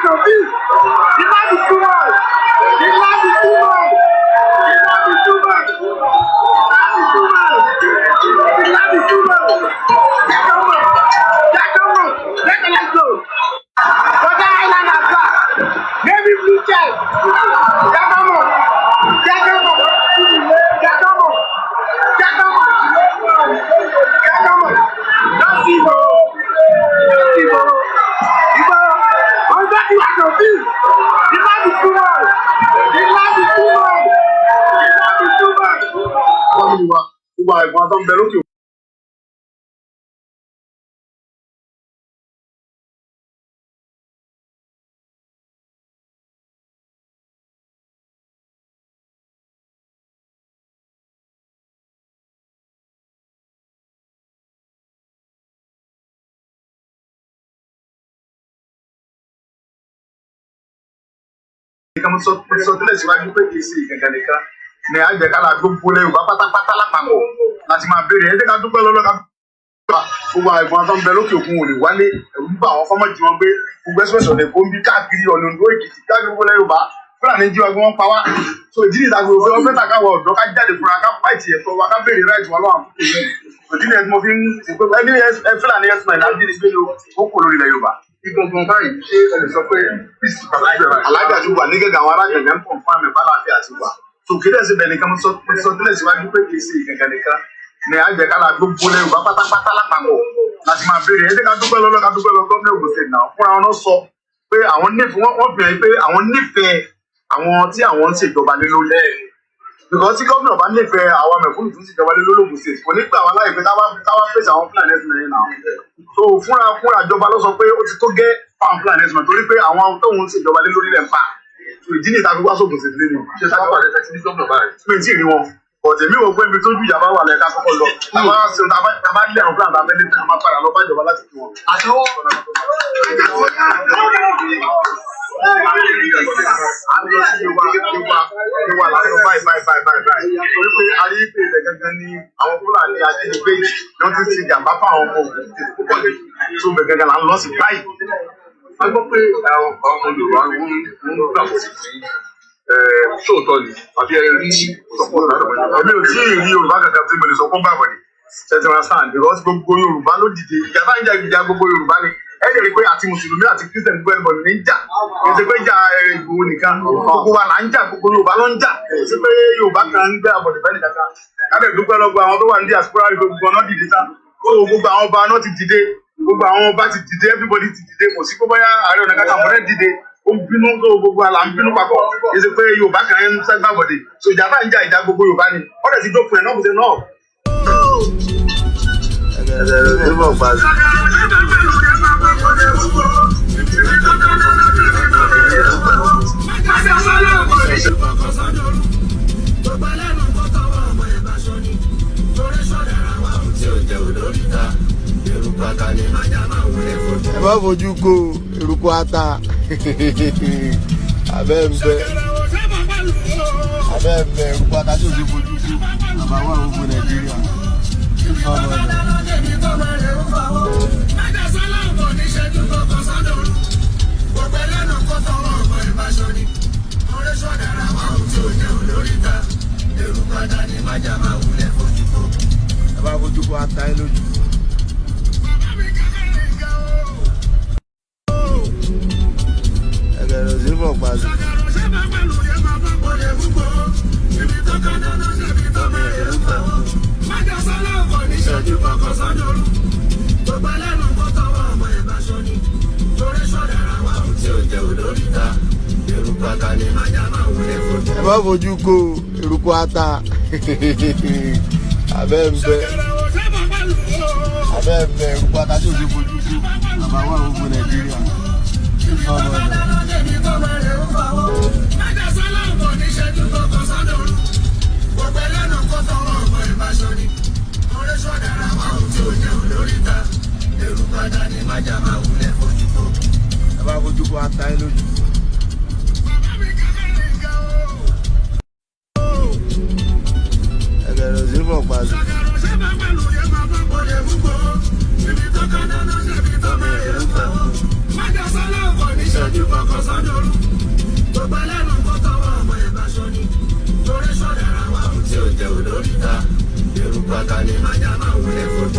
confused. The land is too much. The land is too much. The land is too much. The land is too much. Let's go. But that island has got maybe blue check. Kamu sọtẹ́lẹ̀ síwájú pé kì í ṣe ìkẹ̀kẹ̀ nìkan ní àjẹkálà gbogbo ilẹ̀ Yorùbá pátápátá lápapọ̀ láti máa béèrè ẹ̀jẹ̀ ká dúpẹ́ lọ́lọ́ka gbogbo àìgbọ́n tó ń bẹ lókè òkun ò lè wálé ẹ̀rù ń bá àwọn fọ́mọ̀ jí wọn gbé gbogbo ẹ̀sùn ọ̀nà èkó ń bí káàkiri ọ̀nà Oǹdó Èkìtì káàkiri gbogbo ilẹ̀ Yorùbá Fúlàní jí wọn gbé wọn pa wá so ìdí nìta gbogbo ọgbẹ́ tàkà wọ ọ̀dọ́ ká jáde fúnra ká fáìtì ẹ̀tọ́ wa ká béèrè ráìtì wa lọ́wọ́ àkókò ìdí nìyẹn mo fi ń ẹni Fúlàní ẹ̀sùn ẹ̀ láti gbé ní okò lórí ilẹ̀ Yorùbá. Gbogbo báyìí ṣé ẹ lè sọ pé peace alájà ti wà ní gẹ́gẹ́ àwọn aráàlú ẹ̀ ń pọ̀ fún àmì ìbálàfẹ́ àti wà. Tòkè dẹ̀ sí bẹ̀ nìkan mo sọtẹ́lẹ̀ síwájú pé kì í ṣe ìkẹ̀kẹ̀ nìkan ní àjẹkálà gbogbo ilẹ̀ Yorùbá pátápátá lápapọ̀ láti máa béèrè ẹ̀jẹ̀ ká dúpẹ́ lọ́lọ́ka dúpẹ́ lọ gómìnà Ògùn State náà fúnra wọn sọ pé àwọn nífẹ̀ẹ́ wọ́n fi hàn pé àwọn nífẹ̀ẹ́ àwọn tí àwọn ń ṣèjọba lé lórí. Because tí gómìnà bá nífẹ̀ẹ́ àwọn mẹ̀kúnnù tó ń ṣèjọba lé lórí Ògùn State kò ní gbà wá láì pé táwa fèsì àwọn Fúlàní ẹ̀sìn mẹ́rin náà. So fúnra ìjọba ló sọ pé ó ti tó gẹ́ fáwọn Fúlàní ẹ̀sìn mẹ́rin torí pé àwọn tóun ń ṣèjọba lé lórí rẹ̀ ń pa. So ìdí nìta fi wá sóògùn State lé ní. Ṣé táwọn pàdé fẹ́ sí ní gómìnà báyìí? Mi ò tí ì rí wọn. Ọ̀tẹ̀ mi ò pé ibi tó ju ìjàmbá wà lẹ́ka kọ́kọ́ lọ. Tàbá lé àwọn Fúlàní abẹ́lé tí a máa padà lọ bá ìjọba láti kí wọn. Àtẹwọ́. Ìwà láti báyìí. Torí pé ayé pé ibẹ̀ gangan ni àwọn Fúlàní ajínigbé wọ́n ti ṣe jàmbá fún àwọn ọmọ ògùn púpọ̀ jù. Tó bẹ̀ gangan là ń lọ sí báyìí. A gbọ́ pé àwọn Yorùbá ń gbàgbọ́ sí sóòótọ́ ni àbí ẹ rí sọ́pọ̀ lọ́dọ̀. Èmi ò tí ì rí Yorùbá kankan tí mo lè sọ fún gbàgbọ́ ni. Ṣètì wọn sàn because gbogbo Yorùbá ló dìde. Ìjàmbá ń jà ìjà gbogbo Yorùbá ni. Ẹ lè rí pé àti Mùsùlùmí àti Kírísítẹ̀nì gbogbo ẹ̀bọ̀n ní ń jà. Kò sí pé jà Ìgbòho nìkan. Gbogbo wa là ń jà, gbogbo Yorùbá ló ń jà. Kò sí pé Yorùbá kan ń gbé àbọ̀dẹ̀ fẹ́ nìkan kan. Kábẹ̀ dúpẹ́ lọ́gbọ̀ àwọn tó wà ní diaspora gbogbo ọ̀nà dìde sá. Gbogbo àwọn ọba náà ti dìde. Gbogbo àwọn ọba ti dìde, everybody ti dìde. Kò sí pé bóyá Ààrẹ Ọ̀nà Kakanfò náà dìde. Ó ń bínú tó gbogbo àlà ń bínú papọ̀. Kì í ṣe pé Yorùbá kan ń sẹ́gbà bọ̀dẹ̀. So ìjà bá ń jà ìjà gbogbo Yorùbá ni. Wọ́n dẹ̀ ti dópin ẹ̀ náà kò sí náà. Ẹ má fojú ko eruku ata abẹ́ ń bẹ eruku ata tí o ti fojú ko àbáwọ̀ gbogbo Nàìjíríà. Ẹ bá fojú ko ata ẹ lójú. Ẹgẹrẹ sí fọ pàṣẹ. Ẹ má fojú ko eruku ata abẹ́ ń bẹ eruku ata tí o ti fojú ko àbáwọ̀ gbogbo Nàìjíríà. Ẹ bá fojú ko ata ẹ lójú. Ẹgẹrẹ sí fọ pàṣẹ.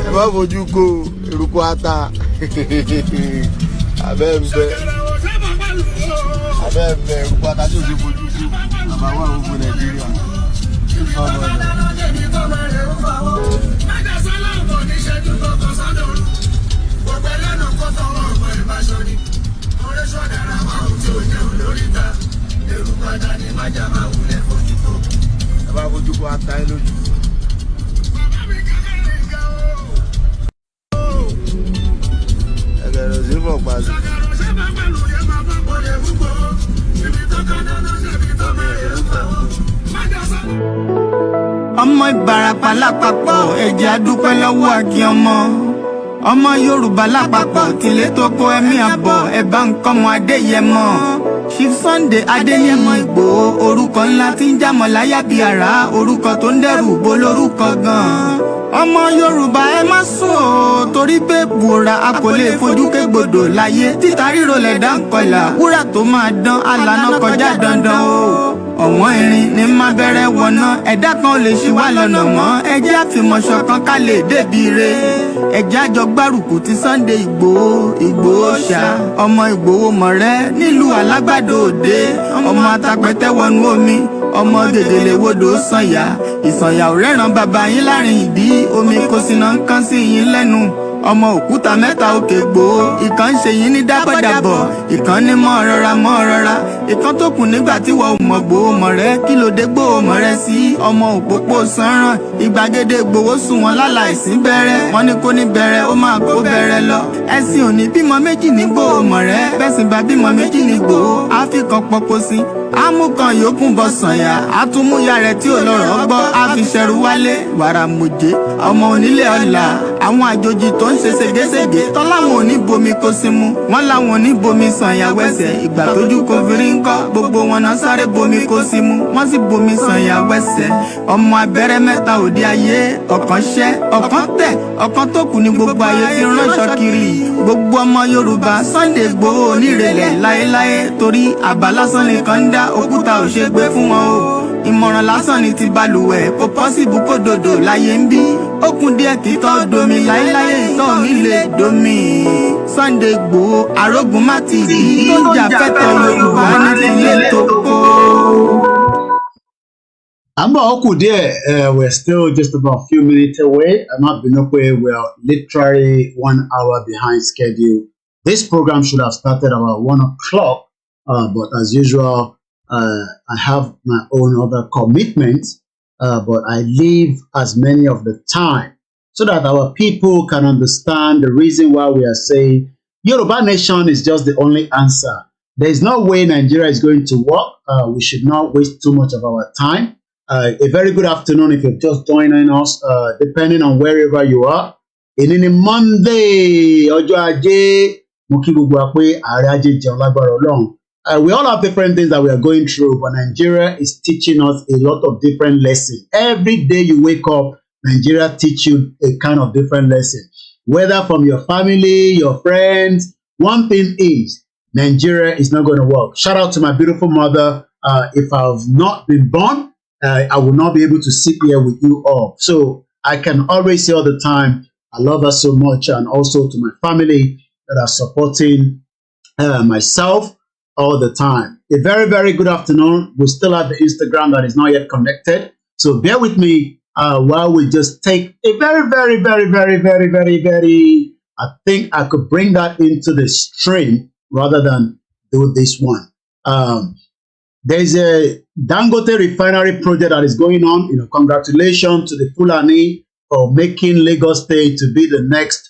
ẹ má fojú ko eruku ata abẹ́ ń bẹ eruku ata tí o ti fojú ko bàbá wà gbogbo Nàìjíríà ẹ má fojú ko ata ẹ lójú. ọmọ Ìbàràpá lápapọ̀ ẹ̀jẹ̀ adúpẹ́ lọ́wọ́ àkí ọmọ Yorùbá lápapọ̀ tìlé tó kó ẹ̀mí àbọ̀ ẹ̀bá nkọ́mọ Adéyẹmọ Chief Sunday Adéyẹmọ Ìgbòho orúkọ ńlá tí ń jámọ̀ láyà bí àrá orúkọ tó ń dẹrù bo lórúkọ gan-an ọmọ Yorùbá ẹ má sùn o torí pé bùrà a kò lè fojú kégbodò láyé títa ríro lẹ̀dá ń kọlà wúrà tó máa dán alànà kọjá dandan o ọ̀wọ́n irin ní má bẹ̀rẹ̀ wọ̀nà ẹ̀dá kan ò lè ṣì wá lọ́nà mọ́ ẹjẹ́ àfìmọ̀ṣọ̀ kan ká lè débi re ẹjẹ́ àjọ gbárùkù ti Sunday Ìgbòho ṣá ọmọ Ìgbòho mọ̀rẹ́ nílùú Alágbàdo Òde ọmọ atapẹ̀tẹ̀ wọnú omi ọmọ gègèlè wodò sànyà ìsànyà ò rẹ́ràn bàbá yín láàrin ìdí omi kò sì náà ń kán sí yín lẹ́nu ọmọ òkúta mẹ́ta òkè gbòó ìkan ṣe yín ní dábọ̀dàbọ̀ ìkan ní mọ́ rọra ìkan tó kù nígbà tí wọ́n mọ̀ gbòó mọ̀ rẹ́ kí ló dé gbòó mọ̀ rẹ́ sí ọmọ òpópó sanran ìgbàgede gbòó sùn wọn láláìsí bẹ̀rẹ̀ wọn ní kó ní bẹ̀rẹ̀ ó máa kó bẹ̀rẹ̀ lọ ẹ̀sìn òní bímọ méjì ní gbòó mọ̀ rẹ́ bẹ́sìn bá bímọ méjì ní gbòó àfikàn pọ̀pọ̀ sí amúkan yòókù bọ̀ sànyà àtúmúyà rẹ̀ tí ò lọ́rọ̀ gbọ́ àfiṣẹ́rù wálé wàrà mòjé ọmọ onílé ọ̀la àwọn àjòjì tó ń ṣe ségesège tọ́láwọn ò ní bomi kó sí mu wọ́n láwọn ò ní bomi sànyà wẹ́sẹ̀ ìgbà tójú kò fi rí ńkọ́ gbogbo wọn náà sáré bomi kó sí mu wọ́n sì bomi sànyà wẹ́sẹ̀ ọmọ abẹ́rẹ́ mẹ́ta òde ayé ọ̀kan ṣẹ́ ọ̀kan tẹ̀ ọ̀kan tó kù ní gbogbo ayé tí ń ránṣọ kiri gbogbo ọmọ Yorùbá Sunday Ìgbòho onírèlẹ̀ láéláé torí àbá lásán nìkan ń dá òkúta ò ṣe gbé fún wọn o ìmọ̀ràn lásán ni ti balùwẹ̀ kò pọ́sibú kó dòdò láyé ń bí ó kún díẹ̀ kí tọ́ domi láéláyé ìtọ́ mi lè domi Sunday Ìgbòho arógun má ti rí tó ń jà fẹ́tọ̀ Yorùbá ní tilé tó kó. We're still just about a few minutes away. I'm not been up where we're literally 1 hour behind schedule. This program should have started about 1 o'clock, but as usual, I have my own other commitments, but I leave as many of the time so that our people can understand the reason why we are saying Yoruba Nation is just the only answer. There is no way Nigeria is going to work. We should not waste too much of our time. A very good afternoon if you're just joining us, depending on wherever you are. In Monday, Ọjọ́ Ajé, mo kí gbogbo wa pé ààrẹ ajé jẹun lágbára Ọlọ́run. We all have different things that we are going through, but Nigeria is teaching us a lot of different lessons. Every day you wake up, Nigeria teach you a kind of different lesson. Whether from your family, your friends, one thing is, Nigeria is not going to work. Shout out to my beautiful mother. If I have not been born, I will not be able to sit here with you all. So I can always say all the time, I love her so much, and also to my family that are supporting myself all the time. A very, very good afternoon. We still have the Instagram that is not yet connected. So bear with me while we just take a very, I think I could bring that into the stream rather than do this one. There's a Dangote refinery project that is going on. Congratulations to the Fulani for making Lagos State to be the next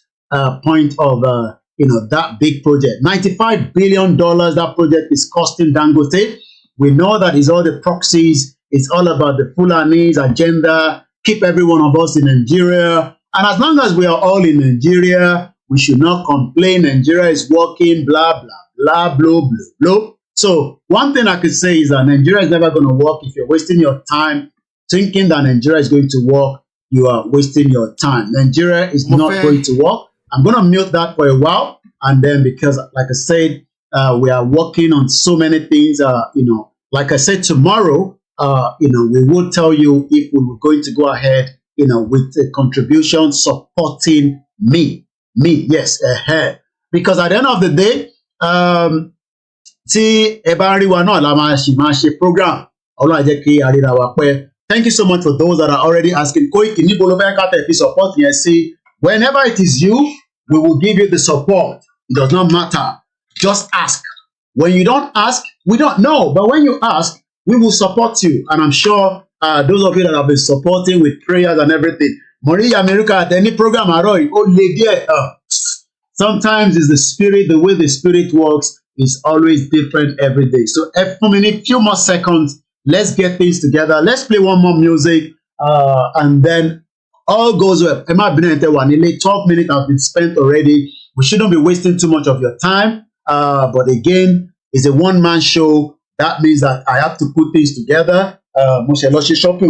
point of that big project. $95 billion that project is costing Dangote. We know that it's all the proxies. It's all about the Fulani's agenda. Keep every one of us in Nigeria. And as long as we are all in Nigeria, we should not complain. Nigeria is working, blah, blah, blah, blah, blah, blah. So one thing I could say is that Nigeria is never going to work. If you're wasting your time thinking that Nigeria is going to work, you are wasting your time. Nigeria is not going to work. I'm going to mute that for a while. And then because, like I said, We are working on so many things. Like I said, tomorrow, we will tell you if we were going to go ahead, with a contribution supporting me. Yes, because at the end of the day, tí ẹ bá rí wa náà la máa ṣe program. Ọlọ́run á jẹ́ kí a ríra wa pẹ́. Thank you so much for those that are already asking. Koiki, níbo ló fẹ́ ká tẹ̀ fi support yẹn sí? Whenever it is you, we will give you the support. It does not matter. Just ask. When you don't ask, we don't know. But when you ask, we will support you. And I'm sure those of you that have been supporting with prayers and everything. Maria America at any program, sometimes it's the spirit, the way the spirit works is always different every day. So for a few more seconds, let's get things together. Let's play one more music, and then all goes well. 12 minutes have been spent already. We shouldn't be wasting too much of your time. But again, it's a one-man show. That means that I have to put things together. Shopping,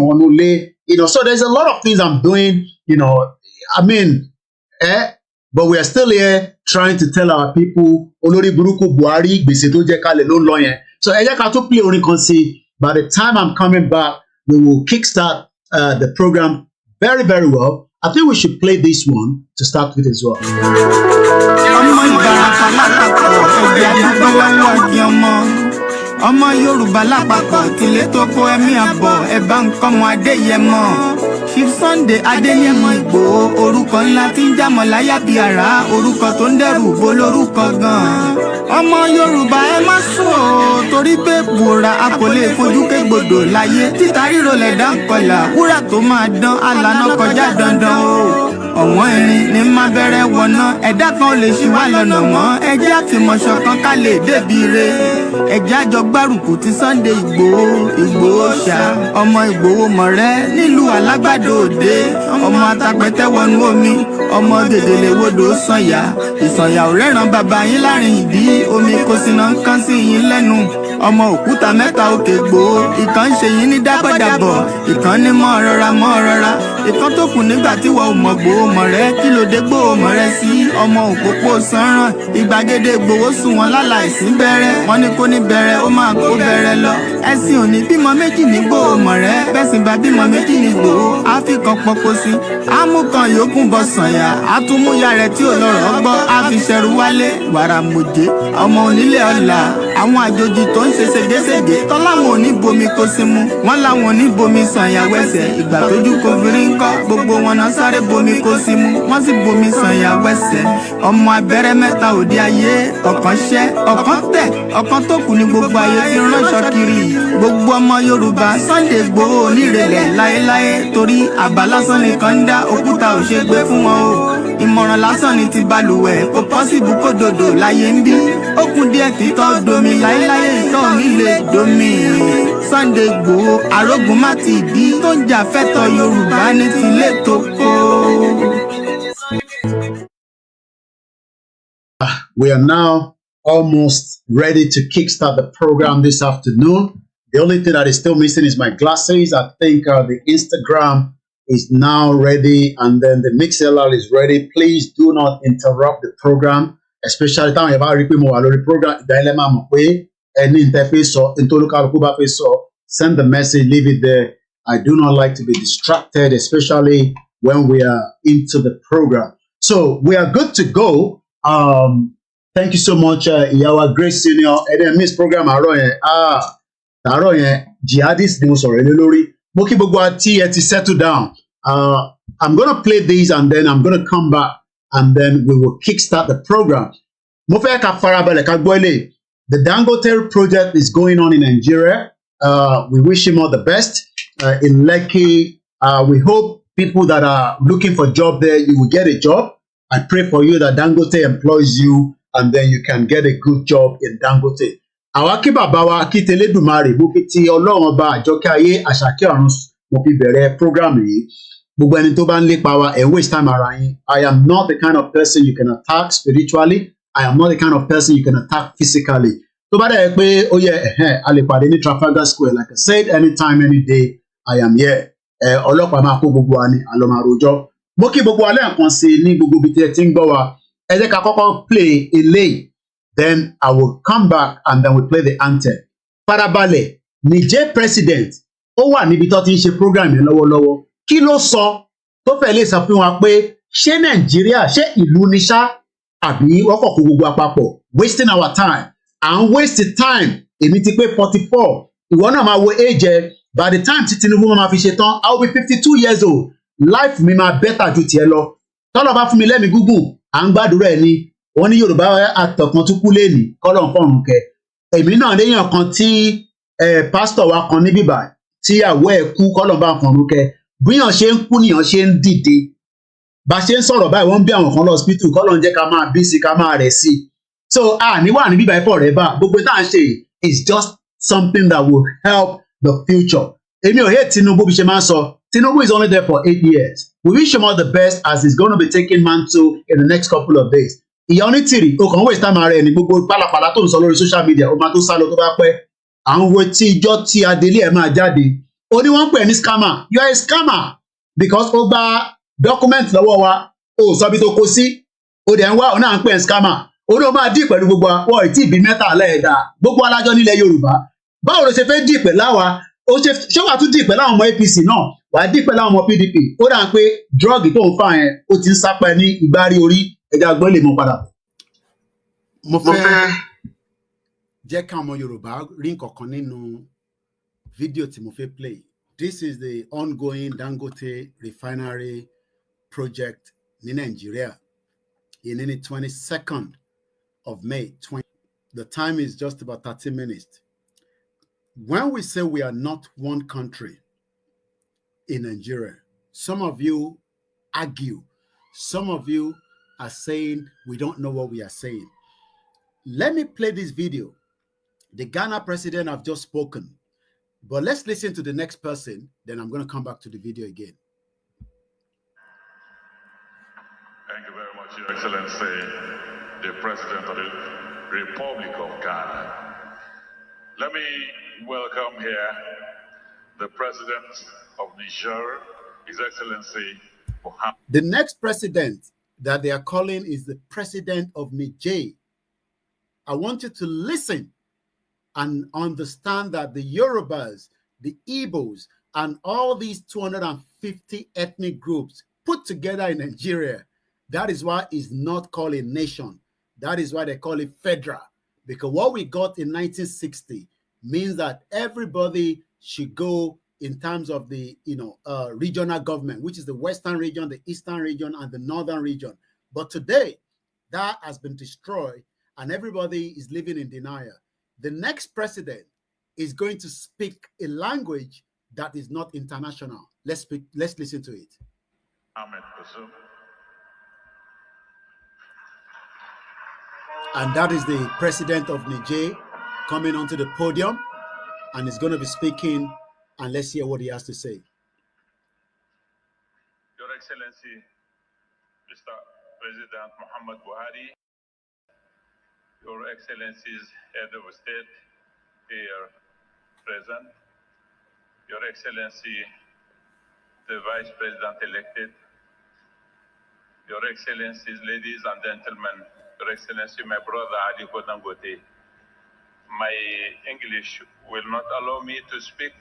so there's a lot of things I'm doing, but we are still here trying to tell our people, Olori Buruku Buhari, gbèsè tó jẹ kalẹ̀ ló ń lọ yẹn. So ẹ jẹ́ ká tó play orin kan sí. By the time I'm coming back, we will kickstart the program very, very well. I think we should play this one to start with as well. Ọmọ Yorùbá lápapọ̀ tilé tó kó ẹ̀mí àbọ̀ ẹ̀bá nǹkan mọ Adéyẹmọ. Chief Sunday Adéyẹmọ Ìgbòho orúkọ ńlá tí ń jámọ̀ láyà bí àrá orúkọ tó ń dẹrù bo lórúkọ gan. Ọmọ Yorùbá ẹ má sùn o torí pé bùrà a kò lè fojú kégbodò láyé títa ríro lẹ̀dá ń kọlà wúrà tó máa dán alànà kọjá dandan o. Ọ̀wọ́n irin ní má bẹ̀rẹ̀ wọ̀nà ẹ̀dá kan ò lè ṣì wá lọ́nà mọ́ ẹjẹ́ àfìmọ̀ṣọ̀ kan ká lè débi re ẹjẹ́ àjọ gbárùkù ti Sunday Ìgbòho ṣá ọmọ Ìgbòho mọ̀rẹ́ nílùú Alágbàdo Òde ọmọ atapẹ̀tẹ̀ wọnú omi ọmọ gèdèlè wodò sànyà ìsànyà ò rẹ́ràn bàbá yín láàrin ìdí omi kò sì náà ń kán sí yín lẹ́nu ọmọ òkúta mẹ́ta òkè Ìgbòho ìkan ń ṣe yín ní dábọ̀dàbọ̀ ìkan ní mọ́ rọra ìkan tó kù nígbà tí wọ́n ò mọ̀ Ìgbòho mọ̀rẹ́ kí ló dé Ìgbòho mọ̀rẹ́ sí ọmọ òpópó sanran ìgbàgede Ìgbòho sùn wọn láláìsí bẹ̀rẹ̀ wọn ní kó ní bẹ̀rẹ̀ ó máa kó bẹ̀rẹ̀ lọ ẹ̀sìn òní bímọ méjì ní Ìgbòho mọ̀rẹ́ bẹ́sìn bá bímọ méjì ní Ìgbòho áfíkan pọpọ sí ámúkan yòókù bọ sànyà átúmúyà rẹ̀ tí ò lọ́rọ̀ gbọ́ áfiṣẹrù wálé wàrà mòjé ọmọ onílé ọ̀la àwọn àjòjì tó ń ṣe ségesège tọ́láwọn ò ní bomi kó sí mu wọ́n láwọn ò ní bomi sànyà wẹ́sẹ̀ ìgbà tójú kò fi rí ńkọ́ gbogbo wọn náà sáré bomi kó sí mu wọ́n sì bomi sànyà wẹ́sẹ̀ ọmọ abẹ́rẹ́ mẹ́ta òde ayé ọ̀kan ṣẹ́ ọ̀kan tẹ̀ ọ̀kan tó kù ní gbogbo ayé ti ránṣọ kiri gbogbo ọmọ Yorùbá Sunday Ìgbòho onírèlẹ̀ láéláé torí àbá lásán nìkan ń dá òkúta ò ṣe gbé fún wọn o ìmọ̀ràn lásán ni ti balùwẹ̀ kò pọ́sibú kó dòdò láyé ń bí ó kún díẹ̀ títọ́ domi láéláé ìtọ́ mi lè domi Sunday Ìgbòho arógun má ti bí tó ń jà fẹ́tọ̀ Yorùbá ní tilé tó kó. We are now almost ready to kickstart the program this afternoon. The only thing that is still missing is my glasses. I think the Instagram is now ready and then the MixLR is ready. Please do not interrupt the program, especially time you have a program. Send the message, leave it there. I do not like to be distracted, especially when we are into the program. So we are good to go. Thank you so much, Iyawa Grace Senior. And then Miss Program jihadist ni mo sọ̀rọ̀ lé lórí. Mo kí gbogbo àti ẹ ti settle down. I'm gonna play these and then I'm gonna come back and then we will kickstart the program. Mo fẹ́ ká farabalẹ̀ ká gbọ́ ilé. The Dangote project is going on in Nigeria. We wish him all the best. In Lekki, we hope people that are looking for a job there, you will get a job. I pray for you that Dangote employs you and then you can get a good job in Dangote. Àwa kí bàbá wa kí tẹlẹ́dùmarè mo fi ti Ọlọ́run ọba àjọkẹ́ ayé àṣàkẹ́ ọ̀run mo fi bẹ̀rẹ̀ program yìí. Gbogbo ẹni tó bá ń lépa wa ẹ̀ waste time ara yín. I am not the kind of person you can attack spiritually. I am not the kind of person you can attack physically. Tó bá dẹ̀ pé ó yẹ a lè pàdé ní Trafalgar Square like I said anytime any day I am here. Ọlọ́pàá máa kó gbogbo wa ní àlọ́ máa rojọ́. Mo kí gbogbo alẹ́ nǹkan sí ní gbogbo ibi tí ẹ ti ń gbọ́ wa. Ẹ jẹ́ ká kọ́kọ́ play eléyìí. Then I will come back and then we play the anthem. Farabale, Niger president, ó wà níbi tó ti ń ṣe program yẹn lọ́wọ́lọ́wọ́. Kí ló sọ tó fẹ́ lè sọ fún wa pé ṣé Nàìjíríà ṣé ìlú ni ṣá àbí wọ́n kọ̀ kó gbogbo àpapọ̀ wasting our time and waste time èmi ti pé 44 ìwọ náà máa wo age by the time tí Tinubu máa fi ṣe tán I will be 52 years old life mi máa better ju tiẹ̀ lọ tọ́lọ́ bá fún mi lẹ́mìí gúngùn à ń gbàdúrà ẹ̀ ni wọ́n ní Yorùbá àtọ̀kan tún kú lẹ́nìí kọ́lọ̀ ń fọ̀run kẹ èmi náà léèyàn kan tí pásítọ̀ wa kan níbí báyìí tí àwọ̀ ẹ̀ kú kọ́lọ̀ ń bá fọ̀run kẹ bíyàn ṣe ń kú nìyàn ṣe ń dìde bá ṣe ń sọ̀rọ̀ báyìí wọ́n ń bí àwọn kan lọ hospital kọ́lọ̀ ń jẹ́ ká máa bí sí ká máa rẹ̀ sí so níwà níbí báyìí forever gbogbo tá à ń ṣe is just something that will help the future èmi ò hate Tinubu bí ṣe máa ń sọ Tinubu is only there for 8 years we wish him all the best as he's going to be taking mantle in the next couple of days ìyá onítìrì okàn waste time ara ẹ ní gbogbo pálapàla tó ń sọ lórí social media ó máa tó sá lọ tó bá pẹ́ à ń wo tí ìjọ tí adelé ẹ máa jáde ó ní wọ́n ń pè ní scammer you are a scammer because ó gba document lọ́wọ́ wa ó sọ bí tó kó sí ó dẹ̀ ń wá òun náà ń pè ní scammer ó ní ó máa dì pẹ̀lú gbogbo àwọn ìtì ìbí mẹ́ta lẹ́ẹ̀dá gbogbo alájọ nílẹ̀ Yorùbá báwo ló ṣe fẹ́ dì pẹ̀lú àwa ṣé wàá tún dì pẹ̀lú àwọn ọmọ APC náà wàá dì pẹ̀lú àwọn ọmọ PDP ó dà ń pé drug tó ń fà yẹn ó ti ń sápẹ́ ní ìgbárí orí ẹja gbọ́n lè mọ padà. mo fẹ́ jẹ́ ká ọmọ Yorùbá rí nǹkankan nínú fídíò tí mo fẹ́ play. This is the ongoing Dangote refinery project ní Nigeria in the 22nd of May. The time is just about 30 minutes. When we say we are not one country in Nigeria, some of you argue, some of you are saying we don't know what we are saying. Let me play this video. The Ghana president have just spoken, but let's listen to the next person. Then I'm going to come back to the video again. Thank you very much, Your Excellency, the President of the Republic of Ghana. Let me welcome here the President of Niger, His Excellency Muhammadu. The next president that they are calling is the President of Niger. I want you to listen and understand that the Yorubas, the Igbos, and all these 250 ethnic groups put together in Nigeria, that is why it's not called a nation. That is why they call it federal. Because what we got in 1960 means that everybody should go in terms of the regional government, which is the Western region, the Eastern region, and the Northern region. But today, that has been destroyed, and everybody is living in denial. The next president is going to speak a language that is not international. Let's listen to it. And that is the president of Niger coming onto the podium, and he's going to be speaking, and let's hear what he has to say. Your Excellency, Mr. President Muhammadu Buhari, Your Excellencies, Head of State, here present, Your Excellency, the Vice President elected, Your Excellencies, ladies and gentlemen, Your Excellency, my brother Ali Dangote, my English will not allow me to speak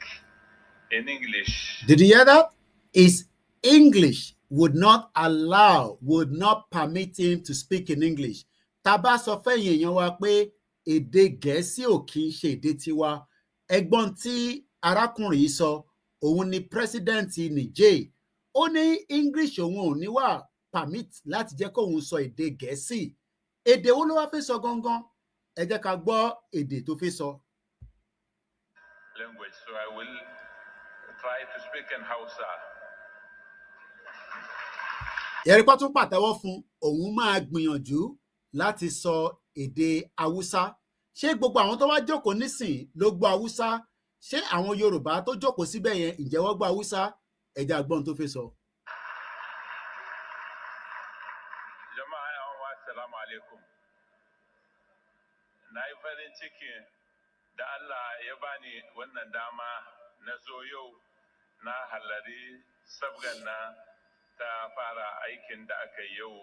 in English. Did you hear that? His English would not allow, would not permit him to speak in English. Tàbá sọ fẹ́yìn èèyàn wa pé èdè Gẹ̀ẹ́sì ò kì í ṣe èdè tiwa. Ẹ̀gbọ́n tí arákùnrin yìí sọ, òun ni president Niger. Ó ní English òun ò ní wà permit láti jẹ́ kóun sọ èdè Gẹ̀ẹ́sì. Èdè wo ló wá fẹ́ sọ gangan? Ẹ jẹ́ ká gbọ́ èdè tó fẹ́ sọ. Language, so I will try to speak in Hausa. Ẹ̀rípa tún pàtẹ́wọ́ fún òun máa gbìyànjú láti sọ èdè Haúsá. Ṣé gbogbo àwọn tó wá jókòó nísìn ló gbọ́ Haúsá? Ṣé àwọn Yorùbá tó jókòó síbẹ̀ yẹn ǹjẹ́ wọ́n gbọ́ Haúsá? Ẹ jẹ́ àgbọ́n tó fẹ́ sọ. Jama'a wa assalamu alaikum. Na yi farin ciki da Allah ya bani wannan dama na zo yau na halari sabgan na ta fara aikin da aka yi yau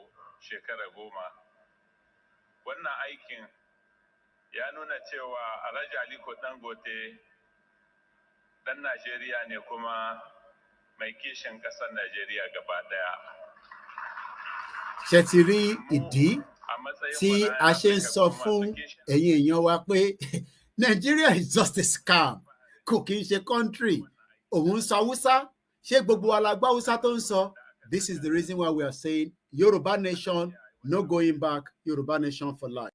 shekara 10. Wannan aikin ya nuna cewa Alhaji Aliko Dangote dan Najeriya ne kuma mai kishin ƙasar Najeriya gaba ɗaya. Ṣé ti rí ìdí tí a ṣe ń sọ fún ẹ̀yin èèyàn wa pé Nigeria is just a scam, kò kí ń ṣe country. Òun sọ Hausa, ṣé gbogbo wa la gbọ́ Hausa tó ń sọ? This is the reason why we are saying Yoruba nation, no going back, Yoruba nation for life.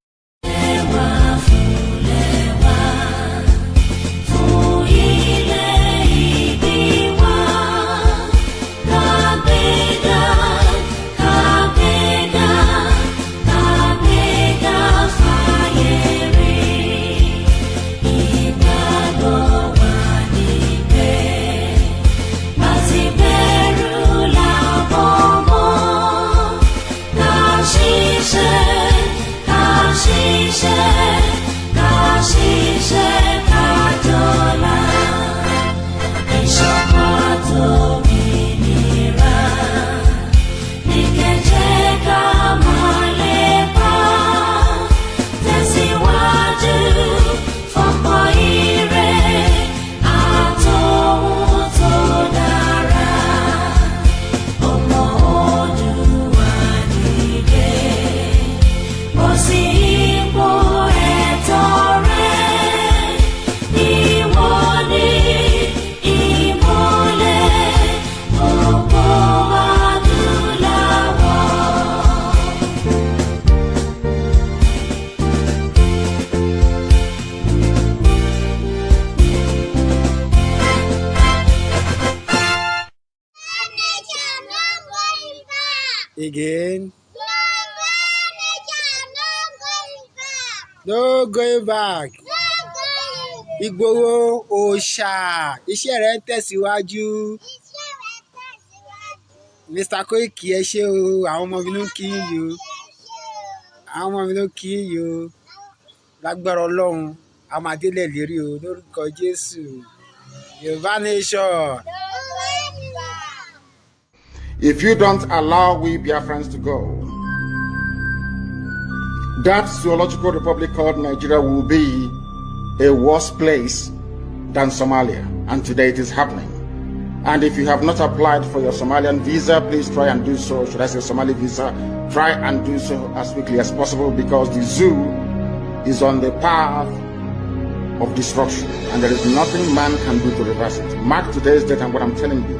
Again. No going back. Ìgbòho òòṣà iṣẹ́ rẹ̀ ń tẹ̀síwájú. Mr. Koiki ẹ ṣé o, àwọn ọmọ mi ló ń kí yín o. Àwọn ọmọ mi ló ń kí yín o. Lágbára Ọlọ́run, a máa délẹ̀ lérí o lórúkọ Jésù. Yorùbá nation. If you don't allow we Biafrans to go, that zoological republic called Nigeria will be a worse place than Somalia. And today it is happening. And if you have not applied for your Somalian visa, please try and do so. Should I say Somali visa? Try and do so as quickly as possible, because the zoo is on the path of destruction. And there is nothing man can do to reverse it. Mark today's date and what I'm telling you.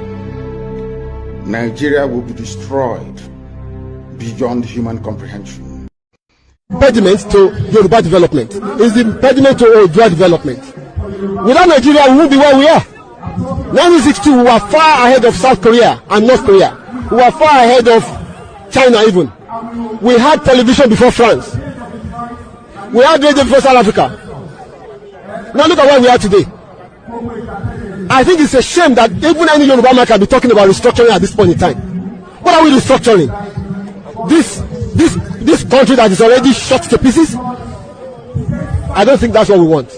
Nigeria will be destroyed beyond human comprehension. Impediment to Yoruba development is the impediment to Odua development. Without Nigeria, we won't be where we are. 1962, we were far ahead of South Korea and North Korea. We were far ahead of China even. We had television before France. We had radio before South Africa. Now look at where we are today. I think it's a shame that even any Yoruba man can be talking about restructuring at this point in time. What are we restructuring? This country that is already shot to pieces? I don't think that's what we want.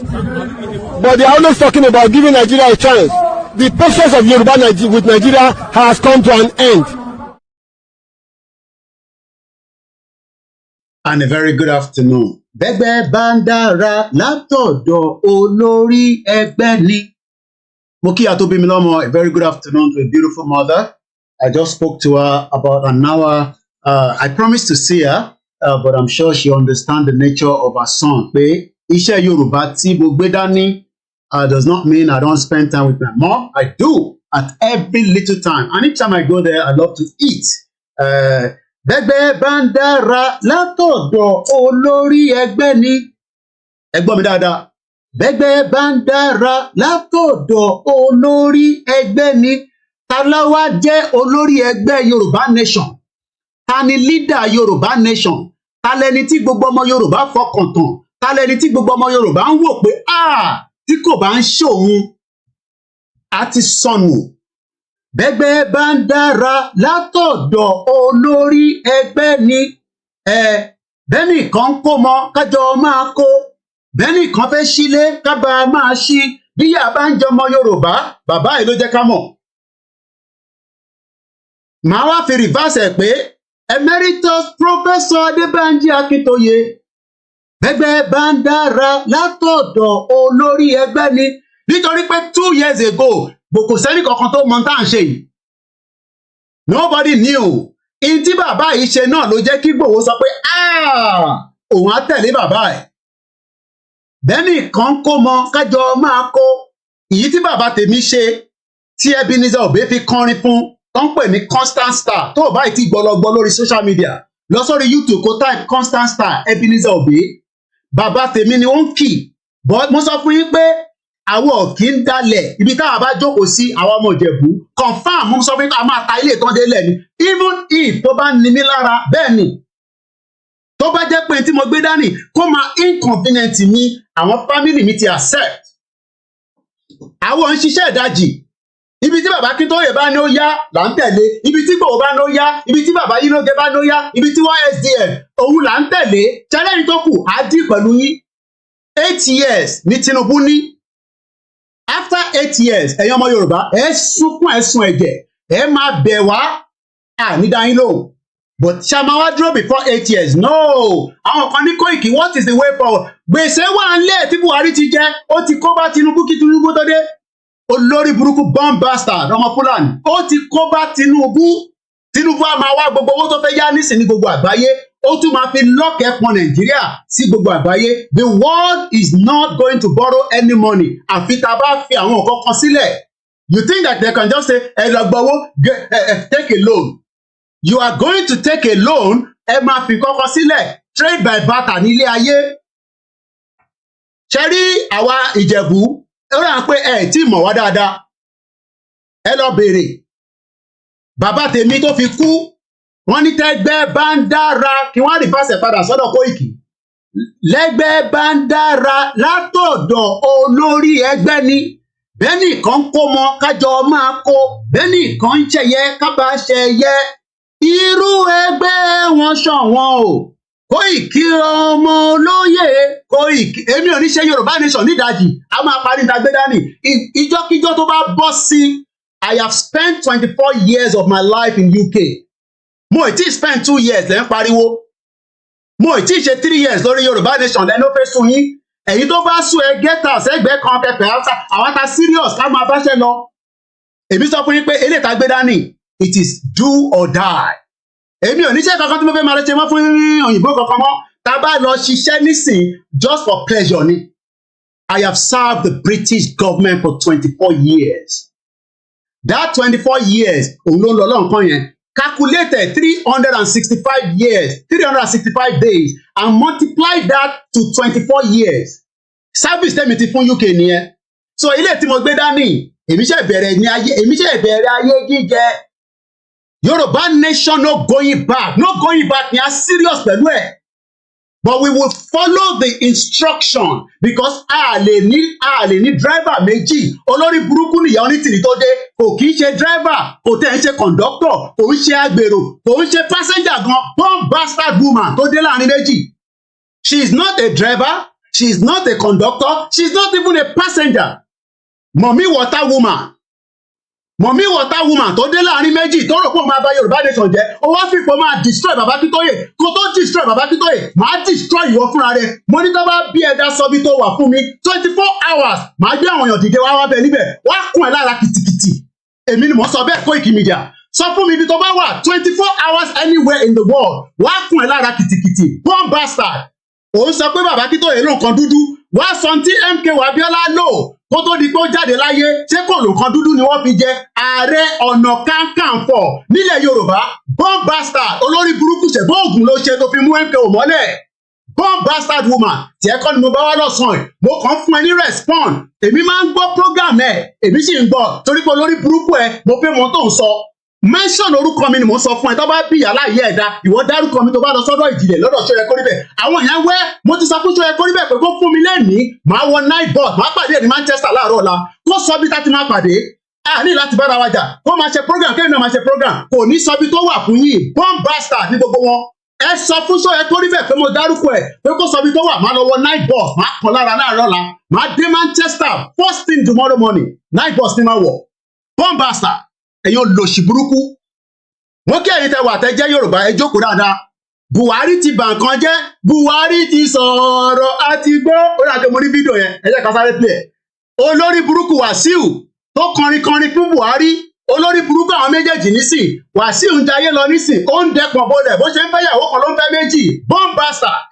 But they are always talking about giving Nigeria a chance. The patience of Yoruba with Nigeria has come to an end. And a very good afternoon. Bẹ́gbẹ́ bá ń dára látọ̀dọ̀ olórí ẹgbẹ́ ni. Mo kí ìyá tó bí mi lọ́mọ, a very good afternoon to a beautiful mother. I just spoke to her about an hour. I promised to see her, but I'm sure she understands the nature of her son. Pé iṣẹ́ Yorùbá tí mo gbé dání does not mean I don't spend time with my mom. I do at every little time. And each time I go there, I love to eat. Bẹ́gbẹ́ bá ń dára látọ̀dọ̀ olórí ẹgbẹ́ ni. Ẹ gbọ́ mi dáadáa. Bẹ́gbẹ́ bá ń dára látọ̀dọ̀ olórí ẹgbẹ́ ni. Ta ló wá jẹ́ olórí ẹgbẹ́ Yorùbá nation? Ta ni leader Yorùbá nation? Ta lẹni tí gbogbo ọmọ Yorùbá fọkàn tán? Ta lẹni tí gbogbo ọmọ Yorùbá ń wò pé tí kò bá ń ṣòun á ti sọnù? Bẹ́gbẹ́ bá ń dára látọ̀dọ̀ olórí ẹgbẹ́ ni. Bẹ́nìkan kó mọ kájọ máa kó. Bẹ́nìkan fẹ́ sílé kábà máa ṣí. Bí ìyá bá ń jọmọ Yorùbá, bàbá yìí ló jẹ́ ká mọ̀. Màá wá fi reverse ẹ̀ pé Emeritus Professor Adébánjí Akíntóyè, bẹ́gbẹ́ bá ń dára látọ̀dọ̀ olórí ẹgbẹ́ ni nítorí pé 2 years ago kò sẹ́ni kankan tó mọ tá à ń ṣe yìí nobody knew in tí bàbá yìí ṣe náà ló jẹ́ kí Ìgbòho sọ pé òun á tẹ̀lé bàbá ẹ̀ bẹ́ẹ̀ni kan kó mọ kájọ máa kó èyí tí bàbá tèmi ṣe tí Ebenezer Obey fi kọrin fún tó ń pè ní constant star tó o báyìí ti gbọlọgbọ lórí social media lọ sórí YouTube kó type constant star Ebenezer Obey bàbá tèmi ni ó ń kì but mo sọ fún yín pé àwọn kì í dalẹ̀ ibi táwa bá jókòó sí àwọn ọmọ Ìjẹ̀bú confam mo sọ fún yín pé a máa ta ilé ìtàn délẹ̀ ni even if tó bá ní mí lára bẹ́ẹ̀ ni tó bá jẹ́ pé tí mo gbé dání kó máa inconvenient mi àwọn family mi ti accept àwọn ń ṣiṣẹ́ ìdajì ibi tí bàbá Akíntóyè bá ní ó yá là ń tẹ̀lé ibi tí Ìgbòho bá ní ó yá ibi tí bàbá Yínóge bá ní ó yá ibi tí YSDM òun là ń tẹ̀lé challenge tó kù á dì pẹ̀lú yín 8 years ní Tinubu ní after 8 years ẹ̀yin ọmọ Yorùbá ẹ sunkún ẹ sun ẹ̀jẹ̀ ẹ máa bẹ̀ wá ànídáyín lóhùn but ṣàmà wá dúró before 8 years no àwọn kan ní Kóìkì what is the way forward gbèsè wà ń lé tí Buhari ti jẹ ó ti kó bá Tinubu kí Tinubu tó dé olórí burúkú bomb bastard ọmọ Fúlàní ó ti kó bá Tinubu a máa wá gbogbo owó tó fẹ́ yá nísìnyí gbogbo àgbáyé ó tún máa fi lọ́kẹ́ pọn Nàìjíríà sí gbogbo àgbáyé the world is not going to borrow any money àfi tá a bá fi àwọn nǹkan kan sílẹ̀ you think that they can just say ẹ lọ gbowó take a loan you are going to take a loan ẹ máa fi kọ́kọ́ sílẹ̀ trade by barter nílé ayé ṣe rí àwa Ìjẹ̀bú ó rà pé ẹ tí mọ̀ wá dáadáa ẹ lọ béèrè bàbá tèmi tó fi kú wọ́n ní tẹ́gbẹ́ bá ń dára kí wọ́n rìfásẹ̀ padà sọ́dọ̀ Kóìkì lẹ́gbẹ́ bá ń dára látọ̀dọ̀ olórí ẹgbẹ́ ni bẹ́ẹ̀ni kan kó mọ kájọ máa kó bẹ́ẹ̀ni kan ń ṣẹ̀yẹ kábà ṣẹ̀yẹ irú ẹgbẹ́ wọn ṣọ̀wọ́n o Kóìkì ọmọ olóyè Kóìkì èmi ò ní ṣe Yorùbá nation nídàájì a máa parí ìdágbédání ìjọ́kíjọ́ tó bá bọ́ sí I have spent 24 years of my life in UK mo ì tí spend 2 years lẹ́ ń pariwo mo ì tí ṣe 3 years lórí Yorùbá nation lẹ́nu fẹ́ sùn yín ẹ̀yin tó bá sùn ẹ gẹ́tà sẹ́gbẹ́ kan pẹpẹ àwọn ta serious ká máa báṣẹ́ lọ èmi sọ fún yín pé eléyìí tá gbé dání it is do or die èmi ò níṣẹ́ kankan tí mo fẹ́ máa ṣe mọ́ fún òyìnbó kankan mọ́ tá a bá lọ ṣiṣẹ́ nísìn just for pleasure ni I have served the British government for 24 years that 24 years òun ló ń lọ lọ́nkàn yẹn calculated 365 years 365 days and multiply that to 24 years service tẹ́mi ti fún UK nìyẹn so ilé tí mo gbé dání èmi ṣe bẹ̀rẹ̀ ayé jíjẹ Yorùbá nation no going back ni a serious pẹ̀lú ẹ̀ but we will follow the instruction because a lè ní driver méjì olórí burúkú nìyá onítìrí tó dé kò kì í ṣe driver kò tẹ̀ ń ṣe conductor kò ń ṣe agbèrò kò ń ṣe passenger gan bomb bastard woman tó dé láàrin méjì she is not a driver she is not a conductor she is not even a passenger mọ̀mí water woman tó dé láàrin méjì tó rò pé ó máa bà Yorùbá nation jẹ́ ó wá fìpò máa destroy bàbá Akíntóyè kó tó destroy bàbá Akíntóyè máa destroy ìwọ fúnra rẹ̀ mo ní tó bá bí ẹ̀dá sọbi tó wà fún mi 24 hours máa gbé àwọn èèyàn dìde wá bẹ níbẹ̀ wá kún ẹ lára kìtìkìtì èmi ni mo sọ bẹ́ẹ̀ Koiki Media sọ fún mi ibi tó bá wà 24 hours anywhere in the world wá kún ẹ lára kìtìkìtì bomb bastard òun sọ pé bàbá Akíntóyè ló nǹkan dúdú wá sọ tí MKO Abiola lò kó tó di pé ó jáde láyé ṣé kò lò nǹkan dúdú ni wọ́n fi jẹ Ààrẹ Ọ̀nà Kakanfò nílẹ̀ Yorùbá bomb bastard olórí burúkú ṣẹ̀bọ́ ògùn ló ṣe tó fi mú MKO mọ́lẹ̀ bomb bastard woman tí ẹ kọ́ ni mo bá wá lọ́sàn-án mo kàn fún ẹ ní respond èmi máa ń gbọ́ program ẹ èmi sì ń gbọ́ torí pé olórí burúkú ẹ mo fẹ́ mọ tó ń sọ mention orúkọ mi ni mo sọ fún ẹ tó bá bí yàrá yẹ ẹ̀dá ìwọ dárúkọ mi tó bá lọ sọ́dọ̀ ìjìnlẹ̀ lọ́dọ̀ Ṣóyẹ Kóríbẹ̀ àwọn èèyàn wẹ́ mo ti sọ fún Ṣóyẹ Kóríbẹ̀ pé kó fún mi lẹ́nìí màá wọ night bus màá pàdé ní Manchester láàárọ̀ ọ̀la kó sọ bí tá ti máa pàdé a ní láti bára wa jà kó máa ṣe program kéèyàn náà máa ṣe program kò ní sọ bí tó wà fún yìí bomb bastard ní gbogbo wọn ẹ sọ fún Ṣóyẹ Kóríbẹ̀ pé mo dárúkọ ẹ pé kó sọ bí tó wà máa lọ wọ night bus máa kàn lára láàárọ̀ ọ̀la máa dé Manchester first thing tomorrow morning night bus ni máa wọ̀ bomb bastard ẹ̀yin olòṣì burúkú wọ́n kí ẹ̀yin tẹ wà tẹ jẹ́ Yorùbá ẹ jókòó dáadáa Buhari ti bà nǹkan jẹ́, Buhari ti sọ̀rọ̀ àti gbọ́. Ó dàgbé mo ní fídíò yẹn, ẹ jẹ́ ká sáré play ẹ̀. Olórí burúkú Wàsíù tó kọrin fún Buhari, olórí burúkú àwọn méjèèjì nísìn, Wàsíù ń jayé lọ nísìn, ó ń dẹpọ̀ bọ́lẹ̀ bó ṣe ń fẹ́ yàwó kan ló ń fẹ́ méjì, bomb bastard.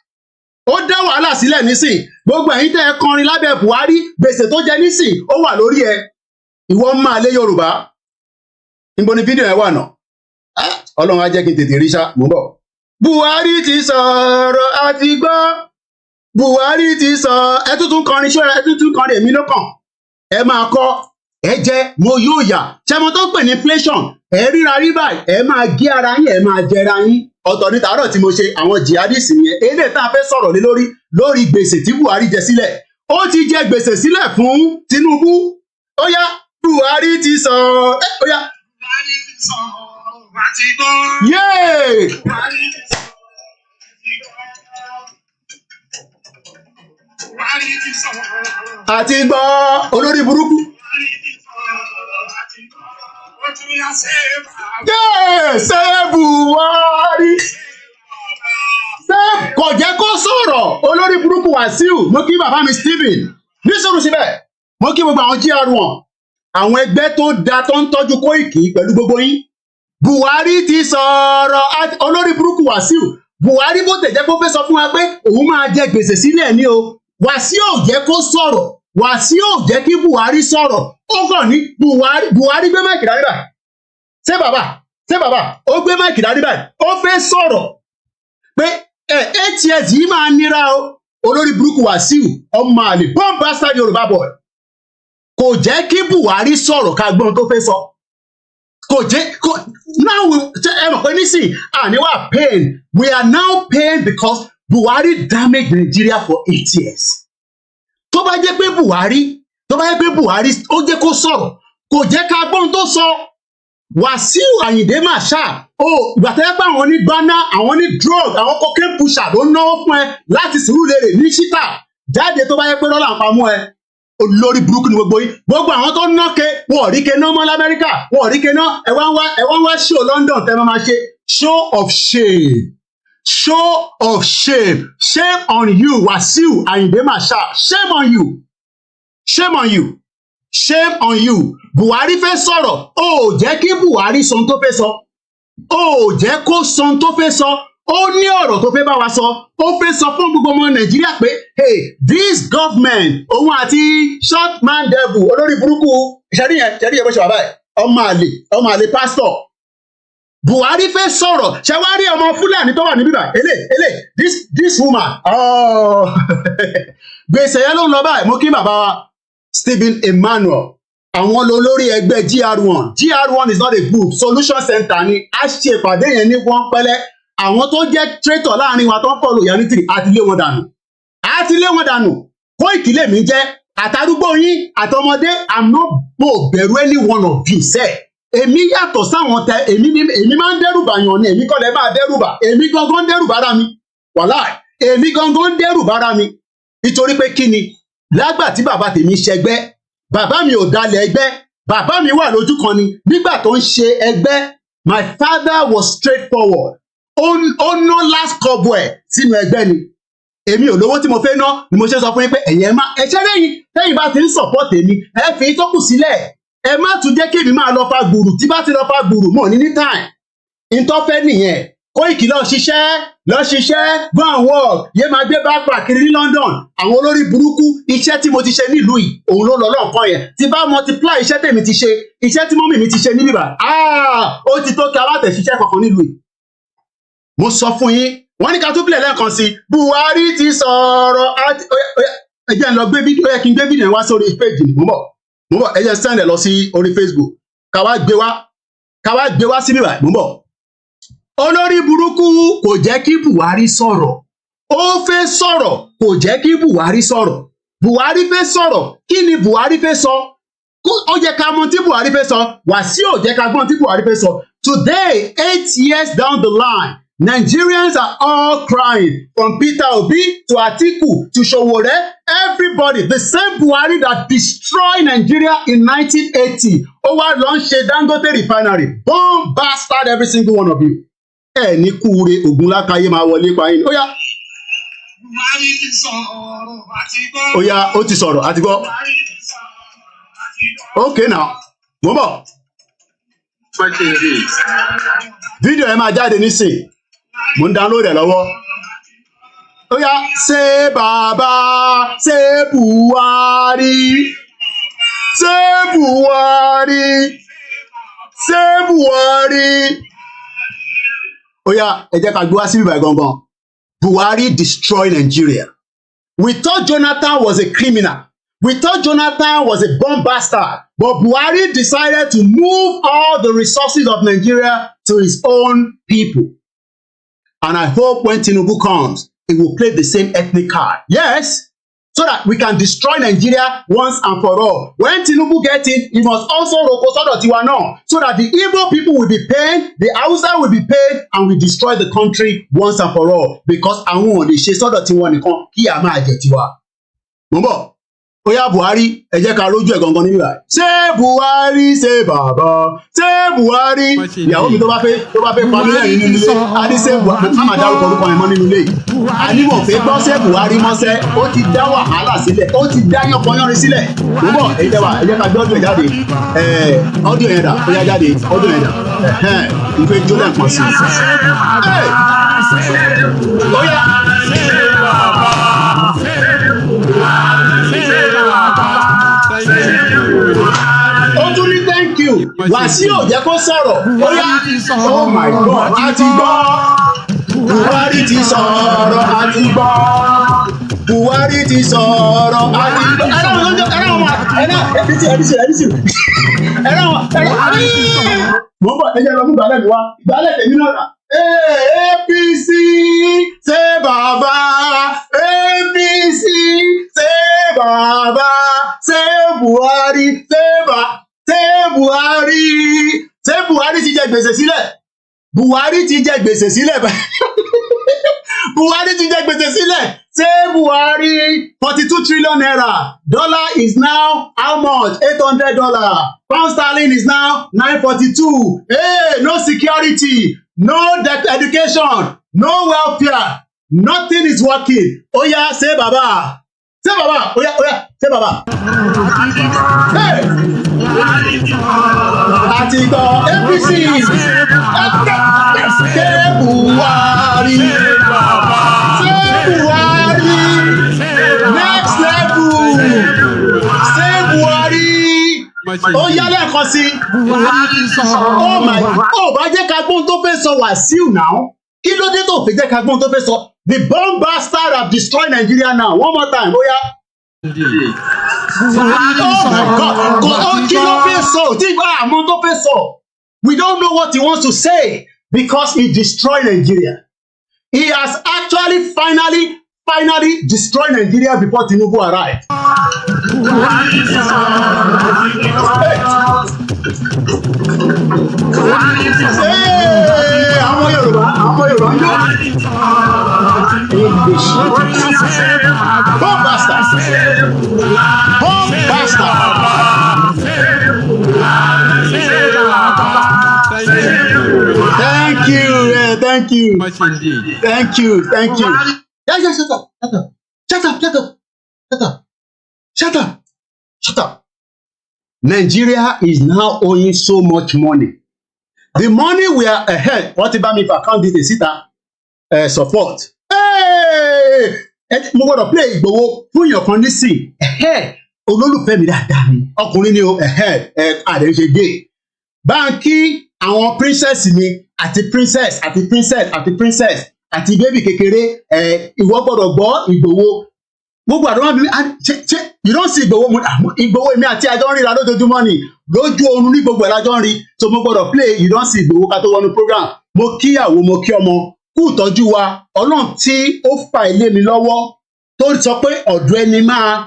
Ó dá wàhálà sílẹ̀ nísìn, gbogbo ẹ̀yin tẹ́ ẹ kọrin lábẹ́ Buhari, gbèsè tó jẹ nísìn, ó wà lórí ẹ. Ìwọ máa lé Yorùbá. Níbo ni fídíò yẹn wà náà? Ọlọ́run á jẹ́ kí n tètè rí ṣá, mò ń bọ̀. Buhari ti sọ̀rọ̀ àti gbọ́. Buhari ti sọ ẹ tuntun kọrin ṣọ́ra ẹ tuntun kọrin èmi ló kàn. Ẹ máa kọ ẹ jẹ mo yóò yà. Ṣẹ́mo tó ń pè ní inflation ẹ ríra rí báyìí ẹ máa gé ara yín ẹ máa jẹra yín. Ọ̀tọ̀ ní tàárọ̀ tí mo ṣe àwọn jihadist yẹn eléyìí tá a fẹ́ sọ̀rọ̀ lé lórí gbèsè tí Buhari jẹ sílẹ̀. Ó ti jẹ gbèsè sílẹ̀ fún Tinubu. Ó yá Buhari ti sọ ó yá. Buhari ti sọ àti gbọ́. Yéè. Buhari ti sọ àti gbọ́. Àti gbọ́ olórí burúkú. Ṣé Buhari kò jẹ́ kó sọ̀rọ̀ olórí burúkú Wàsíù mo kí bàbá mi Stephen ní sùúrù síbẹ̀ mo kí gbogbo àwọn GR1 àwọn ẹgbẹ́ tó da tó ń tọ́jú Kóìkì pẹ̀lú gbogbo yín. Buhari ti sọ̀rọ̀ olórí burúkú Wàsíù Buhari bó tẹ̀ jẹ́ kó fẹ́ sọ fún wa pé òun máa jẹ gbèsè sílẹ̀ ní o. Wàsíù ò jẹ́ kó sọ̀rọ̀ Wàsíù ò jẹ́ kí Buhari sọ̀rọ̀ ó kàn ní Buhari gbé máìkì dání báyìí ṣé bàbá ó gbé máìkì dání báyìí ó fẹ́ sọ̀rọ̀ pé 8 years yìí máa nira o. Olórí burúkú Wàsíù ọmọ àlè bomb bastard Yorùbá boy kò jẹ́ kí Buhari sọ̀rọ̀ ká gbọ́n tó fẹ́ sọ kò jẹ́ now ẹ mọ̀ pé nísìnyí àníwá pain we are now pain because Buhari damaged Nigeria for 8 years. Tó bá jẹ́ pé Buhari ó jẹ́ kó sọ̀rọ̀ kò jẹ́ ká gbọ́n tó sọ. Wàsíù Àyìndé Marshal ìgbà tẹ́lẹ̀ pé àwọn ní gbáná àwọn ní drug àwọn cocaine pusher ló náwó fún ẹ láti Sùúrùlérè ní ṣítà jáde tó bá yẹ pé lọ́la ń pamọ́ ẹ olórí burúkú ni gbogbo àwọn tó ná ke wọn ò rí ke ná mọ́ l'Amẹ́ríkà wọn ò rí ke ná ẹ wá ń wá show London tẹ́ máa ṣe show of shame. Shame on you Wàsíù Àyìndé Marshal shame on you. Buhari fẹ́ sọ̀rọ̀ ó jẹ́ kí Buhari sọ tó fẹ́ sọ ó jẹ́ kó sọ tó fẹ́ sọ ó ní ọ̀rọ̀ tó fẹ́ bá wa sọ ó fẹ́ sọ fún gbogbo ọmọ Nàìjíríà pé hey this government òun àti short man devil olórí burúkú ṣẹ́rí yẹn bó ṣe wà báyìí ọmọ àlè pásítọ̀ Buhari fẹ́ sọ̀rọ̀ ṣe wá rí ọmọ Fúlàní tó wà níbí báyìí this woman gbèsè yẹn ló ń lọ báyìí mo kí bàbá wa Stephen Emmanuel àwọn lolórí ẹgbẹ́ GR1 is not a group solution center ni a ṣe ìpàdé yẹn ní wọ́n pẹ́lẹ́ àwọn tó jẹ́ traitor láàrin wa tó ń fọ́lò yanitiri àti lé wọn dànù Kóìkì lèmi jẹ́ àtàrúgbó yín àtọmọdé àmọ́ mo bẹ̀rù any one of you sẹ́ èmi yàtọ̀ sáwọn tẹ èmi máa ń dẹ́rùbà yàn ni èmi kọ́ lẹ́ máa dẹ́rùbà èmi gangan dẹ́rùbà ara mi wàláì èmi gangan dẹ́rùbà ara mi nítorí pé kí ni lágbà tí bàbá tèmi ṣẹgbẹ́ bàbá mi ò dalẹ̀ ẹgbẹ́ bàbá mi wà lójú kan ni nígbà tó ń ṣe ẹgbẹ́ my father was straightforward ó ná last kọ́bọ̀ ẹ̀ sínú ẹgbẹ́ ni èmi ò lówó tí mo fẹ́ ná ni mo ṣe sọ fún yín pé ẹ̀yẹ́ má ẹ̀ṣẹ́ lẹ́yìn bá ti ń support èmi ẹ fi tó kù sílẹ̀ ẹ má tún jẹ́ kí èmi máa lọ fa gbùrù tí bá ti lọ fa gbùrù mọ̀ ní time ìtọ́fẹ́ nìyẹn Kóìkì lọ ṣiṣẹ́ go and work yé máa gbé backpack kiri ní London àwọn olórí burúkú iṣẹ́ tí mo ti ṣe nílùú yìí òun ló lọ lọ́ọ̀kan yẹn tí bá multiply iṣẹ́ tèmi ti ṣe iṣẹ́ tí mọ́mì mi ti ṣe níbí bá ó ti tó kí alátẹ̀ ṣiṣẹ́ kankan nílùú yìí. Mo sọ fún yín wọ́n ní ká tún bílẹ̀ lẹ́ẹ̀kan sí Buhari ti sọ̀rọ̀ ẹ jẹ́ n lọ gbé fídíò yẹ kí n gbé fídíò yẹn wá sórí page mo bọ̀ ẹ jẹ́ send ẹ lọ sí orí Facebook ká wá gbé wá sí bíbá mo bọ̀. Olórí burúkú kò jẹ́ kí Buhari sọ̀rọ̀ ó fẹ́ sọ̀rọ̀ kò jẹ́ kí Buhari sọ̀rọ̀ Buhari fẹ́ sọ̀rọ̀ kí ni Buhari fẹ́ sọ ó jẹ́ ká mọ̀ tí Buhari fẹ́ sọ Wàsíù ò jẹ́ ká gbọ́n tí Buhari fẹ́ sọ. Today 8 years down the line Nigerians are all crying from Peter Obi to Atiku to Sowore everybody the same Buhari that destroyed Nigeria in 1980 ó wá lọ ń ṣe Dangote refinery bomb bastard every single one of you. ẹ ní kúure ògùn lákàyè máa wọlé pa yín. Ó yá ó ti sọ̀rọ̀ àti gbọ́. Okay now mo bọ̀. Fídíò ẹ máa jáde nísìn mo ń download ẹ lọ́wọ́. Ó yá ṣé bàbá ṣé Buhari ṣé Buhari ṣé Buhari. Ó yá ẹ jẹ́ ká gbé wá síbí báyìí gangan. Buhari destroy Nigeria. We thought Jonathan was a criminal. We thought Jonathan was a bomb bastard. But Buhari decided to move all the resources of Nigeria to his own people. And I hope when Tinubu comes, he will play the same ethnic card. Yes, so that we can destroy Nigeria once and for all. When Tinubu gets in, he must also roko tiwa náà, so that the Igbo people will be paid, the Hausa will be paid, and we destroy the country once and for all. Because àwọn ò lè ṣe sọ́dọ̀ tiwọn nìkan kí a máa jẹ tiwa. Mo ń bọ̀. Ó yá Buhari, ẹ jẹ́ ká rójú ẹ̀ gangan níbí báyìí. Ṣé Buhari ṣé bàbá ṣé Buhari. Ìyàwó mi tó bá fẹ́ pa mí lẹ́yìn nínú ilé, a ní ṣé Buhari, má máa dárúkọ orúkọ yẹn mọ́ nínú ilé yìí. A ní wọ́n fẹ́ gbọ́ ṣé Buhari mọ́ṣẹ́, ó ti dá wàhálà sílẹ̀, ó ti dá yánpọnyánrin sílẹ̀. Mo bọ̀ ẹ jẹ́ ká gbé ọdún ẹ̀ jáde. Ọdún yẹn dà, ó yá jáde, ọdún yẹn dà. Ìfẹ́ jó lẹ́ǹkan sí i. Ó yá. Ó tún ní thank you. Wàsíù ò jẹ́ kó sọ̀rọ̀. Ó yá. Oh my God, a ti gbọ́. Buhari ti sọ̀rọ̀, a ti gbọ́. Buhari ti sọ̀rọ̀, a ti gbọ́. Mo bọ̀ ẹ jẹ́ lọ mú ìgbálẹ̀ mi wá. Ìgbálẹ̀ tèmi náà rà. APC ṣé bàbá APC ṣé bàbá ṣé Buhari ṣé Buhari ṣé Buhari ti jẹ gbèsè sílẹ̀. Buhari ti jẹ gbèsè sílẹ̀ Buhari ti jẹ gbèsè sílẹ̀. Ṣé Buhari 42 trillion naira. Dollar is now how much? $800. Pound sterling is now 942. Hey, no security, no education, no welfare, nothing is working. Ó yá ṣé bàbá. Ṣé bàbá. Ó yá ṣé bàbá. Hey. Àti gbọ́ APC. Ṣé Buhari. Ṣé Buhari. Next level. Ṣé Buhari. Ó yá lẹ́ẹ̀kan sí. Oh my God. Ó bá jẹ́ ká gbóhùn tó fẹ́ sọ Wàsíù náà. Kí ló dé tó fi jẹ́ ká gbóhùn tó fẹ́ sọ? The bomb bastard have destroyed Nigeria now. One more time. Ó yá. Oh my God. Kí ló fẹ́ sọ? Àmọ́ tó fẹ́ sọ. We don't know what he wants to say because he destroyed Nigeria. He has actually finally destroyed Nigeria before Tinubu arrived. Hey, àwọn Yorùbá ń lò. English. Bomb bastard. Bomb bastard. Thank you. Thank you. Yeah, shut up. Nigeria is now owing so much money. The money we are ahead. What about if I can't do the support? Hey! Mo gbọ́dọ̀ play Ìgbòho fún èèyàn kan nísìn. Olólùfẹ́ mi dáadáa ni. Ọkùnrin ni o. Àdéhùn gay. Báńkì àwọn princess mi àti princess àti baby kékeré ìwọ gbọ́dọ̀ gbọ́ Ìgbòho. Gbogbo àdúrà bí you don't see Ìgbòho èmi àti àjọ ń ríra lójoojúmọ́ ni lójú oorun ní gbogbo ẹ̀ lájọ ń rí, so mo gbọ́dọ̀ play you don't see Ìgbòho ká tó wọnú program. Mo kíyàwó mo kí ọmọ kú ìtọ́jú wa. Ọlọ́run tí ó fà ilé mi lọ́wọ́ tó sọ pé ọ̀dọ̀ ẹni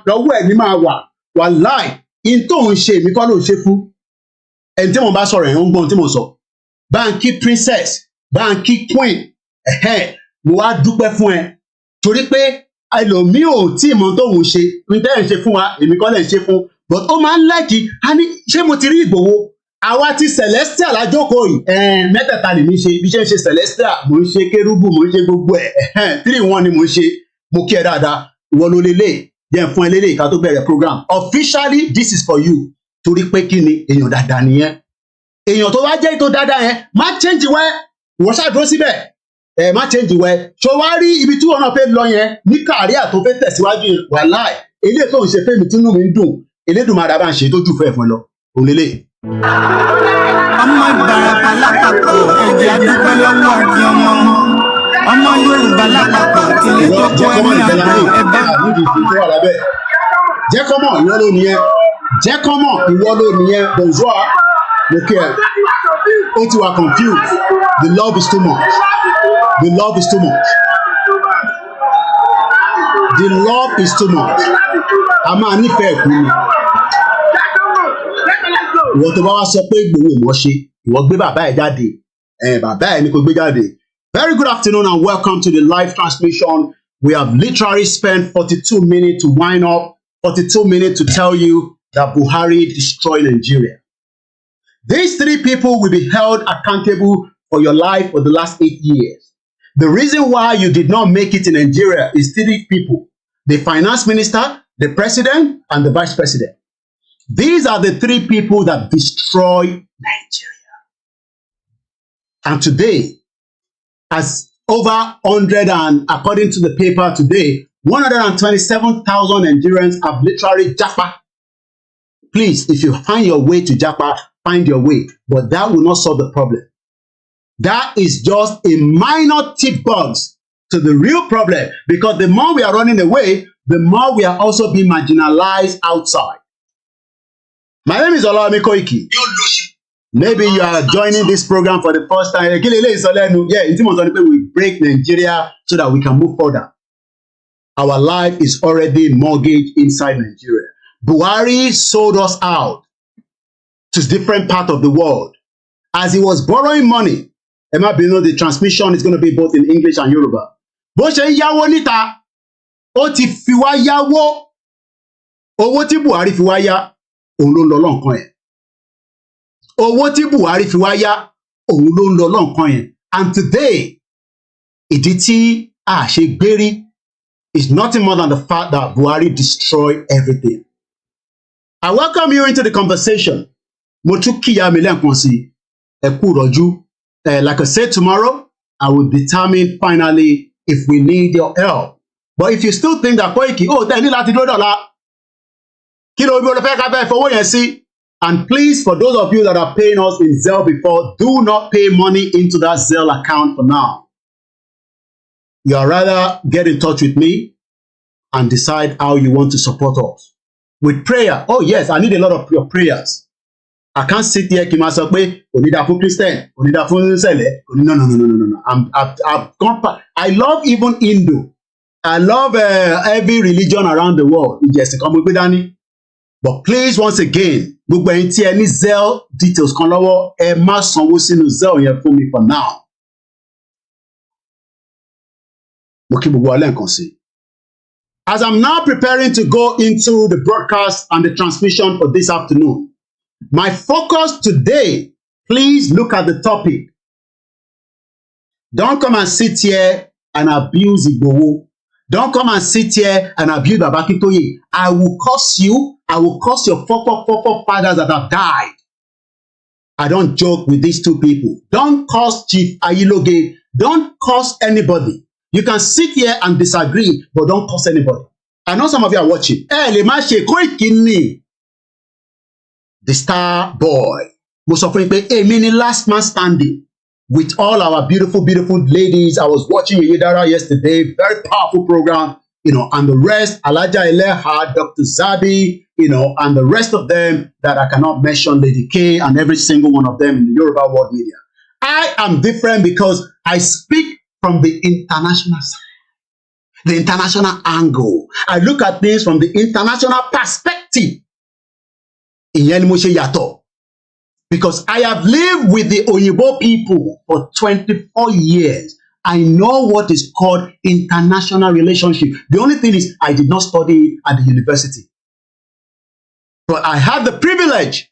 lọ́wọ́ ẹni máa wà wàláì in tó ń ṣe èmi kọ́ ló ń ṣe fún ẹni tí mo bá sọ̀rọ̀ ẹ̀hún gbọ́n tí mo sọ. Báńkì princess báńkì queen mo wá dúpẹ́ fún ẹ torí pé ẹlòmíì ò tí ì mọ tóun ṣe ní tẹ́lẹ̀ ń ṣe fún wa èmi kọ́ lẹ̀ ń ṣe fún, but ó máa ń láìkí a ní ṣé mo ti rí Ìgbòho àwa ti Celestial lájókòó yìí mẹ́tẹ̀ẹ̀ta ni mi ṣe bí ṣe ń ṣe Celestial mo ń ṣe kérúbù mo ń ṣe gbogbo ẹ̀ 3-1 ni mo ń ṣe mo kí ẹ dáadáa ìwọ ló lélẹ̀ jẹ́ fún ẹ lélẹ̀ ká tó bẹ̀rẹ̀ program officially this is for you torí pé kí ni èèyàn dáadáa nìyẹn èèyàn tó wá jẹ́ tó dáadáa yẹn má change wẹ́ ìwọ ṣàdúró síbẹ̀ má change wẹ́ ṣó wá rí ibi tí wọn náà fẹ́ lọ yẹn ní kàríà tó fẹ́ tẹ̀síwájú yẹn wàláì eléyìí tó ń ṣe fẹ́mi tínú mi ń dùn Elédùmarè bá ń ṣe tó jù fẹ́ fún ẹ lọ òun lélẹ̀. ọmọ Ìbàràpá lápapọ̀ ẹ̀jẹ̀ adúpẹ́ lọ́wọ́ àti ọmọ Yorùbá lápapọ̀ tilẹ̀ tó kọ́ ẹ̀mí àbọ̀ ẹ̀bá. jẹ́ kọ́mọ̀ ìwọ ló nìyẹn jẹ́ kọ́mọ̀ ìwọ ló nìyẹn bonjour mo kí ẹ ó ti wà confused the love is too much the love is too much the love is too much a máa nífẹ̀ẹ́ kú ni ìwọ tó bá wá sọ pé Ìgbòho mọ̀ ṣe ìwọ gbé bàbá ẹ̀ jáde bàbá ẹ̀ ní kò gbé jáde. Very good afternoon and welcome to the live transmission. We have literally spent 42 minutes to wind up, 42 minutes to tell you that Buhari destroyed Nigeria. These 3 people will be held accountable for your life for the last 8 years. The reason why you did not make it in Nigeria is 3 people: the finance minister, the president, and the vice president. These are the 3 people that destroy Nigeria. And today, as over 100 and according to the paper today, 127,000 Nigerians have literally japa. Please, if you find your way to japa, find your way. But that will not solve the problem. That is just a minor tick box to the real problem. Because the more we are running away, the more we are also being marginalized outside. My name is Olawumi Koiki. Maybe you are joining this program for the first time. Yeah, we break Nigeria so that we can move further. Our life is already mortgaged inside Nigeria. Buhari sold us out to different parts of the world. As he was borrowing money, the transmission is going to be both in English and Yoruba. Bó ṣe yáwó níta, ó ti fi wá yáwó. Owó tí Buhari fi wá yá, òun ló ń lọ lọ́nkàn ẹ̀. Owó tí Buhari fi wá yá, òun ló ń lọ lọ́nkàn ẹ̀. And today, ìdí tí a ṣe gbérí is nothing more than the fact that Buhari destroyed everything. I welcome you into the conversation. Mo tún kíyà mi lẹ́ẹ̀kan sí ẹ kú ìrọ̀jú. Like I said, tomorrow, I will determine finally if we need your help. But if you still think that Koiki, tẹ́ ní láti dúró dọ̀la, kí ló bí olùfẹ́ ká fẹ́ fowó yẹn sí? And please, for those of you that are paying us in Zelle before, do not pay money into that Zelle account for now. You are rather get in touch with me and decide how you want to support us. With prayer. Oh yes, I need a lot of your prayers. I can't sit here kí n máa sọ pé onídàá fún Christian, onídàá fún Sẹ̀lẹ̀. No. I've gone past. I love even Hindu. I love every religion around the world. Ìjẹ̀sìn kan mo gbé dání. But please, once again, gbogbo ẹ̀yin tí ẹ ní Zelle details kan lọ́wọ́, ẹ má sanwó sínú Zelle yẹn fún mi for now. Mo kí gbogbo alẹ́ nǹkan sí. As I'm now preparing to go into the broadcast and the transmission for this afternoon, my focus today, please look at the topic. Don't come and sit here and abuse Igboho. Don't come and sit here and abuse Baba Akintoye. I will curse you. I will curse your four fathers that have died. I don't joke with these 2 people. Don't curse Chief Ayiloge. Don't curse anybody. You can sit here and disagree, but don't curse anybody. I know some of you are watching. Lè má ṣe Koiki ni the star boy. Mo sọ fún yín pé èmi ni last man standing with all our beautiful ladies. I was watching Yedara yesterday, very powerful program, and the rest, Alaja Eleha, Dr. Zabi, and the rest of them that I cannot mention, Lady K, and every single one of them in the Yoruba world media. I am different because I speak from the international side, the international angle. I look at things from the international perspective. Ìyẹn ni mo ṣe yàtọ̀. Because I have lived with the Oyinbo people for 24 years. I know what is called international relationship. The only thing is I did not study at the university. But I had the privilege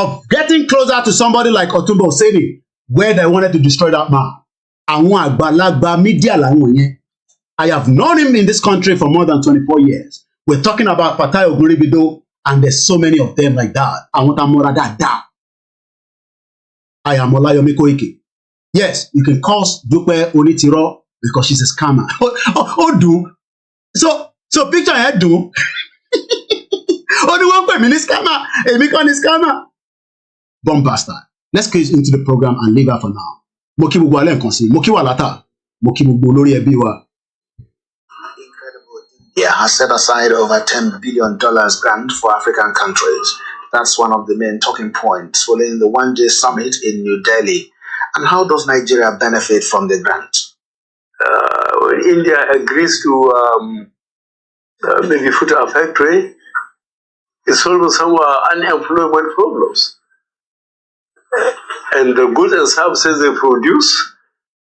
of getting closer to somebody like Otumba Oseni, where they wanted to destroy that man. Àwọn àgbàlagbà media làwọn yẹn. I have known him in this country for more than 24 years. We're talking about Fatai Ogunribido, and there's so many of them like that. Àwọn tá mọ́ra dáadáa. I am Olayomi Koiki. Yes, you can call Dupe Onitiro because she's a scammer. Do. So picture her do. The one pè mí ní scammer. Èmi kọ́ ni scammer. Bomb bastard. Let's get into the program and leave her for now. Mo kí gbogbo alẹ́ nǹkan sí. Mo kí wà látà. Mo kí gbogbo olórí ẹbí wa. India has set aside over $10 billion grant for African countries. That's one of the main talking points following the one-day summit in New Delhi. And how does Nigeria benefit from the grant? When India agrees to maybe put a factory, it solves some unemployment problems. And the goods and services they produce,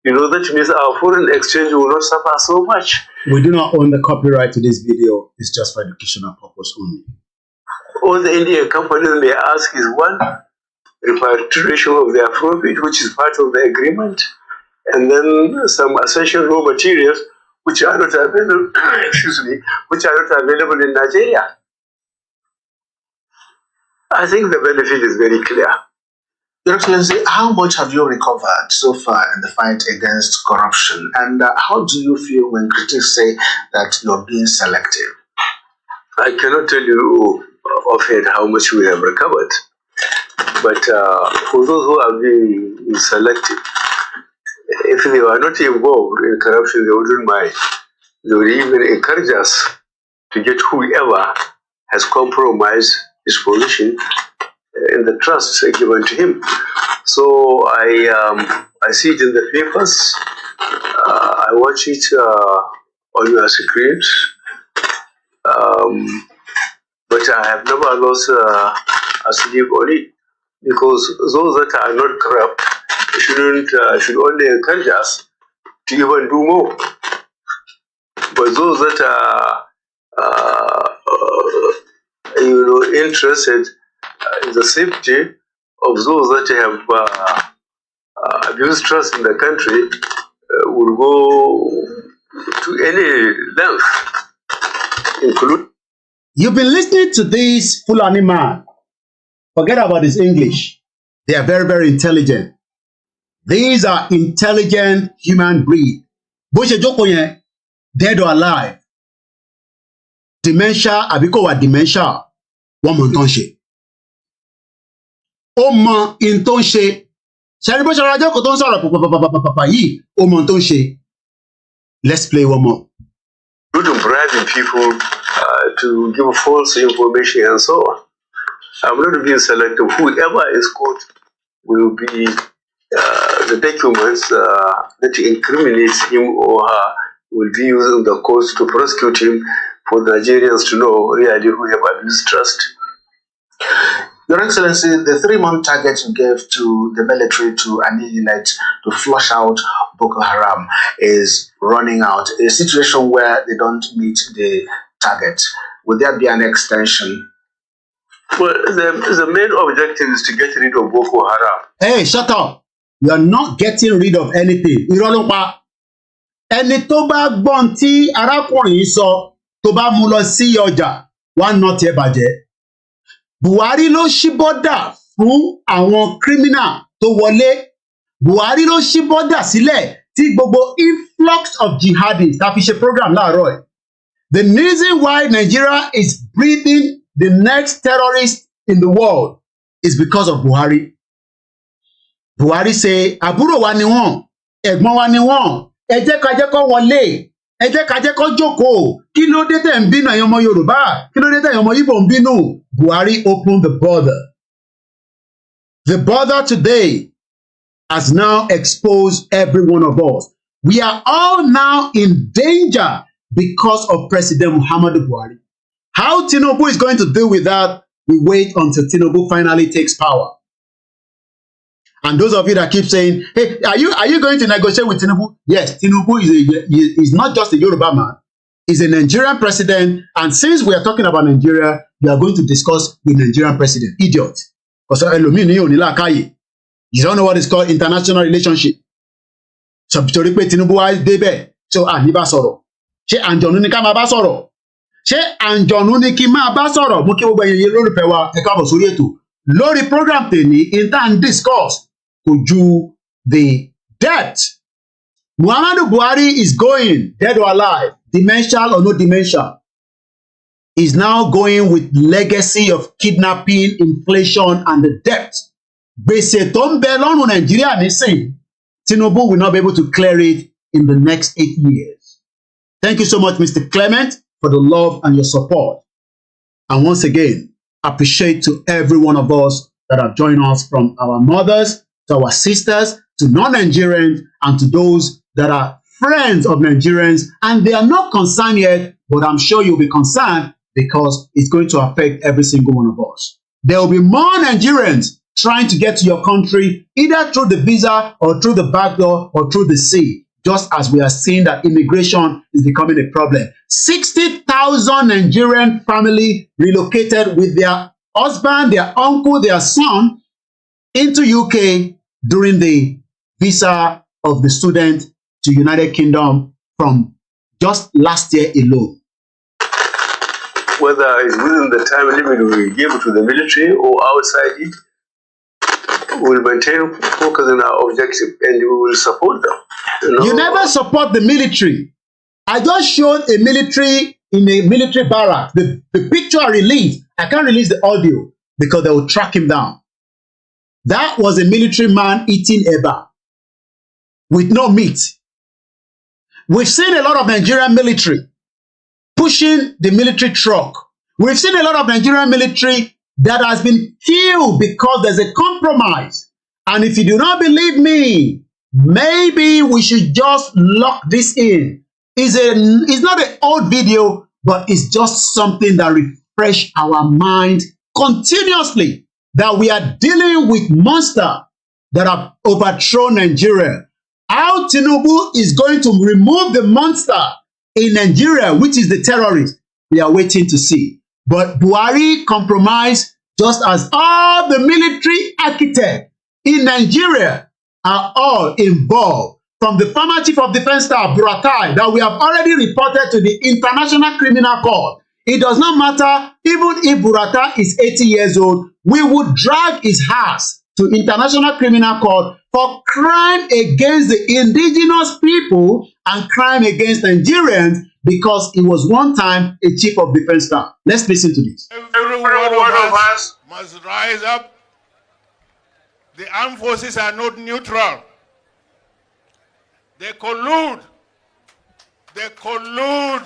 that means our foreign exchange will not suffer so much. We do not own the copyright to this video. It's just for educational purpose only. All the Indian companies may ask is one, repatriation of their profit, which is part of the agreement, and then some essential raw materials which are not available, which are not available in Nigeria. I think the benefit is very clear. Your Excellency, how much have you recovered so far in the fight against corruption? And how do you feel when critics say that you're being selective? I cannot tell you offhand how much we have recovered. But for those who are being selective, if they were not involved in corruption, they wouldn't mind. They would even encourage us to get whoever has compromised his position in the trust given to him. So I see it in the papers. I watch it on your screens. But I have never lost a sleep on it, because those that are not corrupt should only encourage us to even do more. But those that are interested in the safety of those that have abused trust in the country will go to any length, include. You've been listening to this Fulani man. Forget about his English. They are very, very intelligent. These are intelligent human breed. Bó ṣe jókòó yẹn, dead or alive. Dementia, àbí kò wà dementia, wọ́n mọ̀ n tó ń ṣe. Ó mọ in tó ń ṣe. Ṣé bó ṣe ra jókòó tó ń sọ̀rọ̀ pàpàpàpàpàpà yìí, ó mọ n tó ń ṣe. Let's play one more. Good of bribing people to give false information and so on. I'm not being selective. Whoever is caught will be the documents that incriminates him or her will be used in the courts to prosecute him for the Nigerians to know really who have abused trust. Your Excellency, the 3-month target you gave to the military to annihilate, to flush out Boko Haram is running out. A situation where they don't meet the target. Would there be an extension? Well, the main objective is to get rid of Boko Haram. Hey, shut up. You are not getting rid of anything. Irọ́ ló pa. Ẹni tó bá gbọ́n tí arákùnrin yìí sọ tó bá mú lọ sí ọjà, wá ná tiẹ̀ bàjẹ́. Buhari ló ṣí bọ́dà fún àwọn criminal tó wọlé. Buhari ló ṣí bọ́dà sílẹ̀ tí gbogbo influx of jihadists ta fi ṣe program láàárọ̀ ẹ̀. The reason why Nigeria is breathing the next terrorist in the world is because of Buhari. Buhari say, àbúrò wa ni wọ́n, ẹ̀gbọ́n wa ni wọ́n, ẹ jẹ́ ká jẹ́ kó wọlé, ẹ jẹ́ ká jẹ́ kó jókòó, kí ló dé tẹ̀ ń bínú ẹ̀yin ọmọ Yorùbá, kí ló dé tẹ̀ ẹ̀yin ọmọ Igbo ń bínú. Buhari opened the border. The border today has now exposed every one of us. We are all now in danger because of President Muhammadu Buhari. How Tinubu is going to deal with that, we wait until Tinubu finally takes power. And those of you that keep saying, hey, are you going to negotiate with Tinubu? Yes, Tinubu is not just a Yoruba man. He's a Nigerian president. And since we are talking about Nigeria, we are going to discuss with Nigerian president. Idiot. Because you don't know what is called international relationship. So torí pé Tinubu wá débẹ̀, so ní bá sọ̀rọ̀. Ṣé àǹjọ̀nú ni ká máa bá sọ̀rọ̀? Ṣé àǹjọ̀nú ni kí máa bá sọ̀rọ̀? Mo kí gbogbo ẹ̀yin lólùfẹ́ wa ẹ káàbọ̀ sórí ètò. Lórí program tèmi, in time discuss kò ju the debt. Muhammadu Buhari is going, dead or alive, dementia or no dementia, is now going with legacy of kidnapping, inflation, and the debt. Gbèsè tó ń bẹ lọ́rùn Nàìjíríà nísìn, Tinubu will not be able to clear it in the next 8 years. Thank you so much, Mr. Clement, for the love and your support. And once again, appreciate to every one of us that have joined us, from our mothers to our sisters to non-Nigerians and to those that are friends of Nigerians, and they are not concerned yet, but I'm sure you'll be concerned because it's going to affect every single one of us. There will be more Nigerians trying to get to your country, either through the visa or through the back door or through the sea, just as we are seeing that immigration is becoming a problem. 60,000 Nigerian family relocated with their husband, their uncle, their son into UK during the visa of the student to United Kingdom from just last year alone. Whether it's within the time limit we give to the military or outside it, we'll maintain focus on our objective and we will support them. You never support the military. I just showed a military in a military barrack. The picture I released, I can't release the audio because they will track him down. That was a military man eating eba with no meat. We've seen a lot of Nigerian military pushing the military truck. We've seen a lot of Nigerian military that has been killed because there's a compromise. And if you do not believe me, maybe we should just lock this in. It's not an old video, but it's just something that refresh our mind continuously, that we are dealing with monsters that have overthrown Nigeria. How Tinubu is going to remove the monster in Nigeria, which is the terrorist, we are waiting to see. But Buhari compromised, just as all the military architects in Nigeria are all involved. From the former Chief of Defense Staff, Buratai, that we have already reported to the International Criminal Court. It does not matter, even if Buratai is 80 years old, we would drag his ass to International Criminal Court for crime against the indigenous people and crime against Nigerians, because he was one time a Chief of Defense Staff. Let's listen to this. Every one of us must rise up. The armed forces are not neutral. They collude. They collude.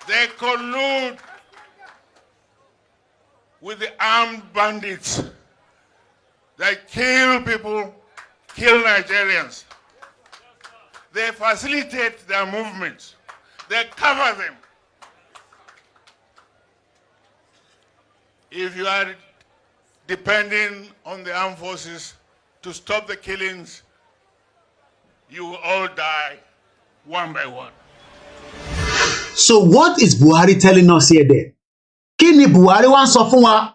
They collude with the armed bandits. They kill people, kill Nigerians. They facilitate their movements. They cover them. If you are depending on the armed forces to stop the killings, you will all die one by one. So what is Buhari telling us here then? Kí ni Buhari wá ń sọ fún wa?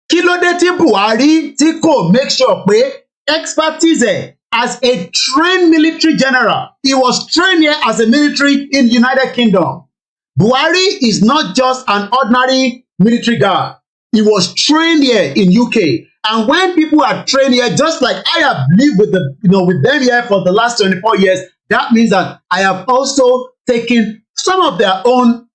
Kí ló dé tí Buhari tí kò make sure pé expertise as a trained military general? He was trained here as a military in United Kingdom. Buhari is not just an ordinary military guy. He was trained here in UK. And when people are trained here, just like I have lived with with them here for the last 24 years, that means that I have also taken some of their own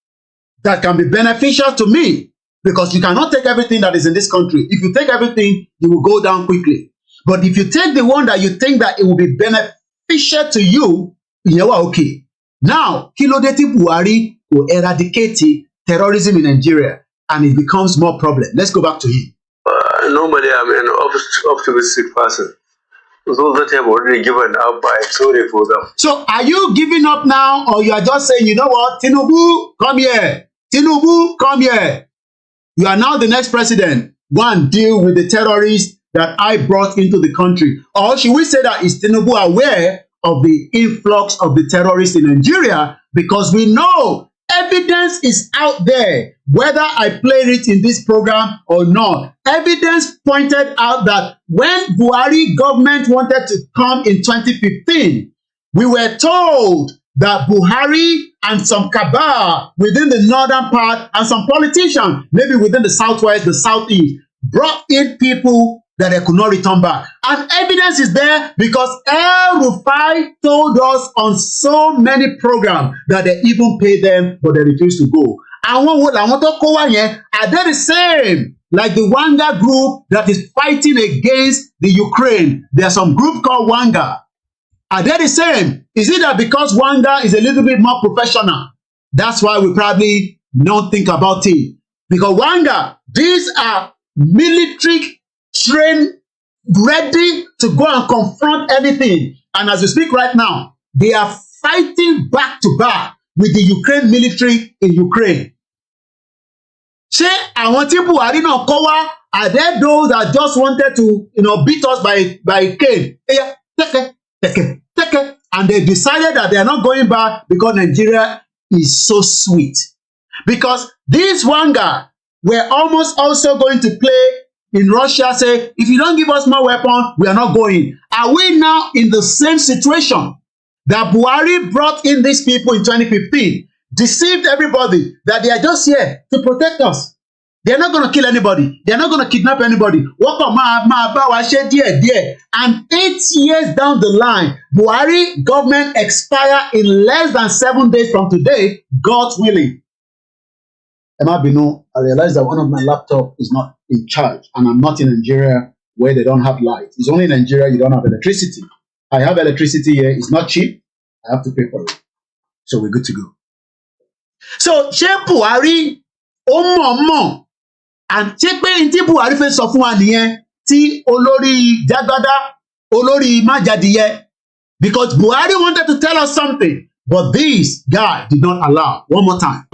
that can be beneficial to me, because you cannot take everything that is in this country. If you take everything, you will go down quickly. But if you take the one that you think that it will be beneficial to you, you are okay. Now, kí ló dé tí Buhari will eradicate terrorism in Nigeria, and it becomes more problem. Let's go back to him. Normally, I'm an optimistic person. Those that have already given up, I'm sorry for them. So, are you giving up now, or you are just saying, you know what, Tinubu, come here. Tinubu, come here. You are now the next president. Go and deal with the terrorists that I brought into the country. Or should we say that is Tinubu aware of the influx of the terrorists in Nigeria? Because we know evidence is out there, whether I played it in this program or not. Evidence pointed out that when Buhari government wanted to come in 2015, we were told that Buhari and some cabal within the northern part and some politicians, maybe within the southwest, the southeast, brought in people that they could not return back. And evidence is there because El Rufai told us on so many programs that they even paid them, but they refused to go. And are they the same like the Wanga group that is fighting against the Ukraine? There's some group called Wanga. Are they the same? Is it that because Wanga is a little bit more professional, that's why we probably don't think about it? Because Wanga, these are military trained, ready to go and confront anything. And as we speak right now, they are fighting back to back with the Ukraine military in Ukraine. Ṣé àwọn tí Buhari náà kó wá, are there those that just wanted to, beat us by cane? Take. And they decided that they are not going back because Nigeria is so sweet. Because these Wanga were almost also going to play in Russia, say, if you don't give us more weapons, we are not going. Are we now in the same situation that Buhari brought in these people in 2015, deceived everybody that they are just here to protect us? They are not going to kill anybody. They are not going to kidnap anybody. And 8 years down the line, Buhari government expire in less than 7 days from today, God willing. I realized that one of my laptop is not in charge, and I'm not in Nigeria where they don't have light. It's only in Nigeria you don't have electricity. I have electricity here. It's not cheap. I have to pay for it. So we're good to go. So ṣé Buhari ó and ṣé pé ntí Buhari fẹ́ sọ fún wa nìyẹn tí olórí Jágádá olórí Májàdíyẹ, because Buhari wanted to tell us something, but this guy did not allow. One more time.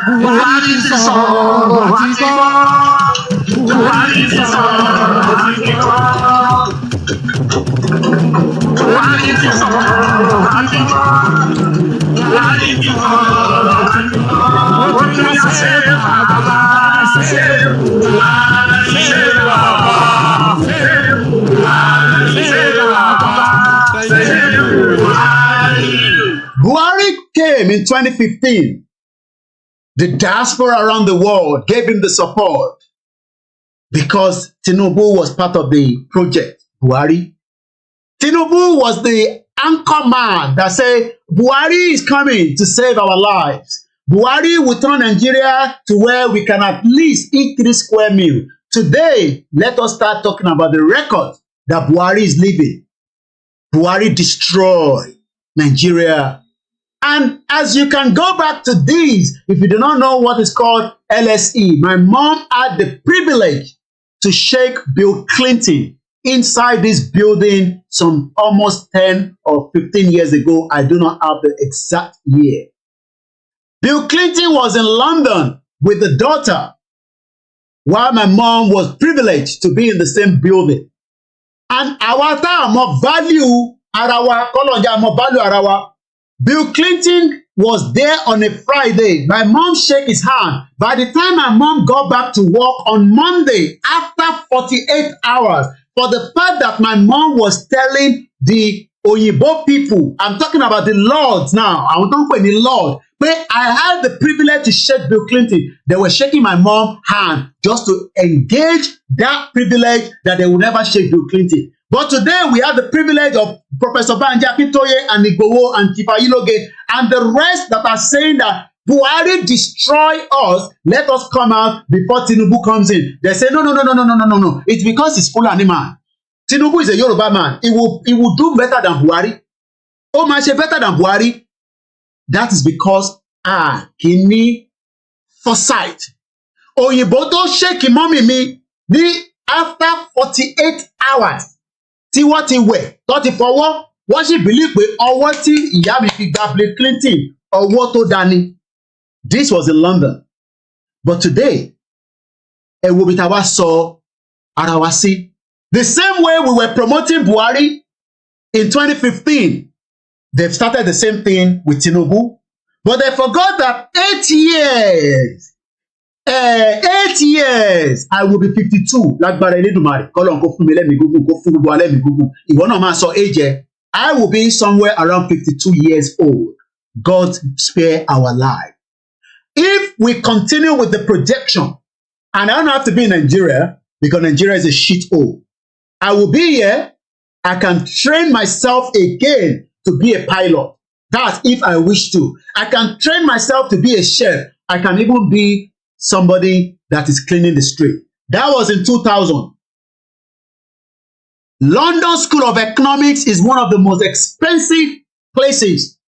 Buhari ti sọ̀rọ̀ àti gbọ́. Buhari ti sọ̀rọ̀ àti gbọ́. Buhari ti sọ̀rọ̀ àti gbọ́. Buhari ti sọ̀rọ̀ àti gbọ́. Ó ní ṣe bàbá, ṣe Buhari, ṣe bàbá, ṣe Buhari, ṣe bàbá, ṣe Buhari. Buhari came in 2015. The diaspora around the world gave him the support because Tinubu was part of the project. Buhari. Tinubu was the anchor man that said, Buhari is coming to save our lives. Buhari will turn Nigeria to where we can at least eat 3 square meals. Today, let us start talking about the record that Buhari is leaving. Buhari destroyed Nigeria. And as you can go back to these, if you do not know what is called LSE, my mom had the privilege to shake Bill Clinton inside this building some almost 10 or 15 years ago. I do not have the exact year. Bill Clinton was in London with the daughter, while my mom was privileged to be in the same building. And our time of value, Bill Clinton was there on a Friday. My mom shook his hand. By the time my mom got back to work on Monday, after 48 hours, for the fact that my mom was telling the Oyibo people, I'm talking about the lords now, I'm talking about the Lord, but I had the privilege to shake Bill Clinton. They were shaking my mom's hand just to engage that privilege that they would never shake Bill Clinton. But today we have the privilege of Professor Banji Akintoye and Igboho and Tifayiloge and the rest that are saying that Buhari destroy us, let us come out before Tinubu comes in. They say, no. It's because he's Fulani man. Tinubu is a Yoruba man. He will do better than Buhari. Oh, man, say better than Buhari. That is because, he need foresight. Oyinbo tó shake mommy mi ní after 48 hours. Tí wọ́n ti wẹ̀ tó ti fọwọ́, wọ́n sì believe pé ọwọ́ tí ìyá mi fi gba Bill Clinton ọwọ́ tó dání. This was in London. But today, ẹ wo bí ta wá sọ ara wa sí. The same way we were promoting Buhari in 2015, they've started the same thing with Tinubu. But they forgot that 8 years, 8 years, I will be 52. Lágbára Elédùmarè, k'Ọlọ́run kó fún mi lẹ́mìí gígùn, kó fún gbogbo wa lẹ́mìí gígùn. Ìwọ náà máa sọ age. I will be somewhere around 52 years old. God spare our life. If we continue with the projection, and I don't have to be in Nigeria because Nigeria is a shithole, I will be here. I can train myself again to be a pilot. That's if I wish to. I can train myself to be a chef. I can even be somebody that is cleaning the street. That was in 2000. London School of Economics is one of the most expensive places.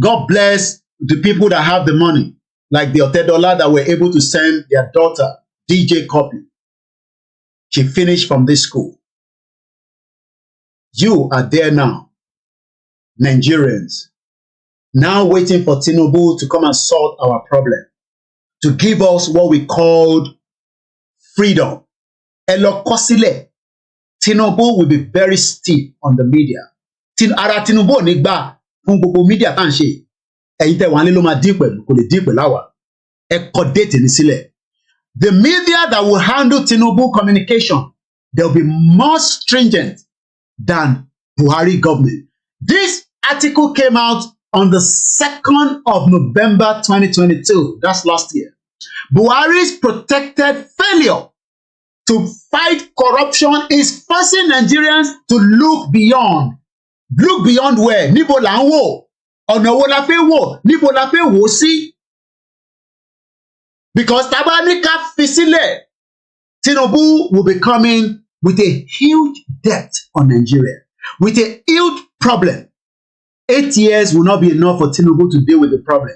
God bless the people that have the money, like the Otedola that were able to send their daughter, DJ Copy. She finished from this school. You are there now, Nigerians, now waiting for Tinubu to come and solve our problem, to give us what we called freedom. Elokosile. Tinubu will be very stiff on the media. Ara Tinubu ní gbà fún gbogbo media tá ń ṣe. Ẹ̀yin tẹ́ wà nílé ló máa dín pẹ̀lú, kò lè dín pẹ̀lú àwa. Ẹ kọ déètì ní sílẹ̀. The media that will handle Tinubu communication, they'll be more stringent than Buhari government. This article came out on the 2nd of November 2022. That's last year. Buhari's protected failure to fight corruption is forcing Nigerians to look beyond. Look beyond where? Níbo là ń wò? Ọ̀nà wo la fẹ́ wò? Níbo la fẹ́ wò sí? Because Tabanika Fisile, Tinubu will be coming with a huge debt on Nigeria, with a huge problem. 8 years will not be enough for Tinubu to deal with the problem.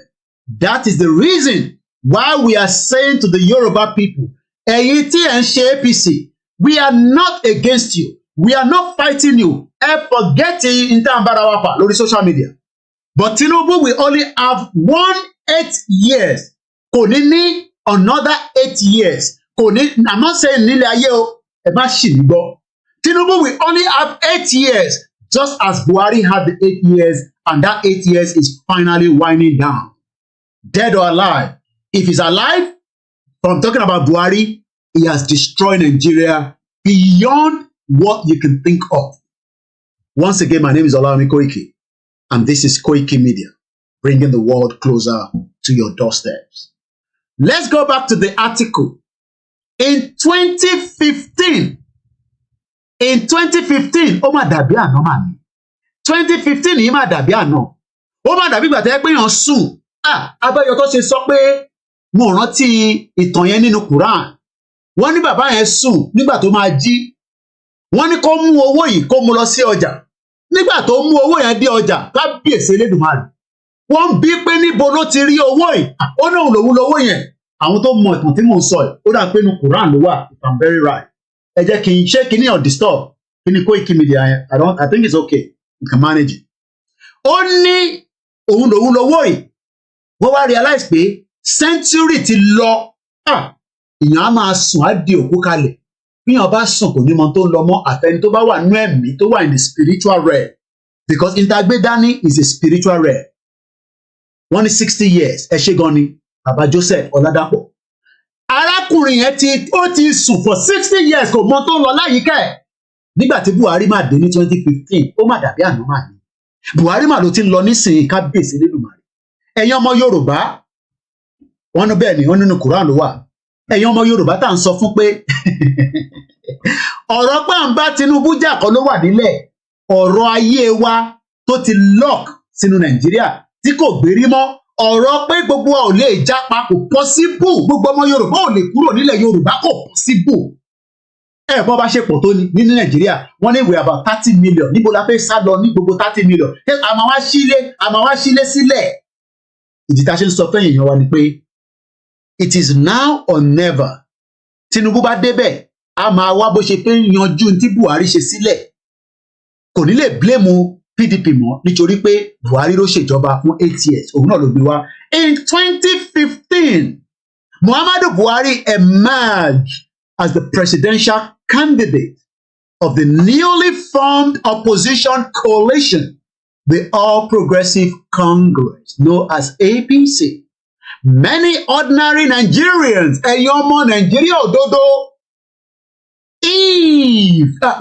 That is the reason why we are saying to the Yoruba people, ẹ̀yin tí ẹ ń ṣe APC, we are not against you. We are not fighting you. Forget in Tambarawa lórí social media. But Tinubu will only have 8 years. Kò ní ní another 8 years. Kò ní, I'm not saying nílé ayé o, ẹ má ṣì mí gbọ́. Tinubu will only have 8 years, just as Buhari had the 8 years, and that 8 years is finally winding down. Dead or alive. If he's alive, from talking about Buhari, he has destroyed Nigeria beyond what you can think of. Once again, my name is Olawumi Koiki, and this is Koiki Media, bringing the world closer to your doorsteps. Let's go back to the article. In 2015, ó mà dàbí àná mà ní. 2015 yìí mà dàbí àná. Ó mà dàbí ìgbà tẹ́ pé èèyàn sùn. Abáyọ tó ṣe sọ pé mo rántí ìtàn yẹn nínú Quran. Wọ́n ní bàbá yẹn sùn nígbà tó máa jí. Wọ́n ní kó mú owó yìí kó mú lọ sí ọjà. Nígbà tó mú owó yẹn dé ọjà, kábíyèsí Elédùmarè. Wọ́n bí pé níbo ló ti rí owó yìí. Ó náà lòun lówó yẹn. Àwọn tó mọ ìtàn tí mò ń sọ yìí, ó dà pé inú Quran ló wà, if I'm very right. Ẹ jẹ́ kí n ṣe kíní or disturb. Kíní Koiki Media yẹn. I think it's okay. You can manage it. Ó ní òun lòun lówó yìí. Wọ́n wá realize pé century ti lọ. Ìyàn á máa sùn á di òkú kalẹ̀. Bí èèyàn bá sùn kò ní mọ tó ń lọ mọ́ àfẹni tó bá wà nú ẹ̀mí tó wà in the spiritual realm. Because ìtagbé dání is a spiritual realm. Wọ́n ní 60 years ẹ ṣé gan ni Bàbá Joseph Ọládàpọ̀. Arákùnrin yẹn ti sùn for 60 years kò mọ tó ń lọ láyìíká ẹ̀. Nígbà tí Buhari máa dé ní 2015 ó mà dàbí àná mà ní. Buhari mà ló ti ń lọ nísìnyí kábíyèsí Elédùmarè. Ẹ̀yin ọmọ Yorùbá, wọ́n ní bẹ́ẹ̀ ni wọ́n nínú Quran ló wà. Ẹ̀yin ọmọ Yorùbá tá à ń sọ fún pé ọ̀rọ̀ pé à ń bá Tinubu jà kọ́ ló wà nílẹ̀. Ọ̀rọ̀ ayé wa tó ti lock sínú Nàìjíríà tí kò gbérí mọ́. Ọ̀rọ̀ pé gbogbo wa ò lè jápa kò possible. Gbogbo ọmọ Yorùbá ò lè kúrò nílẹ̀ Yorùbá kò possible. Bọ́ bá ṣe pọ̀ tó ní nínú Nàìjíríà, wọ́n ní we about 30 million. Níbo la fẹ́ sá lọ ní gbogbo 30 million? Àmọ́ wá sílé sílẹ̀. Ìdí tá a ṣe ń sọ fẹ́yìn èèyàn wa ni pé it is now or never. Tinubu bá débẹ̀, a máa wá bó ṣe fẹ́ yanjú tí Buhari ṣe sílẹ̀. Kò ní lè blame PDP mọ́ nítorí pé Buhari ló ṣèjọba fún 8 years. Òun náà ló gbé wá. In 2015, Muhammadu Buhari emerged as the presidential candidate of the newly formed opposition coalition the All Progressive Congress, known as APC. Many ordinary Nigerians, ẹ̀yin ọmọ Nàìjíríà òdodo,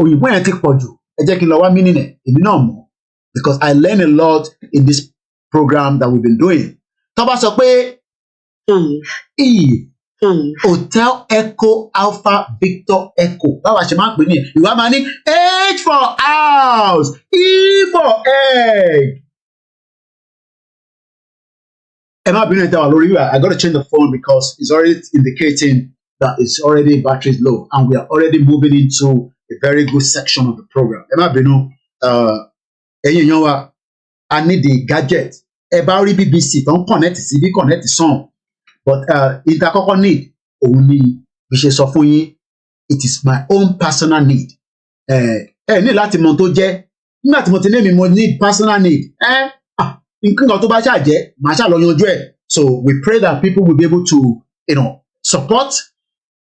òyìnbó yẹn ti pọ̀ jù, ẹ jẹ́ kí n lọ wá meaning ẹ̀, èmi náà mọ̀, because I learn a lot in this program that we've been doing. Tó bá sọ pé Hotel Echo Alpha Victor Echo, báwa ṣe máa ń pè ní ẹ̀, ìwà máa ní H for house, E for egg. I got to change the phone because it's already indicating that it's already battery low and we are already moving into a very good section of the program. I need the gadget. Every BBC don't connect CB connect song. But it need only which is it is my own personal need. Ní láti mọ̀ tó jẹ́ nígbà tí mo ti ní mi mo need personal need. So we pray that people will be able to, support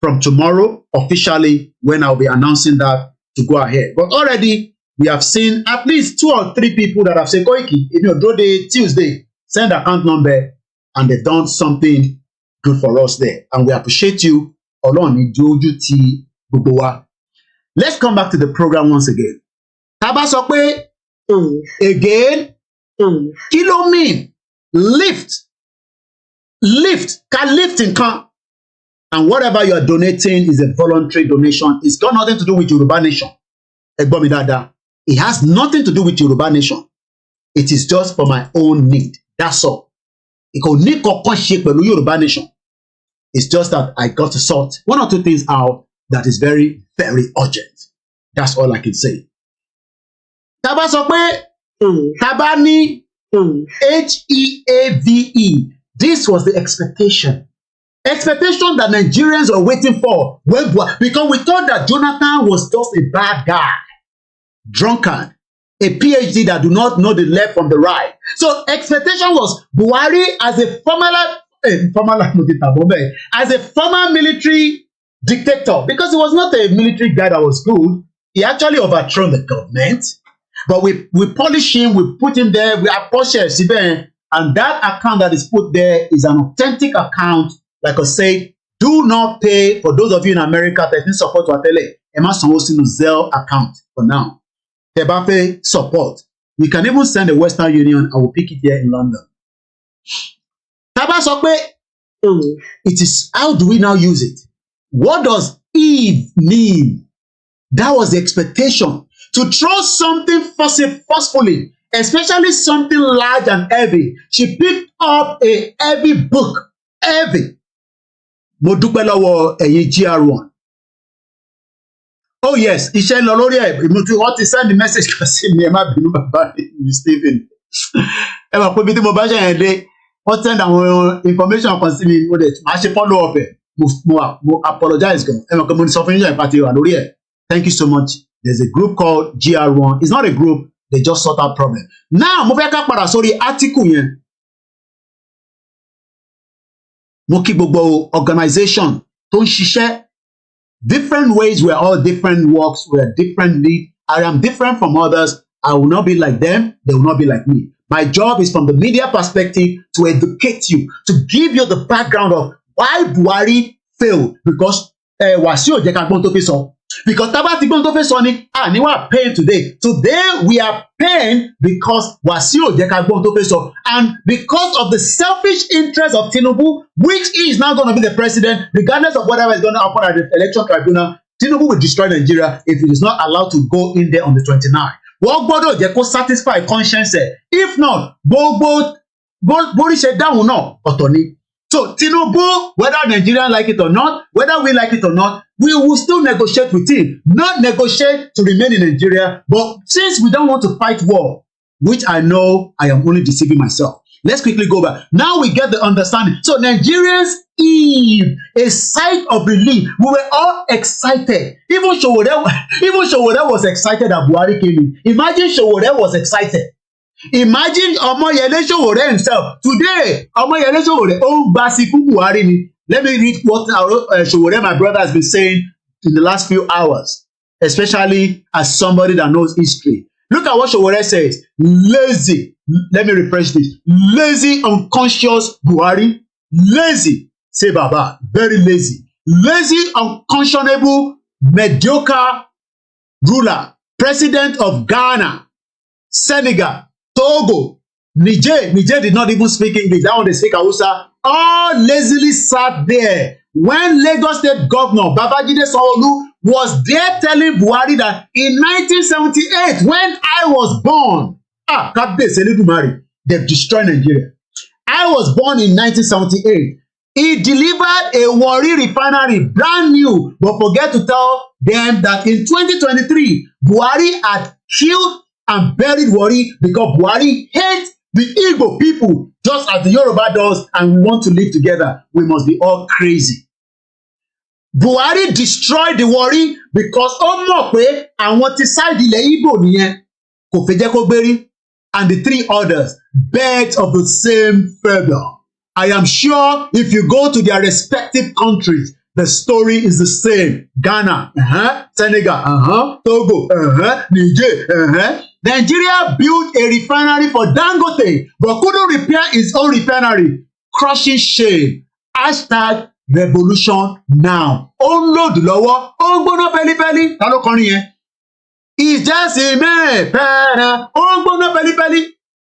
from tomorrow officially when I'll be announcing that to go ahead. But already we have seen at least 2 or 3 people that have said, Koiki, do the Tuesday, send account number, and they've done something good for us there. And we appreciate you. Let's come back to the program once again. Tabasope, again, kilo mean lift, can lift in can, and whatever you are donating is a voluntary donation. It's got nothing to do with Yoruba Nation. It has nothing to do with Yoruba Nation. It is just for my own need. That's all. Yoruba Nation. It's just that I got to sort 1 or 2 things out that is very, very urgent. That's all I can say. Tabasope, Tabani, HEAVE. This was the expectation. Expectation that Nigerians are waiting for. Because we thought that Jonathan was just a bad guy. Drunkard. A PhD that do not know the left from the right. So expectation was Buhari as a former military dictator. Because he was not a military guy that was good. He actually overthrown the government. But we polish him, we put him there, we approach him, and that account that is put there is an authentic account. Like I said, do not pay, for those of you in America that need support to Atele, Emerson hosting the Zelle account for now. Tebape support. You can even send a Western Union, I will pick it here in London. Tabasope, it is, how do we now use it? What does Eve mean? That was the expectation. To throw something forcefully, especially something large and heavy. She picked up a heavy book. Heavy. Mo dúpẹ́ lọ́wọ́ ẹ̀yin GR1. Oh yes, iṣẹ́ ń lọ lórí ẹ̀. Wọ́n ti send the message kan sí mi, ẹ má bínú bàbá mi Stephen. Ẹ mọ̀ pé bí tí mo bá ṣe yẹn dé, wọ́n send àwọn information kan sí mi, mo dẹ̀ máa ṣe follow up ẹ̀. Mo apologize gan. Ẹ mọ̀ pé mo ní sọ fún yín ìpàtẹ́ wà lórí ẹ̀. Thank you so much. There's a group called GR1. It's not a group, they just sort out problem. Now, mo fẹ́ ká padà sórí article yẹn. Mo kí gbogbo organization tó ń ṣiṣẹ́. Different ways, we're all different works, we're different need. I am different from others. I will not be like them, they will not be like me. My job is from the media perspective to educate you, to give you the background of why Buhari failed, because Wasiu jẹ́ ká gbọ́n tó fi sọ. Because Tabati Gbon tó fẹ́ sọ ni, ni we are paying today. Today we are paying because Wasiu jẹ́ ká gbọ́n tó fẹ́ sọ, and because of the selfish interest of Tinubu, which is now going to be the president, regardless of whatever is going to happen at the election tribunal, Tinubu will destroy Nigeria if he is not allowed to go in there on the 29th. Wọ́n gbọ́dọ̀ jẹ́ kó satisfy conscience ẹ̀. If not, gbogbo borí ṣe dáhùn náà ọ̀tọ̀ ni. So Tinubu, whether Nigerians like it or not, whether we like it or not, we will still negotiate with him. Not negotiate to remain in Nigeria, but since we don't want to fight war, which I know I am only deceiving myself. Let's quickly go back. Now we get the understanding. So Nigerians, Eve, a sigh of relief. We were all excited. Even Sowore was excited that Buhari came in. Imagine Sowore was excited. Imagine Omoyele Sowore himself. Today, Omoyele Sowore, Basiku Buhari ni. Let me read what Sowore, my brother, has been saying in the last few hours, especially as somebody that knows history. Look at what Sowore says. Lazy. Let me rephrase this. Lazy, unconscious Buhari. Lazy. Say Baba. Very lazy. Lazy, unconscionable, mediocre ruler. President of Ghana, Senegal, Togo, Niger. Niger did not even speak English. That one they speak Hausa. All lazily sat there. When Lagos State Governor Babajide Sanwo-Olu was there telling Buhari that in 1978, when I was born, they've destroyed Nigeria. I was born in 1978. He delivered a Warri refinery, brand new, but forget to tell them that in 2023, Buhari had killed and buried Warri because Buhari hates the Igbo people just as the Yoruba does, and we want to live together. We must be all crazy. Buhari destroyed the Warri because ó mọ̀ pé àwọn tí side ilẹ̀ Igbo nìyẹn kò fẹ́ jẹ́ kó gbérí, and the three others, birds of the same feather. I am sure if you go to their respective countries, the story is the same. Ghana, Senegal, Togo, Niger, Nigeria built a refinery for Dangote, but couldn't repair its own refinery. Crushing shame. Hashtag revolution now. Load lọ́wọ́, gbóná pẹ́lípẹ́lí. Ta ló kọrin yẹn? It's just a man, gbóná pẹ́lípẹ́lí.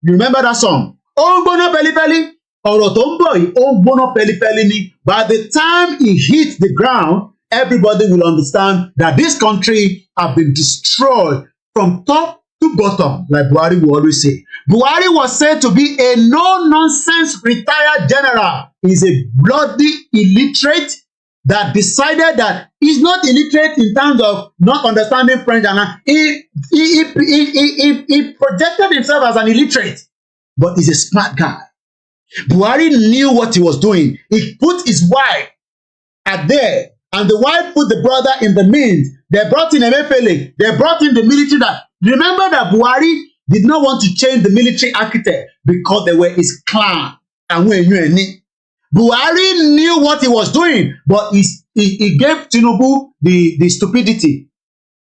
You remember that song? Gbóná pẹ́lípẹ́lí. Ọ̀rọ̀ tó ń bọ̀ yìí, gbóná pẹ́lípẹ́lí ni. By the time it hits the ground, everybody will understand that this country have been destroyed from top to bottom, like Buhari will always say. Buhari was said to be a no-nonsense retired general. He's a bloody illiterate that decided that he's not illiterate in terms of not understanding French, and he projected himself as an illiterate, but he's a smart guy. Buhari knew what he was doing. He put his wife at there, and the wife put the brother in the means. They brought in Emefiele. They brought in the military. Remember that Buhari did not want to change the military architect because they were his clan. And when you and Buhari knew what he was doing, but he gave Tinubu the stupidity.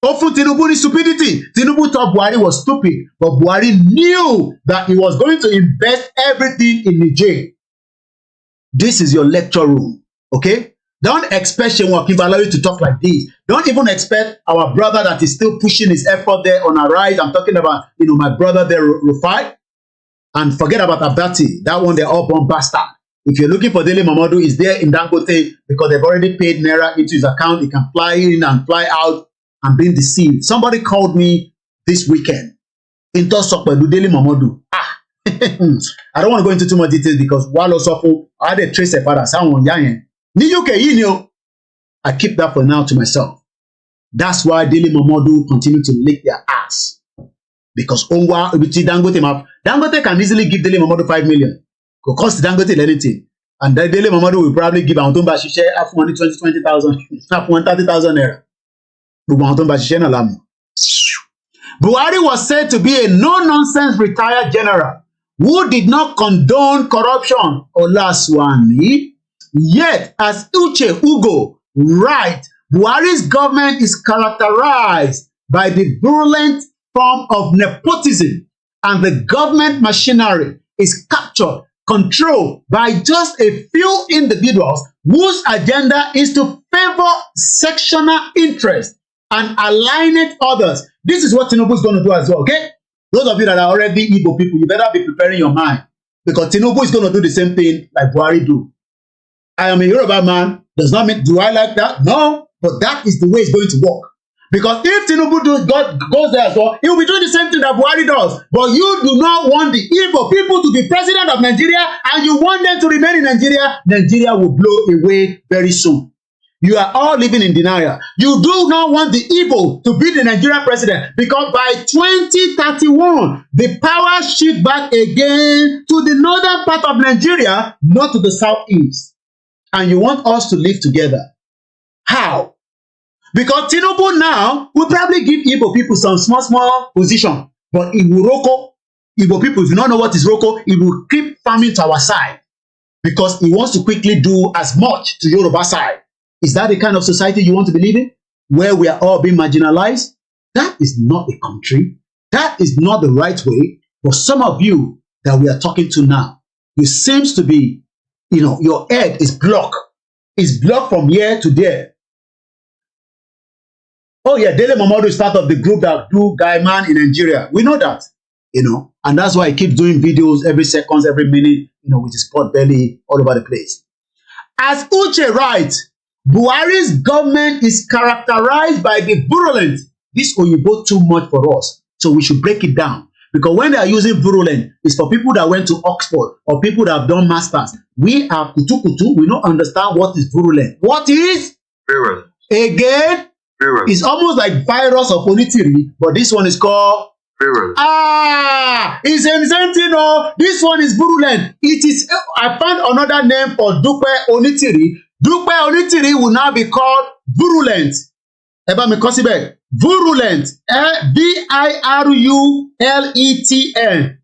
Often Tinubu the stupidity. Tinubu thought Buhari was stupid, but Buhari knew that he was going to invest everything in Niger. This is your lecture room, okay? Don't expect Shewan Kibalawi to talk like this. Don't even expect our brother that is still pushing his effort there on our rise. I'm talking about, my brother there, Rufai. And forget about Abdati. That one, they're all born bastard. If you're looking for Dele Momodu, he's there in Dangote because they've already paid Naira into his account. He can fly in and fly out and being deceived. Somebody called me this weekend. In Tosokwedu Dele Momodu. I don't want to go into too much details because while also I had a trace of father, someone young. I keep that for now to myself. That's why Dele Momodu continue to lick their ass. Because Dangote can easily give Dele Momodu 5 million. Could cost Dangote anything. And then Dele Momodu will probably give Antomba Shishe half money 20,000, half 30,000 naira. Buhari was said to be a no-nonsense retired general who did not condone corruption. Olaswani. Yet, as Uche Ugo writes, Buhari's government is characterized by the virulent form of nepotism, and the government machinery is captured, controlled by just a few individuals whose agenda is to favor sectional interest and align others. This is what Tinubu is going to do as well, okay? Those of you that are already Igbo people, you better be preparing your mind, because Tinubu is going to do the same thing like Buhari do. I am a Yoruba man. Does not mean, do I like that? No, but that is the way it's going to work. Because if Tinubu goes there as well, he will be doing the same thing that Buhari does. But you do not want the Igbo people to be president of Nigeria, and you want them to remain in Nigeria. Nigeria will blow away very soon. You are all living in denial. You do not want the Igbo to be the Nigerian president, because by 2031, the power shift back again to the northern part of Nigeria, not to the southeast. And you want us to live together. How? Because Tinubu now will probably give Igbo people some small position. But in Roko, Igbo people, if you don't know what is Roko, he will keep farming to our side. Because he wants to quickly do as much to Yoruba side. Is that the kind of society you want to believe in? Where we are all being marginalized? That is not a country. That is not the right way. But some of you that we are talking to now, it seems to be, your head is blocked. It's blocked from here to there. Oh yeah, Dele Momodu is part of the group that do Guy Man in Nigeria. We know that, and that's why I keep doing videos every second, every minute, with his pot belly all over the place. As Uche writes, Buhari's government is characterized by the virulent. This Oyibo too much for us, so we should break it down. Because when they are using virulent, it's for people that went to Oxford or people that have done masters. We are kutu. We don't understand what is virulent. What is virulent? Again, virulent. It's almost like virus of Onitiri, but this one is called virulent. It's the same thing. No, this one is virulent. It is. I found another name for Dupe Onitiri. Dupe Onitiri will now be called virulent. Eba mi kọ síbẹ̀. Virulent, V-I-R-U-L-E-T-N.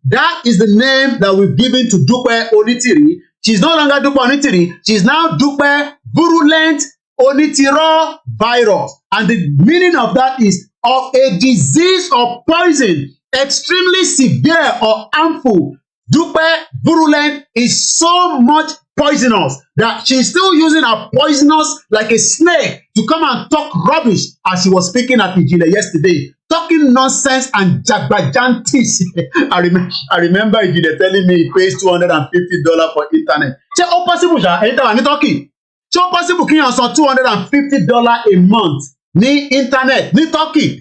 That is the name that we've given to Dupe Onitiri. She's no longer Dupe Onitiri. She's now Dupe Virulent Onitiro Virus. And the meaning of that is of a disease or poison, extremely severe or harmful. Dupe Virulent is so much poisonous that she's still using her poisonous like a snake to come and talk rubbish as she was speaking at Ijile yesterday, talking nonsense and jagbajantis. I remember Ijile telling me he pays $250 for internet. Ṣé ó possible ṣá ẹ̀yin tẹ́wà ní Turkey? Ṣé ó possible kí yàn san $250 a month ní internet ní Turkey?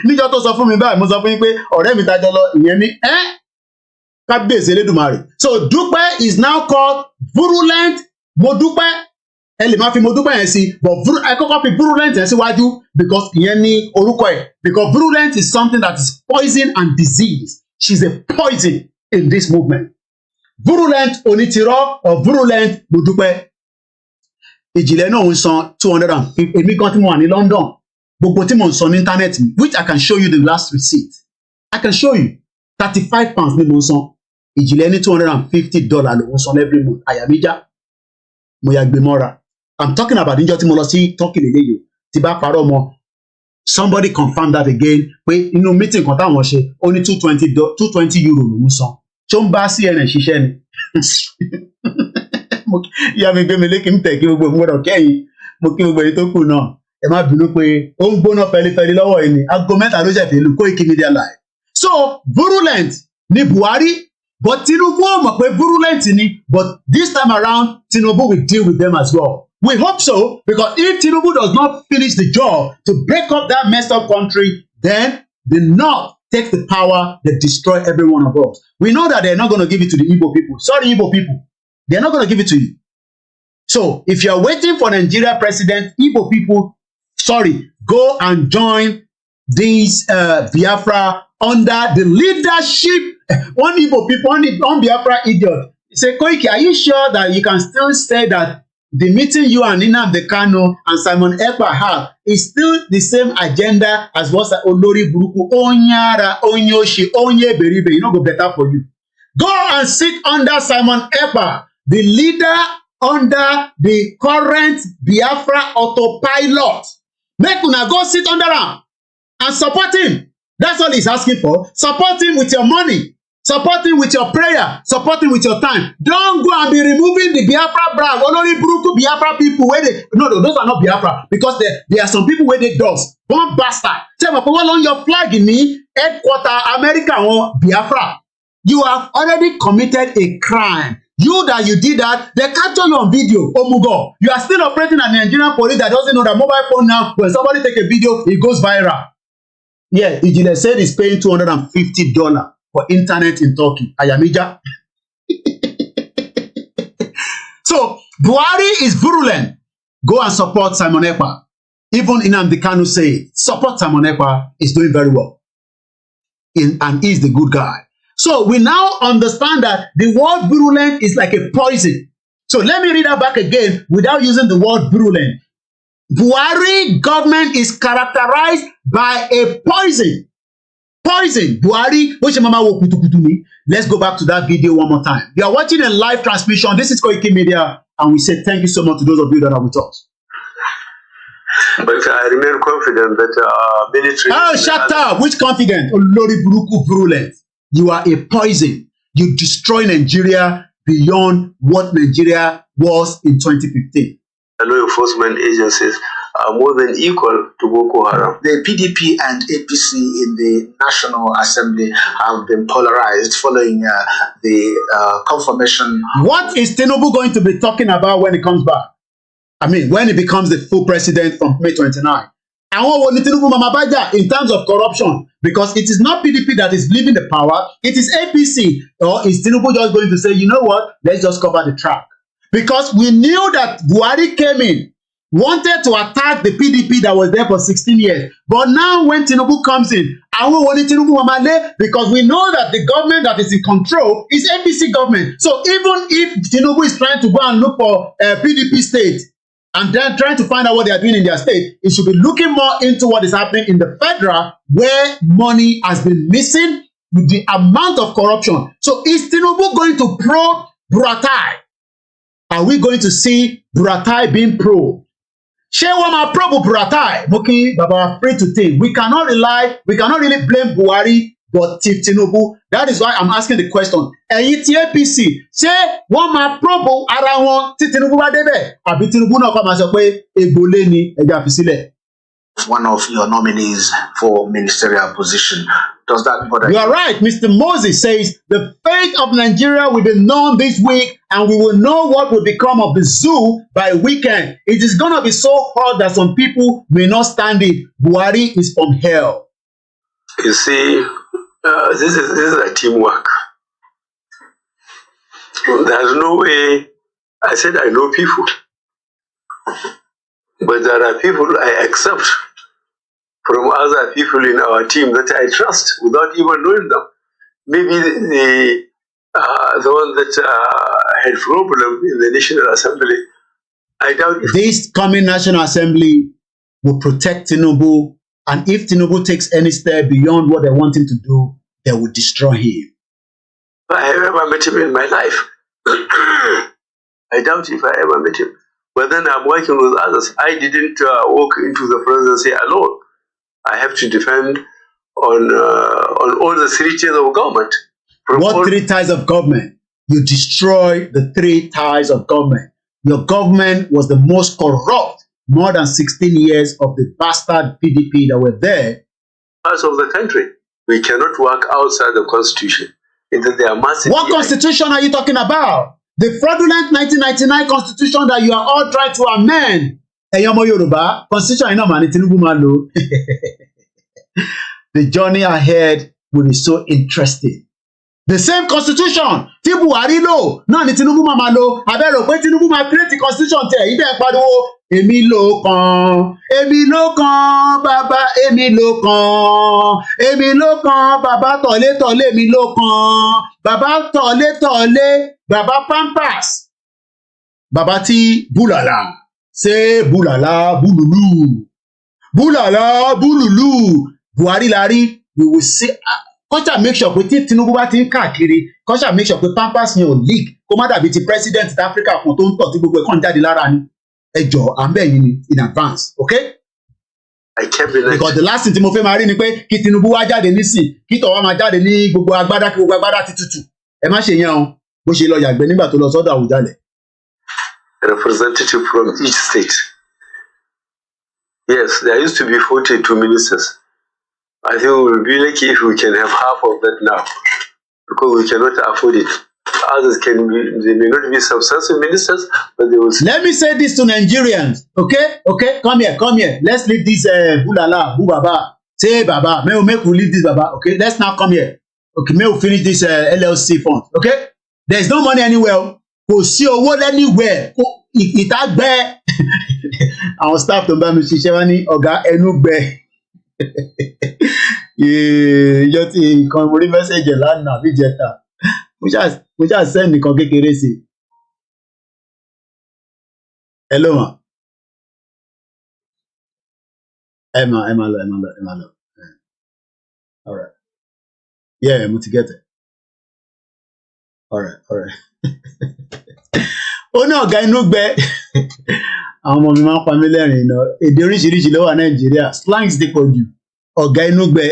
Níjọ́ tó sọ fún mi báyìí mo sọ fún yín pé ọ̀rẹ́ mi tajọ lọ ìyẹn ní Kábíyèsí Elédùmarè. So Dupe is now called virulent. Mo dúpẹ́ ẹ lè máa fi mo dúpẹ́ yẹn sí, but ẹ kọ́kọ́ fi virulent yẹn síwájú because ìyẹn ní orúkọ ẹ̀, because virulent is something that is poison and disease. She's a poison in this movement. Virulent Onitiro or virulent mo dúpẹ́. Ìjìnlẹ̀ náà ń san $250. Èmi kan tí mo wà ní London, gbogbo tí mo ń san ní internet mi, which I can show you the last receipt. I can show you £35 ni mo ń san. Ìjìnlẹ̀ ní $250 ló ń san every month. Àyà mi já. Mo ya gbé mọ́ra. I'm talking about níjọ́ tí mo lọ sí Turkey lélẹ́yìí. Tí bá parọ́ mọ́. Somebody confirm that again. Pé inú meeting kan táwọn ṣe, ó ní €220 ló ń san. Ṣé ó ń bá CNN ṣiṣẹ́ ni? Ìyá mi gbé mi lékè ń tẹ̀ kí gbogbo ìgbọ́dọ̀ kẹ́yìn. Mo kí gbogbo èyí tó kù náà. Ẹ má bínú pé ó ń gbóná fẹlifẹli lọ́wọ́ yìí ni. Aago mẹ́ta ló ṣẹ̀fẹ̀ lù Koiki Media Live. So virulent ni Buhari. But Tinubu mọ̀ pé virulent ni, but this time around, Tinubu will deal with them as well. We hope so, because if Tinubu does not finish the job to break up that messed up country, then the North takes the power, they destroy every one of us. We know that they're not going to give it to the Igbo people. Sorry, Igbo people. They're not going to give it to you. So, if you're waiting for Nigeria president, Igbo people, sorry, go and join these Biafra under the leadership. One Igbo people, one Biafra idiot. He said, Koiki, are you sure that you can still say that the meeting you and Nnamdi Kanu and Simon Ekpa have is still the same agenda as what Olori Buruku, Onyara, Onyoshi, Onye Beribe, you know, go better for you. Go and sit under Simon Ekpa, the leader under the current Biafra autopilot. Make una go sit under him and support him. That's all he's asking for. Support him with your money. Support him with your prayer. Support him with your time. Don't go and be removing the Biafra brand. Only Buruku Biafra people where they no, those are not Biafra, because there are some people where they does. One bastard. Tell me, what on your flag in me, headquarter America or Biafra. You have already committed a crime. You did that, they capture you on video. Oh my God. You are still operating at the Nigerian police that doesn't know that mobile phone now, when somebody take a video, it goes viral. Yeah, Ijile said he's paying $250 for internet in Turkey. Ayamija. So, Buhari is virulent. Go and support Simon Ekpa. Even Nnamdi Kanu say, support Simon Ekpa, is doing very well. And he's the good guy. So, we now understand that the word virulent is like a poison. So, let me read that back again without using the word virulent. Buhari government is characterized by a poison. Poison. Buhari. Let's go back to that video one more time. You are watching a live transmission. This is Koiki Media, and we say thank you so much to those of you that are with us. But I remain confident that military... Oh, shut up! Which confident? Olori Buruku virulent. You are a poison. You destroy Nigeria beyond what Nigeria was in 2015. Law enforcement agencies are more than equal to Boko Haram. The PDP and APC in the National Assembly have been polarized following the confirmation. What is Tinubu going to be talking about when he comes back? I mean, when he becomes the full president from May 29. Àwọn wo ni Tinubu máa bá jà in terms of corruption? Because it is not PDP that is leaving the power, it is APC. Or is Tinubu just going to say, you know what, let's just cover the track? Because we knew that Buhari came in, wanted to attack the PDP that was there for 16 years. But now when Tinubu comes in, àwọn wo ni Tinubu máa lé? Because we know that the government that is in control is APC government. So even if Tinubu is trying to go and look for PDP state, and then trying to find out what they are doing in their state, it should be looking more into what is happening in the federal, where money has been missing with the amount of corruption. So is Tinubu going to probe Buratai? Are we going to see Buratai being probed? Ṣé wọ́n máa probe Buratai? Moki Baba, free to think. We cannot really blame Buhari, but Tinubu. That is why I'm asking the question. Ẹ̀yin ti APC, ṣé wọ́n máa probe ara wọn tí Tinubu bá débẹ̀? Àbí Tinubu náà kọ́ máa sọ pé egbòlé ni ẹja fi sílẹ̀? One of your nominees for ministerial position. Does that bother you? You are right. Mr. Moses says the fate of Nigeria will be known this week, and we will know what will become of the zoo by weekend. It is going to be so hot that some people may not stand it. Buhari is from hell. You see, this is a teamwork. There's no way. I said I know people, but there are people I accept from other people in our team that I trust without even knowing them. Maybe the one that had problem in the National Assembly, I doubt if this coming National Assembly will protect Tinubu, and if Tinubu takes any step beyond what they want him to do, they will destroy him. I have ever met him in my life. I doubt if I ever met him. But then I'm working with others. I didn't walk into the presidency alone. I have to depend on all the three tiers of government. What three tiers of government? You destroy the three tiers of government. Your government was the most corrupt, more than 16 years of the bastard PDP that were there. Parts of the country. We cannot work outside the constitution. They are massive. What constitution are you talking about? The fraudulent 1999 constitution that you are all trying to amend. Ẹ̀yin ọmọ Yorùbá, constitution iná mà ní Tinubu máa lò. The journey ahead will be so interesting. The same constitution tí Buhari lò náà ni Tinubu máa lò. Abẹ́rẹ́ pé Tinubu máa create the constitution tẹ̀ yí bẹ́ẹ̀ pariwo. Èmi ló kàn, bàbá èmi ló kàn, bàbá tọ̀lé èmi ló kàn, bàbá tọ̀lé, bàbá pampers, bàbá tí búlàlà, ṣé búlàlà búlùlù, Buhari la rí, we will see. Kọ́ṣà make sure pé tí Tinubu bá ti ń káàkiri, kọ́ṣà make sure pé pampers yẹn ò leak, kó má dàbí ti president Africa kan tó ń tọ̀ tí gbogbo ẹ̀ kàn jáde lára ni. Ẹjọ́ à ń bẹ̀ yín ni in advance, okay? Because the last thing tí mo fẹ́ máa rí ni pé kí Tinubu wá jáde nísìn, kí tọ̀wá máa jáde ní gbogbo agbádá kí gbogbo agbádá ti tutù. Ẹ má ṣe yẹn o, bó ṣe lọ yàgbẹ́ nígbà tó lọ sọ́dọ̀ Àwùjalẹ̀. Representative from each state. Yes, there used to be 42 ministers. I think we will be lucky if we can have half of that now, because we cannot afford it. Others they may not be substantial ministers, but they will. Let me say this to Nigerians, okay? Come here. Let's leave this bulala, baba. Say baba, may we make we leave this baba, okay? Let's now come here. Okay, may we finish this LLC fund, okay? There's no money anywhere. Kò sí owó anywhere. Ìta gbẹ. Àwọn staff tó ń bá mi ṣiṣẹ́ wá ní ọ̀gá ẹnu gbẹ. Ìjọ tí nǹkan mo rí mẹ́sẹ̀jì lánàá bí jẹta. Mo ṣáà send nìkan kékeré sí. Hello ma. Ẹ máa lọ. All right. Yeah, mo ti get it. All right. Ó ní ọ̀gá inú gbẹ. àwọn ọmọ mi máa ń pa mí lẹ́rìn iná èdè oríṣiríṣi ló wà Nàìjíríà slangs ti pọ̀ jù ọ̀gá inú gbẹ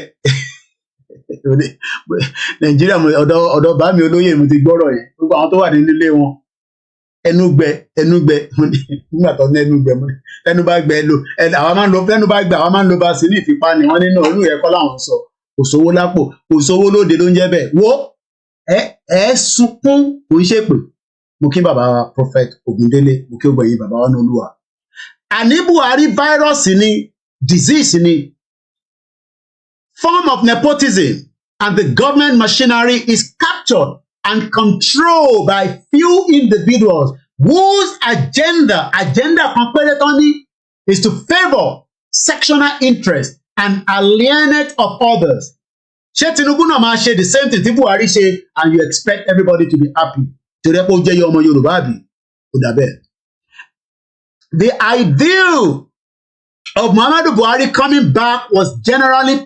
Nàìjíríà ọ̀dọ̀ bá mi olóyè mo ti gbọ́rọ̀ yẹn gbogbo àwọn tó wà nínú ilé wọn ẹnu gbẹ nígbà tó ní ẹnu gbẹ mo ní ẹnu bá gbẹ lò àwa máa ń lo ẹnu bá gbẹ àwa máa ń lo vaseline ìfipá ni wọ́n nínú olú yẹn kọ́ làwọn sọ kò sówó lápò kò sówó lóde ló ń jẹ́ bẹ́ẹ̀ wo ẹ sunkún kò ń ṣèpè mo kí bàbá wa prophet Ògúndélé mo kí ògbẹ̀yìn bàbá wa ní Olúwa àní Buhari virus ni disease ni form of nepotism and the government machinery is captured and controlled by few individuals whose agenda kan péré tán ní is to favour sectional interest and alienate of others. Ṣé Tinubu náà máa ṣe the same thing tí Buhari ṣe and you expect everybody to be happy? Torí ẹ pé ó jẹ́ yọ ọmọ Yorùbá àbí? Ó dà bẹ́ẹ̀. The ideal of Muhammadu Buhari coming back was generally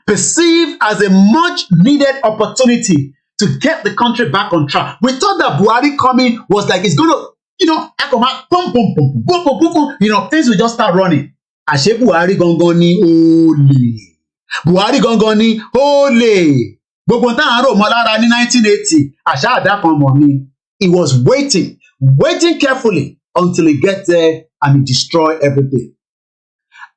perceived as a much needed opportunity to get the country back on track. We thought that Buhari coming was like it's going to, things will just start running. Àṣé Buhari gangan ni olè. Buhari gangan ni olè. Gbogbo tá à ń rò mọ́ lára ní 1980 àṣà àdá kan mọ̀ ni. He was waiting carefully until he gets there and he destroy everything.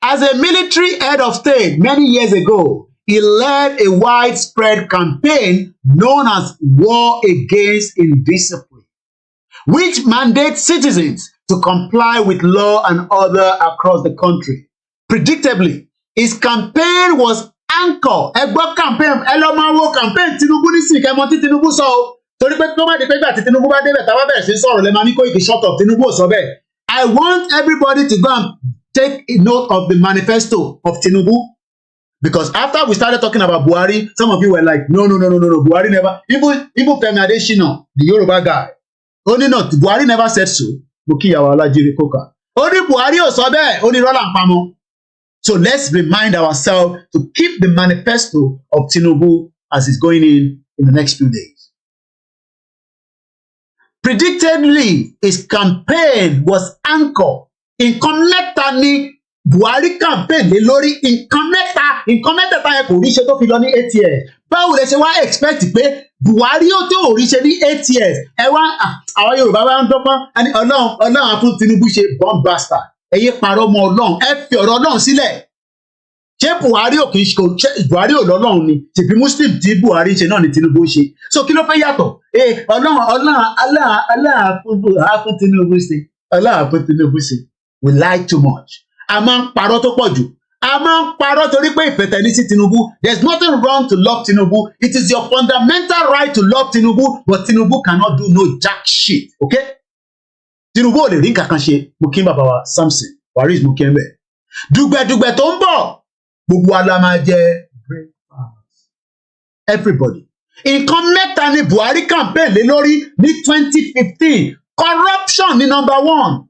As a military head of state many years ago, he led a widespread campaign known as War Against Indiscipline, which mandates citizens to comply with law and order across the country. Predictably, his campaign was anchored. Ẹgbọ́n campaign ẹlọ́mọ̀wó campaign Tinubu nísìnyí kẹ́mọ́ tí Tinubu sọ o. Torí pé tó má di pé gbà tí Tinubu bá débẹ̀ táwa bẹ̀rẹ̀ sí sọ̀rọ̀ lẹ́ẹ̀ máa ní Koiki shut up Tinubu ò sọ bẹ́ẹ̀. I want everybody to go and take a note of the manifesto of Tinubu. Because after we started talking about Buhari, some of you were like, no, Buhari never, even Femi Adesina, the Yoruba guy, only not, Buhari never said so. Only Buhari ò sọ bẹ́ẹ̀, only Roland Pamo. So let's remind ourselves to keep the manifesto of Tinubu as it's going in the next few days. Predictably, his campaign was anchored in mẹ́ta ni Buhari campaign lé lórí nǹkan mẹ́ta yẹn kò rí ṣe tó fi lọ ní 8 years. Báwo lẹ ṣe wá expect pé Buhari ó tó rí ṣe ní 8 years? Ẹ wá àwọn Yorùbá wá ń dọ́gbọ́n ẹni Ọlọ́run á fún Tinubu ṣe bomb bastard. Ẹ yé parọ́ mọ́ Ọlọ́run, ẹ fi ọ̀rọ̀ Ọlọ́run sílẹ̀. Ṣé Buhari ò kì í ṣe Buhari ò lọ́lọ́run ni? Tìbí Muslim tí Buhari ṣe náà ni Tinubu ṣe. So kí ló fẹ́ yàtọ̀? Allah fún Tinubu ṣe. Allah fún Tinubu ṣe. We lie too much. A máa ń parọ́ tó pọ̀ jù. A máa ń parọ́ torí pé ìfẹ̀tẹ̀ ní sí Tinubu. There's nothing wrong to love Tinubu. It is your fundamental right to love Tinubu, but Tinubu cannot do no jack shit. Okay? Tinubu ò lè rí nǹkan kan ṣe. Mo kí bàbá wa Samson, Waris mo kí ẹ bẹ̀. Dùgbẹ̀dùgbẹ̀ tó ń bọ̀. Gbogbo ala máa jẹ breakfast. Everybody. Nǹkan mẹ́ta ni Buhari campaign lé lórí ní 2015. Corruption ni number 1.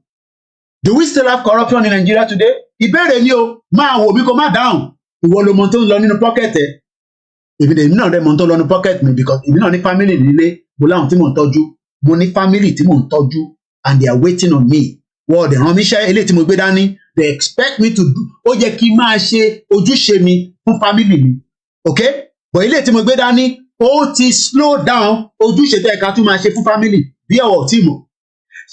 Do we still have corruption in Nigeria today? Ìbéèrè ni o, máa wò mí kó má dáhùn. Ìwọ ló mọ tó ń lọ nínú pocket ẹ̀. Èmi náà rẹ̀ mọ tó ń lọ nínú pocket mi because èmi náà ní family nílé. Mo láwọn tí mò ń tọ́jú. Mo ní family tí mò ń tọ́jú and they are waiting on me. Wọ́n ọ̀dẹ̀ rán mi iṣẹ́ eléyìí tí mo gbé dání. They expect me to do. Ó yẹ kí n máa ṣe ojúṣe mi fún family mi. Okay? But eléyìí tí mo gbé dání, ó ti slow down ojúṣe tó yẹ ká tún máa ṣe fún family bí ọ̀wọ̀ tí mo.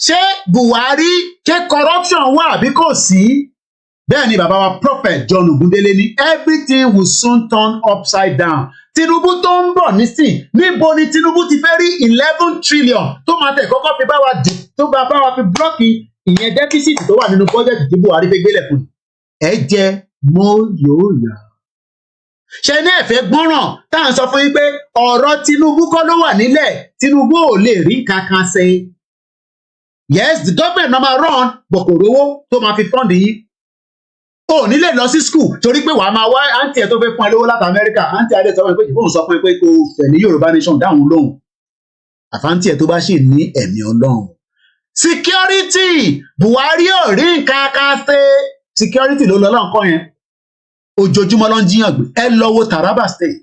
Ṣé Buhari ṣé corruption wà bí kò sí? Bẹ́ẹ̀ ni bàbá wa prophet John Ogundele ní everything will soon turn upside down. Tinubu tó ń bọ̀ nísìn níbo ni Tinubu ti fẹ́ rí 11 trillion tó máa tẹ̀ kọ́kọ́ fi bá wa fi blọ́ọ̀kì ìyẹn deficit tó wà nínú budget tí Buhari fẹ́ gbélé fún. Ẹ jẹ́ mọ́ yóò yá. Ṣé ní ẹ̀fẹ́ gbọ́ràn tá à ń sọ fún yín pé ọ̀rọ̀ Tinubu kọ́ ló wà nílẹ̀ Tinubu ò lè rí kankan ṣe. Yes, the government náà máa run bọ̀kòrò owó tó máa fi fund yín. O ní lè lọ sí school torí pé wàá máa wá àǹtí ẹ̀ tó fẹ́ fún ẹ lówó láti Amẹ́ríkà àǹtí adé sọ fún ẹ pé ìbọn sọ fún ẹ pé kò fẹ́ ní Yorùbá nation dáhùn lóhùn. Àfáǹtí ẹ̀ tó bá ṣì ní ẹ̀mí Ọlọ́run. Security Buhari ò rí nǹkan kan ṣe. Security ló lọ lọ́nkọ́ yẹn. Ojoojúmọ́ ló ń jiyàn gbé. Ẹ lọ wo Taraba state,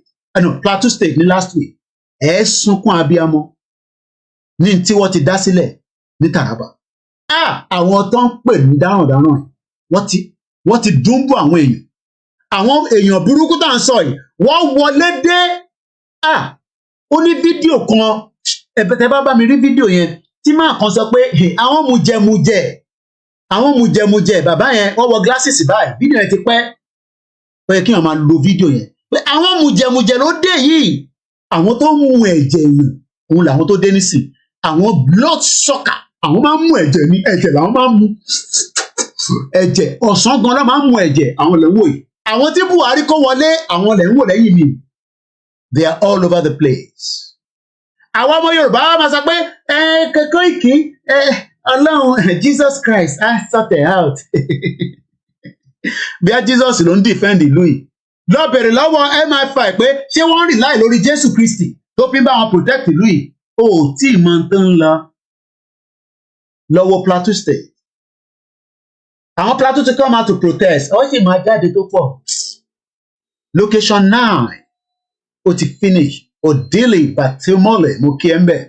Plateau state ní last week. Ẹ sunkún abiyamọ ní tí wọ́n ti dá sílẹ̀ ní Taraba. àwọn tó ń pè ní dáràndáràn wọ́n ti dúnbù àwọn èèyàn burúkú tá à ń sọ yìí wọ́n wọlé dé ó ní fídíò kan ẹ̀bẹ̀tẹ̀ bá mi rí fídíò yẹn tí máa kan sọ pé àwọn mujẹmujẹ bàbá yẹn wọ́n wọ glasses báyìí fídíò yẹn ti pẹ́ ó yẹ kí wọ́n máa lo fídíò yẹn pé àwọn mujẹmujẹ ló dé yìí àwọn tó ń mu ẹ̀jẹ̀ èèyàn òun làwọn tó dé nísìn àwọn blood sucker àwọn máa ń mu ẹ̀jẹ̀ ní ẹ̀jẹ̀ làwọn máa ń mu ẹ̀jẹ̀ ọ̀sán gan ló máa ń mu ẹ̀jẹ̀ àwọn lè ń wò yìí àwọn tí Buhari kó wọlé àwọn lè ń wò lẹ́yìn mi they are all over the place. àwọn ọmọ Yorùbá máa sọ pé kẹkọ ìkí Ọlọ́run Jesus Christ sort it out bí a Jesus ló ń defend ìlú yìí lọ bèrè lọ́wọ́ MI5 pé ṣé wọ́n rìn láì lórí Jésù Kristi tó fi ń bá wọn protect ìlú yìí ó tí ì mọ tó ń lọ lọ́wọ́ Plateau State àwọn Plateau ti come out to protest ó sì máa jáde tó pọ̀ location 9 ó ti finish Odili Batimole mo kí ẹ ń bẹ̀.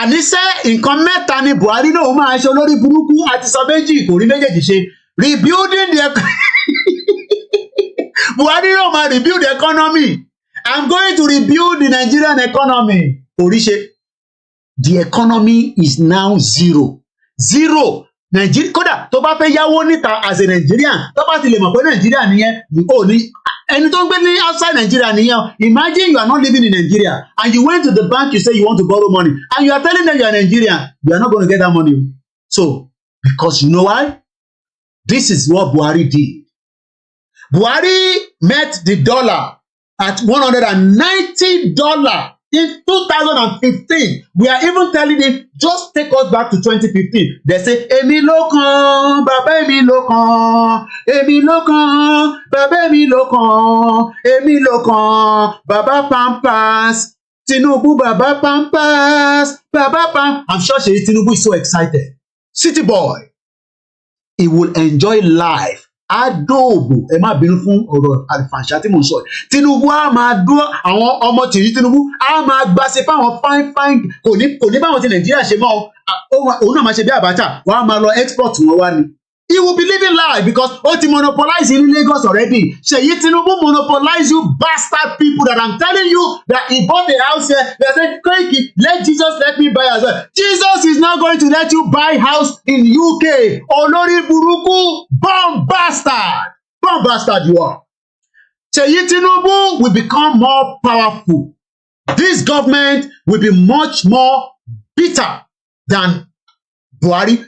àníṣe nǹkan mẹ́ta ni Buhari náà máa ṣe olórí burúkú àti sọ méjì kò rí méjèèjì ṣe rebuilding the Buhari náà máa rebuild the economy. I'm going to rebuild the Nigerian economy. Oríṣe, the economy is now zero. Nigeria kódà tó bá fẹ́ yáwó níta as a Nigerian tó bá ti lè mọ̀ pé Nigeria nìyẹn ò ní ẹni tó ń gbé ní outside Nigeria nìyẹn imagine you are not living in Nigeria and you went to the bank you say you want to borrow money and you are telling them you are Nigerian you are not going to get that money. So because you know why? This is what Buhari did. Buhari met the dollar at $190 in 2015. We are even telling him, just take us back to 2015. They say, Èmi ló kàn, bàbá èmi ló kàn, èmi ló kàn, bàbá èmi ló kàn, èmi ló kàn, bàbá Pampas, Tinubu, bàbá Pampas, bàbá Pampas. I'm sure Tinubu is so excited. City boy, he will enjoy life. Adóòbò ẹ má bínú fún ọ̀rọ̀ àlùfàǹṣá tí mò ń sọ yìí Tinubu á máa dúró àwọn ọmọ tìrí Tinubu á máa gbàṣẹ fáwọn fine kò ní báwọn ti Nàìjíríà ṣe mọ́ òun náà máa ṣe bí Abacha wọ́n á máa lọ export wọn wá ni. He will be living life because ó ti monopolize in Lagos already. Ṣèyí Tinubu monopolize you bastard people that I'm telling you that he bought a house here. They say, Koiki, let Jesus let me buy as well. Jesus is not going to let you buy house in UK. Olórí burúkú, bomb bastard you are. Ṣèyí Tinubu will become more powerful. This government will be much more bitter than Buhari.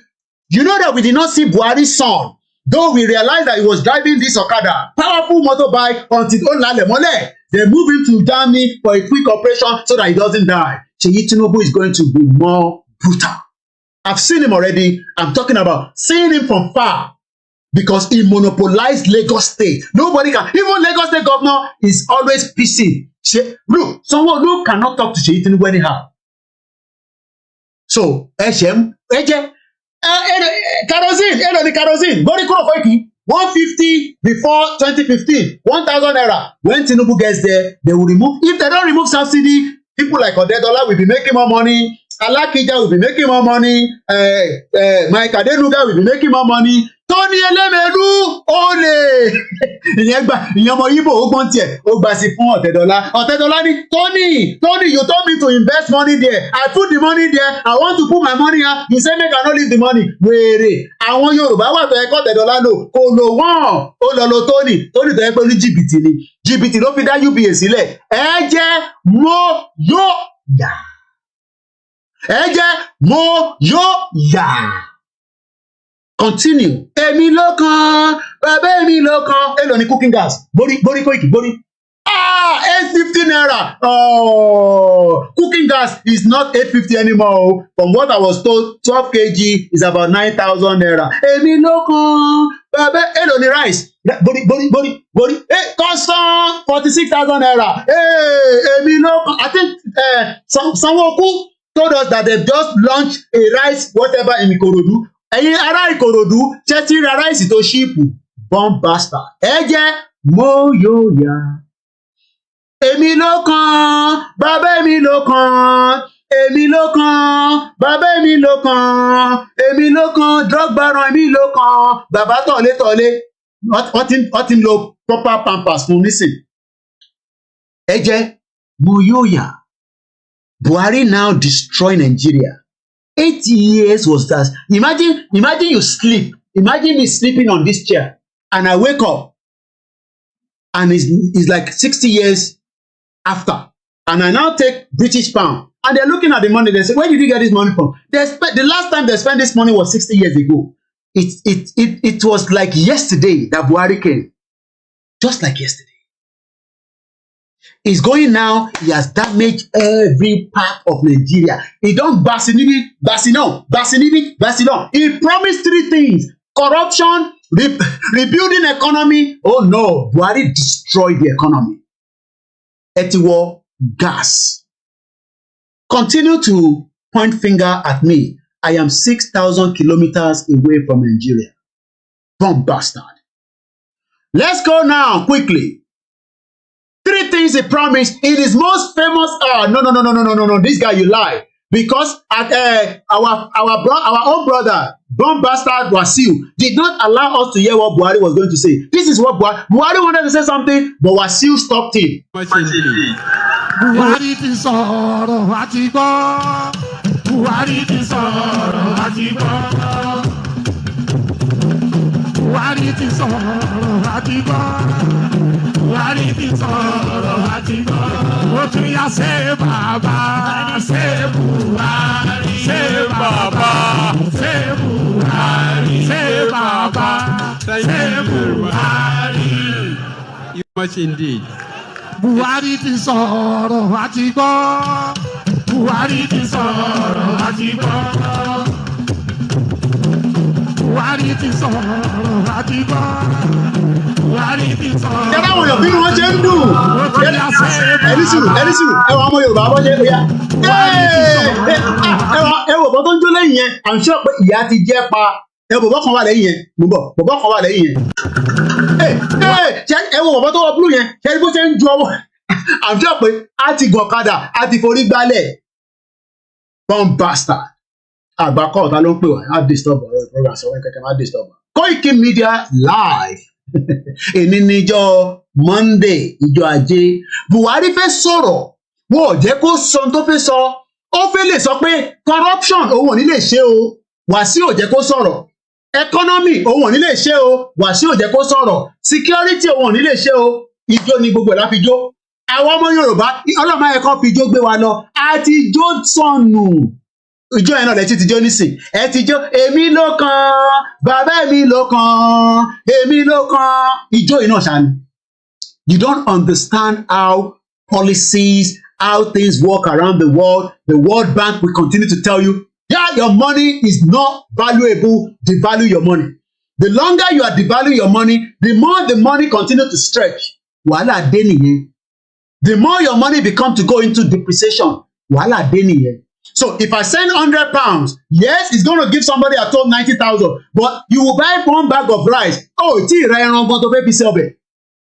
You know that we did not see Buhari's son, though we realized that he was driving this Okada, powerful motorbike, until Olalẹ̀mọ́lẹ̀. They move him to Germany for a quick operation so that he doesn't die. Ṣèyí Tinubu is going to be more brutal. I've seen him already. I'm talking about seeing him from far because he monopolized Lagos State. Nobody can. Even Lagos State governor is always pissing. Look, someone cannot talk to Ṣèyí Tinubu anyhow. So, kerosene gbórí kúrò Koiki 150 before 2015 1,000 naira. When Tinubu gets there they will remove. If they don't remove subsidy, people like Odedola will be making more money, Alakija will be making more money, Mike Adenuga will be making more money. Tony Elemelu olè ìyẹn ọmọ Igbo ó gbọ́n tiẹ̀ ó gbà sí fún Ọ̀tẹ́dọ́lá ní Tony you told me to invest money there. I put the money there. I want to put my money here. You say make I no leave the money. Wèrè àwọn Yorùbá wà tó yẹ kọ́ Ọ̀tẹ́dọ́lá lò kò lò wọ́n ó lọ lo Tony tó yẹ pé ní jìbìtì ló fi dá UBA sílẹ̀. Ẹ jẹ́ mo yóò yà. Continue. Èmi ló kàn, bàbá èmi ló kàn. Èló ni cooking gas? Borí Koiki, borí. 850 naira. Oh, cooking gas is not 850 anymore. From what I was told, 12 kg is about 9,000 naira. Èmi ló kàn, bàbá èló ni rice? Borí. Constant 46,000 naira. Èmi ló kàn. I think Sanwo-Olu told us that they've just launched a rice whatever in Ikorodu. Ẹ̀yin ará Ìkòròdú ṣé tí ra ráìsì tó ṣíìpù bomb bastard. Ẹ jẹ́ mo yóò yá. Èmi ló kàn, bàbá èmi ló kàn, èmi ló kàn, bàbá èmi ló kàn, èmi ló kàn, drug baron èmi ló kàn, bàbá tọ̀lé. Wọ́n ti ń lo proper pampers fún nísìn. Ẹ jẹ́ mo yóò yà. Buhari now destroy Nigeria. 8 years was that. Imagine you sleep. Imagine me sleeping on this chair and I wake up and it's like 60 years after. And I now take British pound and they're looking at the money. They say, where did you get this money from? The last time they spent this money was 60 years ago. It was like yesterday that Buhari came. Just like yesterday. He's going now, he has damaged every part of Nigeria. He don't Basinibi. He promised 3 things. Corruption, rebuilding economy. Oh no, Buhari destroyed the economy. Etiwo, gas. Continue to point finger at me. I am 6,000 kilometers away from Nigeria. Bomb bastard. Let's go now, quickly. 3 things he promised in his most famous. No. This guy, you lie. Because our own brother, bomb bastard Wasiu, did not allow us to hear what Buhari was going to say. This is what Buhari wanted to say something, but Wasiu stopped him. Buhari ti sọ̀rọ̀ àti gbọ́. Buhari ti sọ̀rọ̀ àti gbọ́. Buhari ti sọ̀rọ̀ àti gbọ́. Buhari ti sọ̀rọ̀ àti gbọ́. Ó tún yá ṣe bàbá, ṣe Buhari, ṣe bàbá, ṣe Buhari, ṣe bàbá, ṣe Buhari. You much indeed. Buhari ti sọ̀rọ̀ àti gbọ́. Buhari ti sọ̀rọ̀ àti gbọ́. Buhari ti sọ̀rọ̀ àti gbọ́. Buhari ti sọ̀rọ̀. Yàrá àwọn èèyàn bí wọ́n ṣe ń dùn. Ẹni sùúrù, ẹ wọ ọmọ Yorùbá bọ́ ṣe é ya. Ẹ wò bọ́ tó ń jó lẹ́yìn yẹn, I'm sure pé ìyá ti jẹ́ pa. Ẹ wò bọ́ kan wà lẹ́yìn yẹn, mo bọ̀, bọ́ kan wà lẹ́yìn yẹn. Ẹ wò bọ́ tó wọ blue yẹn, ṣe bó ṣe ń ju ọwọ́. I'm sure pé a ti gàn kadà, a ti forí gbálẹ̀. Bomb bastard. Àgbàkọ́ ọ̀tá ló ń pè wá, á disturb ọ̀rọ̀ ìprogram sọ̀rọ̀ kẹ̀kẹ́ má disturb. Koiki Media live. Èní níjọ́ Monday, ìjọ Ajé. Buhari fẹ́ sọ̀rọ̀. Wọ́n ò jẹ́ kó sọ ohun tó fẹ́ sọ. Ó fẹ́ lè sọ pé corruption òun ò ní lè ṣe o. Wàsíù ò jẹ́ kó sọ̀rọ̀. Economy òun ò ní lè ṣe o. Wàsíù ò jẹ́ kó sọ̀rọ̀. Security òun ò ní lè ṣe o. Ijó ni gbogbo ẹ̀ la fi jó. Àwọn ọmọ Yorùbá ọlọ́mọ ẹ̀kọ́ fi jó gbé wa lọ. A ti jó sọnù. Ìjọ yẹn náà lẹ́tí ti jó nísìn. Ẹ ti jó èmi ló kàn, bàbá mi ló kàn, èmi ló kàn. Ìjọ yìí náà ṣáni. You don't understand how policies, how things work around the world. The World Bank will continue to tell you, yeah, your money is not valuable. Devalue your money. The longer you are devaluing your money, the more the money continue to stretch. Wàhálà dé nìyẹn. The more your money become to go into depreciation, wàhálà dé nìyẹn. So if I send £100, yes, it's going to give somebody at home 90,000, but you will buy 1 bag of rice. Oh, tí ìrẹ́ ẹran gan tó fẹ́ fi ṣe ọbẹ̀.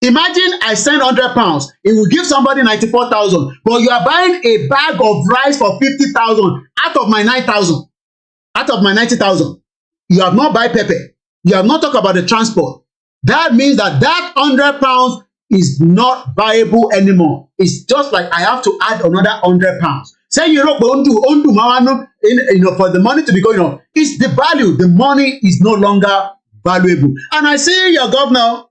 Imagine I send £100, it will give somebody 94,000, but you are buying a bag of rice for 50,000 out of my 9,000, out of my 90,000. You have not buy pepper. You have not talked about the transport. That means that £100 is not viable anymore. It's just like I have to add another £100. Say you know, for the money to be going on, it's the value. The money is no longer valuable. And I see your governor,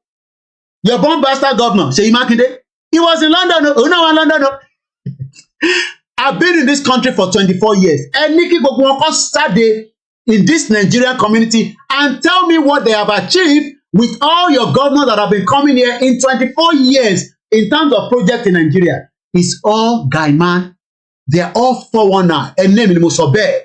your bomb bastard governor, Seyi Makinde. He was in London. Oh no, in London. I've been in this country for 24 years. And Nikki Gogunwoko started in this Nigerian community and tell me what they have achieved with all your governors that have been coming here in 24 years in terms of projects in Nigeria. It's all guy man. They're all 419. And name in Musobe.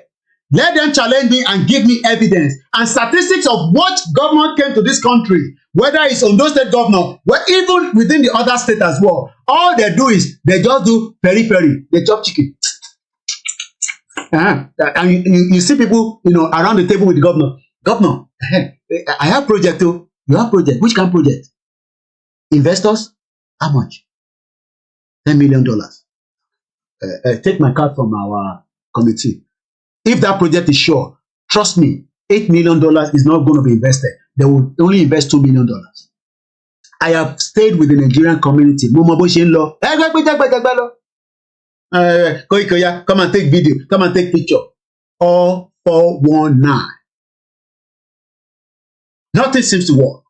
Let them challenge me and give me evidence and statistics of what government came to this country, whether it's Ondo State governor, well, even within the other state as well. All they do is they just do peri-peri. They chop chicken. And you see people, around the table with the governor. Governor, I have project too. You have project. Which kind of project? Investors? How much? $10 million. Take my card from our committee. If that project is sure, trust me, $8 million is not going to be invested. They will only invest $2 million. I have stayed with the Nigerian community. Come and take video. Come and take picture. All 419. Nothing seems to work.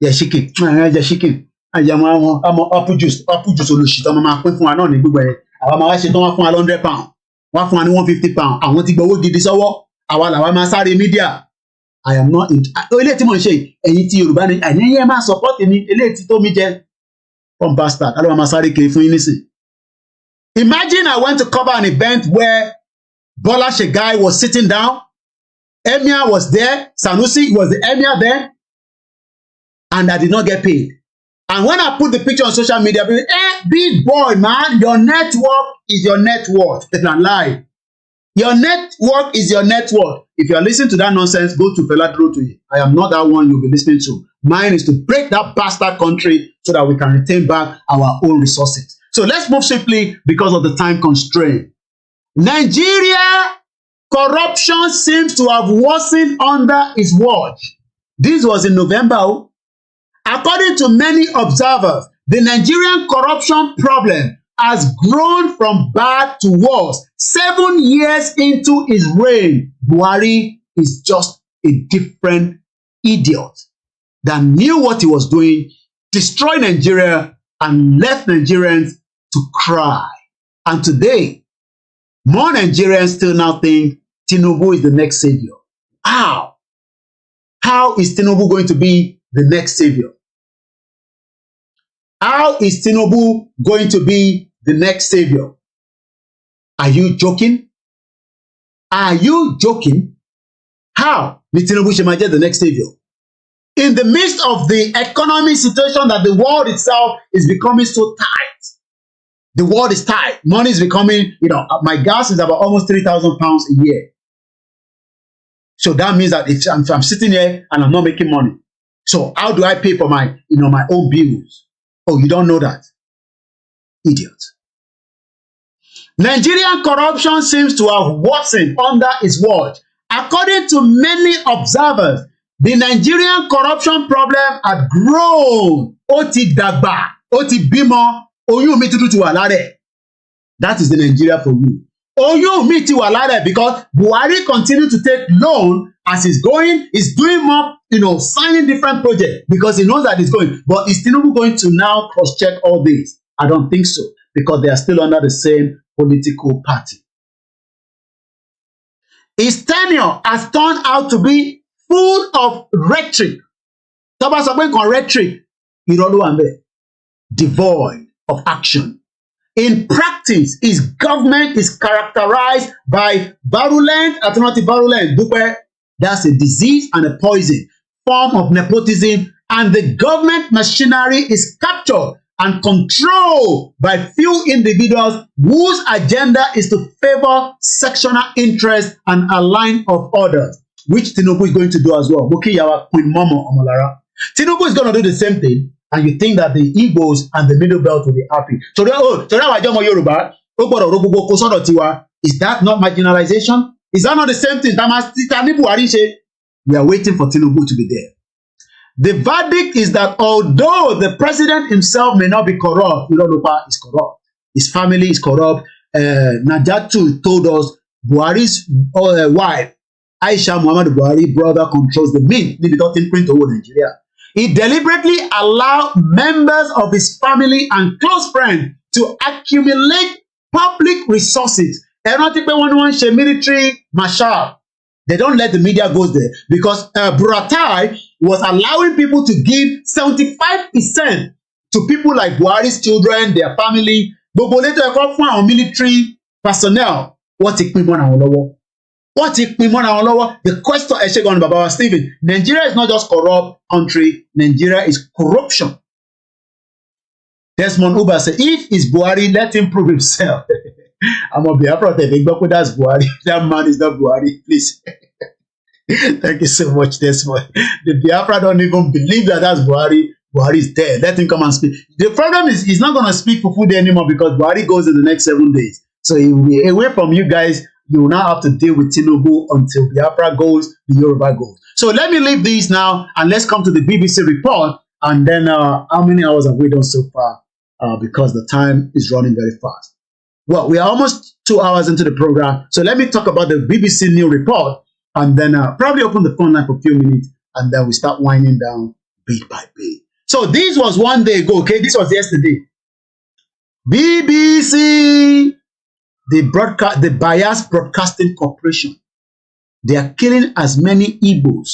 They're shaking. They're shaking. I'm apple juice olùsìtọ́ ọmọ máa pín fún wa náà ní gbogbo ẹ̀. Àwa máa wá ṣe tán wá fún wa £100. Wá fún wa ní £150. Àwọn ti gbowó gidi sọ́wọ́. Àwa làwa máa sáré mídíà. I am not in. Eléyìí tí mo ń ṣe ẹ̀yin tí Yorùbá ni ẹ̀yin yẹn máa support mi eléyìí tí tó mi jẹ. From bastard. Àlọ́ máa sáré kiri fún yín nísìn. Imagine I went to cover an event where Bola Shegai was sitting down. Emir was there. Sanusi was the Emir there. And I did not get paid. And when I put the picture on social media, people, big boy, man, your network is your net worth. It's not lie. Your network is your net worth. If you are listening to that nonsense, go to Fela Durotoye. I am not that one you'll be listening to. Mine is to break that bastard country so that we can retain back our own resources. So let's move swiftly because of the time constraint. Nigeria corruption seems to have worsened under its watch. This was in November. According to many observers, the Nigerian corruption problem has grown from bad to worse. 7 years into his reign, Buhari is just a different idiot that knew what he was doing, destroyed Nigeria, and left Nigerians to cry. And today, more Nigerians still now think Tinubu is the next savior. How? How is Tinubu going to be the next savior? How is Tinubu going to be the next savior? Are you joking? Are you joking? How is Tinubu Shemaje the next savior? In the midst of the economic situation that the world itself is becoming so tight. The world is tight. Money is becoming, my gas is about almost £3,000 a year. So that means that if I'm sitting here and I'm not making money. So how do I pay for my, my own bills? Oh, you don't know that? Idiot. Nigerian corruption seems to have worsened under its watch. According to many observers, the Nigerian corruption problem had grown. Ó ti dàgbà, ó ti bímọ, oyún mi tuntun ti wà lára ẹ̀. That is the Nigeria for you. Oyún mi ti wà lára ẹ̀ because Buhari continue to take loan as he's going, he's doing more, signing different projects because he knows that he's going. But is Tinubu going to now cross-check all this? I don't think so because they are still under the same political party. His tenure has turned out to be full of rhetoric. Tó bá sọ pé nǹkan rhetoric, irọ́ ló wà ńbẹ̀. Devoid of action. In practice, his government is characterized by virulent, alternative virulent, that's a disease and a poison, form of nepotism, and the government machinery is captured and controlled by few individuals whose agenda is to favor sectional interest and a line of others, which Tinubu is going to do as well. Bukiyawa Queen Momo Omolara. Tinubu is going to do the same thing, and you think that the Igbos and the Middle Belt will be happy. So Yoruba, is that not marginalization? Is that not the same thing? We are waiting for Tinubu to be there. The verdict is that although the president himself may not be corrupt, Irodopa is corrupt. His family is corrupt. Najatu told us Buhari's wife, Aisha Muhammadu Buhari, brother, controls the mint. Nigeria. He deliberately allowed members of his family and close friends to accumulate public resources. Military marshal. They don't let the media go there because Buratai was allowing people to give 75% to people like Buhari's children, their family. Military personnel. What ti pin mọ́ àwọn lọ́wọ́? What ti pin mọ́ àwọn lọ́wọ́? The question Eshegon Baba Stephen, Nigeria is not just corrupt country. Nigeria is corruption. Desmond Uba said, if it's Buhari, let him prove himself. I'm on behalf of the that's Buhari. That man is not Buhari, please. Thank you so much, Desmond. The Biafra don't even believe that that's Buhari. Buhari is dead. Let him come and speak. The problem is he's not going to speak for food anymore because Buhari goes in the next 7 days. So he will be away from you guys. You will now have to deal with Tinubu until Biafra goes, the Yoruba goes. So let me leave these now and let's come to the BBC report. And then how many hours have we done so far? Because the time is running very fast. Well, we are almost 2 hours into the program. So let me talk about the BBC News report and then probably open the phone line for a few minutes and then we start winding down bit by bit. So this was one day ago, okay? This was yesterday. BBC, the Bias Broadcasting Corporation, they are killing as many Igbos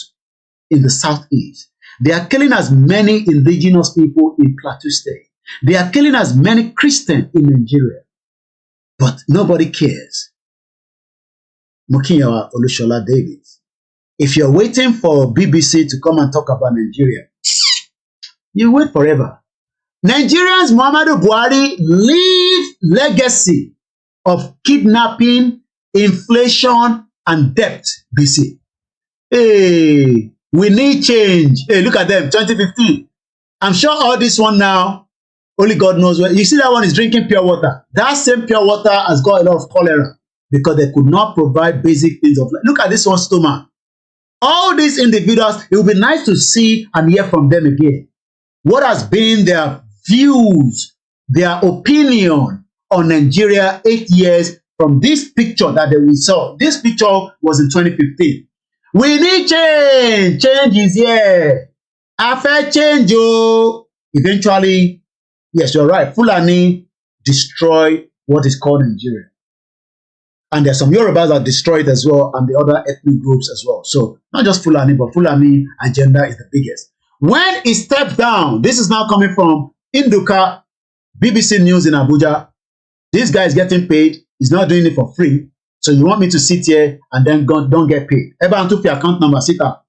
in the southeast. They are killing as many indigenous people in Plateau State. They are killing as many Christians in Nigeria. But nobody cares. Mokinyawa Olushola Davis. If you're waiting for BBC to come and talk about Nigeria, you wait forever. Nigerians Muhammadu Buhari leave legacy of kidnapping, inflation, and debt. BC. Hey, we need change. Hey, look at them, 2015. I'm sure all this one now, only God knows where. You see that one is drinking pure water. That same pure water has got a lot of cholera because they could not provide basic things of life. Look at this one stomach. All these individuals, it would be nice to see and hear from them again. What has been their views, their opinion on Nigeria 8 years from this picture that we saw. This picture was in 2015. We need change. Change is here. After change, oh. Eventually, yes, you're right. Fulani destroy what is called Nigeria. And there's some Yorubas that destroy it as well, and the other ethnic groups as well. So not just Fulani, but Fulani agenda is the biggest. When he stepped down, this is now coming from Induka, BBC News in Abuja. This guy is getting paid. He's not doing it for free. So you want me to sit here and then don't get paid. Everyone took your account number, sit up.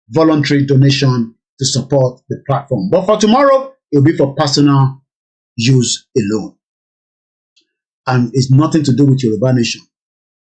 Voluntary donation to support the platform. But for tomorrow, it will be for personal use alone. And it's nothing to do with Yoruba Nation.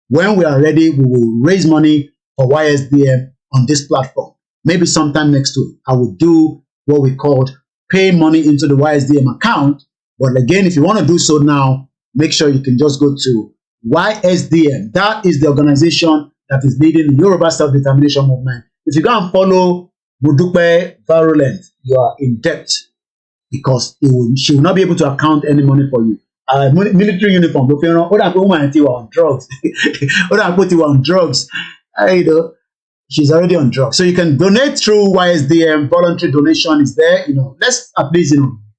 When we are ready, we will raise money for YSDM on this platform. Maybe sometime next week, I will do what we called pay money into the YSDM account. But again, if you want to do so now, make sure you can just go to YSDM. That is the organization that is leading the Yoruba self-determination movement. If you go and follow Mudupe Virulent, you are in debt because she will not be able to account any money for you. Military uniform, on drugs. On drugs. She's already on drugs. So you can donate through YSDM. Voluntary donation is there. Let's at least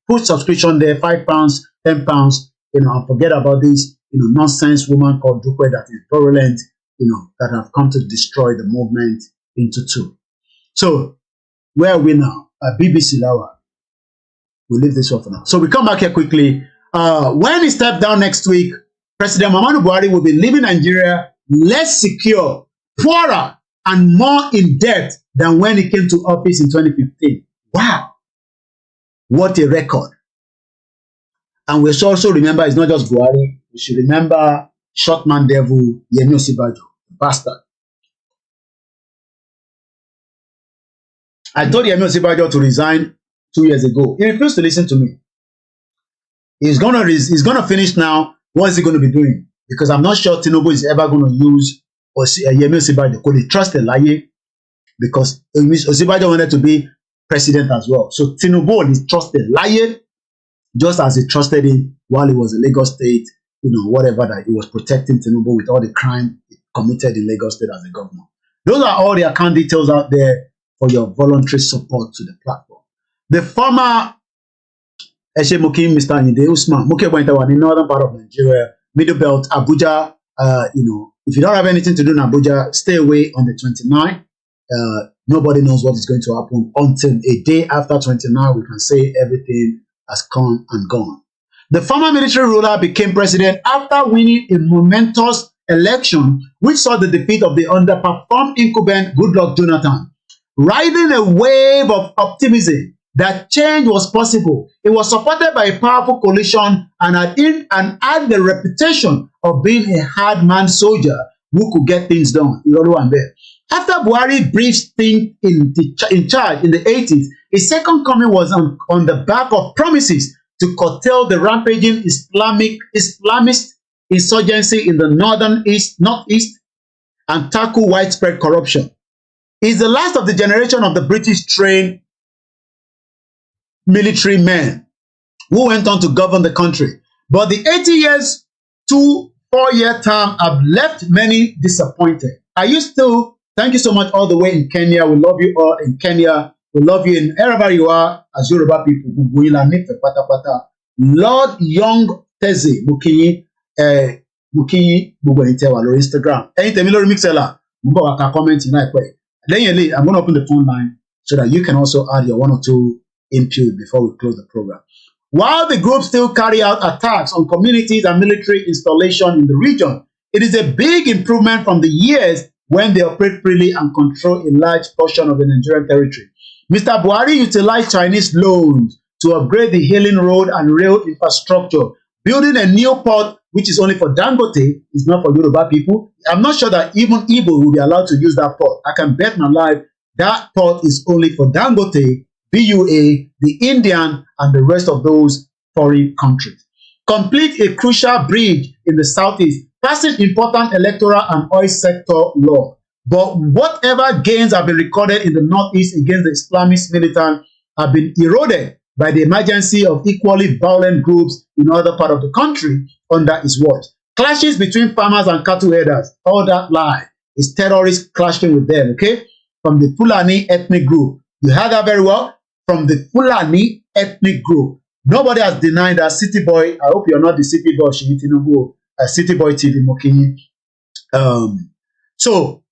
put subscription there, £5, £10. And forget about this nonsense woman called Dupe that is virulent. That have come to destroy the movement into two. So where are we now? BBC Lawa. We'll leave this one for now. So we come back here quickly. When he stepped down next week, President Muhammadu Buhari will be leaving Nigeria less secure, poorer, and more in debt than when he came to office in 2015. Wow. What a record. And we should also remember it's not just Buhari. We should remember Shortman Devil, Yemi Osibajo, bastard. I told Yemi Osibajo to resign 2 years ago. He refused to listen to me. He's gonna finish now. What is he going to be doing? Because I'm not sure Tinubu is ever going to use Yemi Osibajo. Could he trust Elaye? Because Osibajo wanted to be president as well. So Tinubu is trusted Elaye just as he trusted him while he was in Lagos State. Whatever that he was protecting Tinubu with all the crime he committed in Lagos State as a governor. Those are all the account details out there for your voluntary support to the platform. The former Eshe Mokim, Mr. Anyinde Usman, Moke in northern part of Nigeria, Middle Belt, Abuja. If you don't have anything to do in Abuja, stay away on the 29th. Nobody knows what is going to happen until a day after 29. We can say everything has come and gone. The former military ruler became president after winning a momentous election, which saw the defeat of the underperformed incumbent Goodluck Jonathan. Riding a wave of optimism that change was possible, it was supported by a powerful coalition and had the reputation of being a hard-man soldier who could get things done. After Buhari brief stint in charge in the 80s, his second coming was on the back of promises to curtail the rampaging Islamist insurgency in the northeast, and tackle widespread corruption. He's the last of the generation of the British-trained military men who went on to govern the country. But the 80 years to 4-year term have left many disappointed. Are you still? Thank you so much all the way in Kenya. We love you all in Kenya. We love you in wherever you are as Yoruba people. Lord Young Teze Mukinyi gbogbo ẹ̀yin tẹ́ wà lórí Instagram. Ẹ̀yin tèmi lórí Mixela. Mo bọ̀ wá ka comment láìpẹ́. Lẹ́yìn I'm going to open the phone line so that you can also add your 1 or 2 input before we close the program. While the group still carry out attacks on communities and military installations in the region, it is a big improvement from the years when they operate freely and control a large portion of the Nigerian territory. Mr. Buhari utilized Chinese loans to upgrade the Hailing Road and rail infrastructure. Building a new port, which is only for Dangote, is not for Yoruba people. I'm not sure that even Igbo will be allowed to use that port. I can bet my life that port is only for Dangote, BUA, the Indian, and the rest of those foreign countries. Complete a crucial bridge in the southeast, passing important electoral and oil sector law. But whatever gains have been recorded in the northeast against the Islamist militants have been eroded by the emergency of equally violent groups in other parts of the country under his watch. Clashes between farmers and cattle herders, all that lie. It's terrorists clashing with them, okay? From the Fulani ethnic group. You heard that very well? From the Fulani ethnic group. Nobody has denied that City Boy. I hope you're not the City Boy, Shini Tinubu, City Boy TV Mokinyi. So,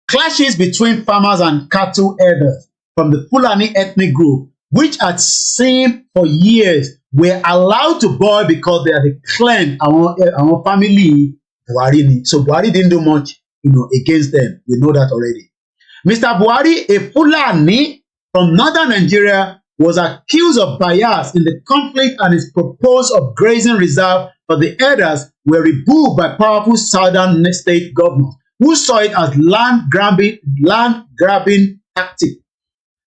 clashes between farmers and cattle herders from the Fulani ethnic group, which had seen for years, were allowed to boil because they are the clan, our family, Buhari. So Buhari didn't do much, against them. We know that already. Mr. Buhari, a Fulani from northern Nigeria, was accused of bias in the conflict, and his proposed upgrading reserve for the herders were rebuffed by powerful southern state governors, who saw it as land grabbing tactic.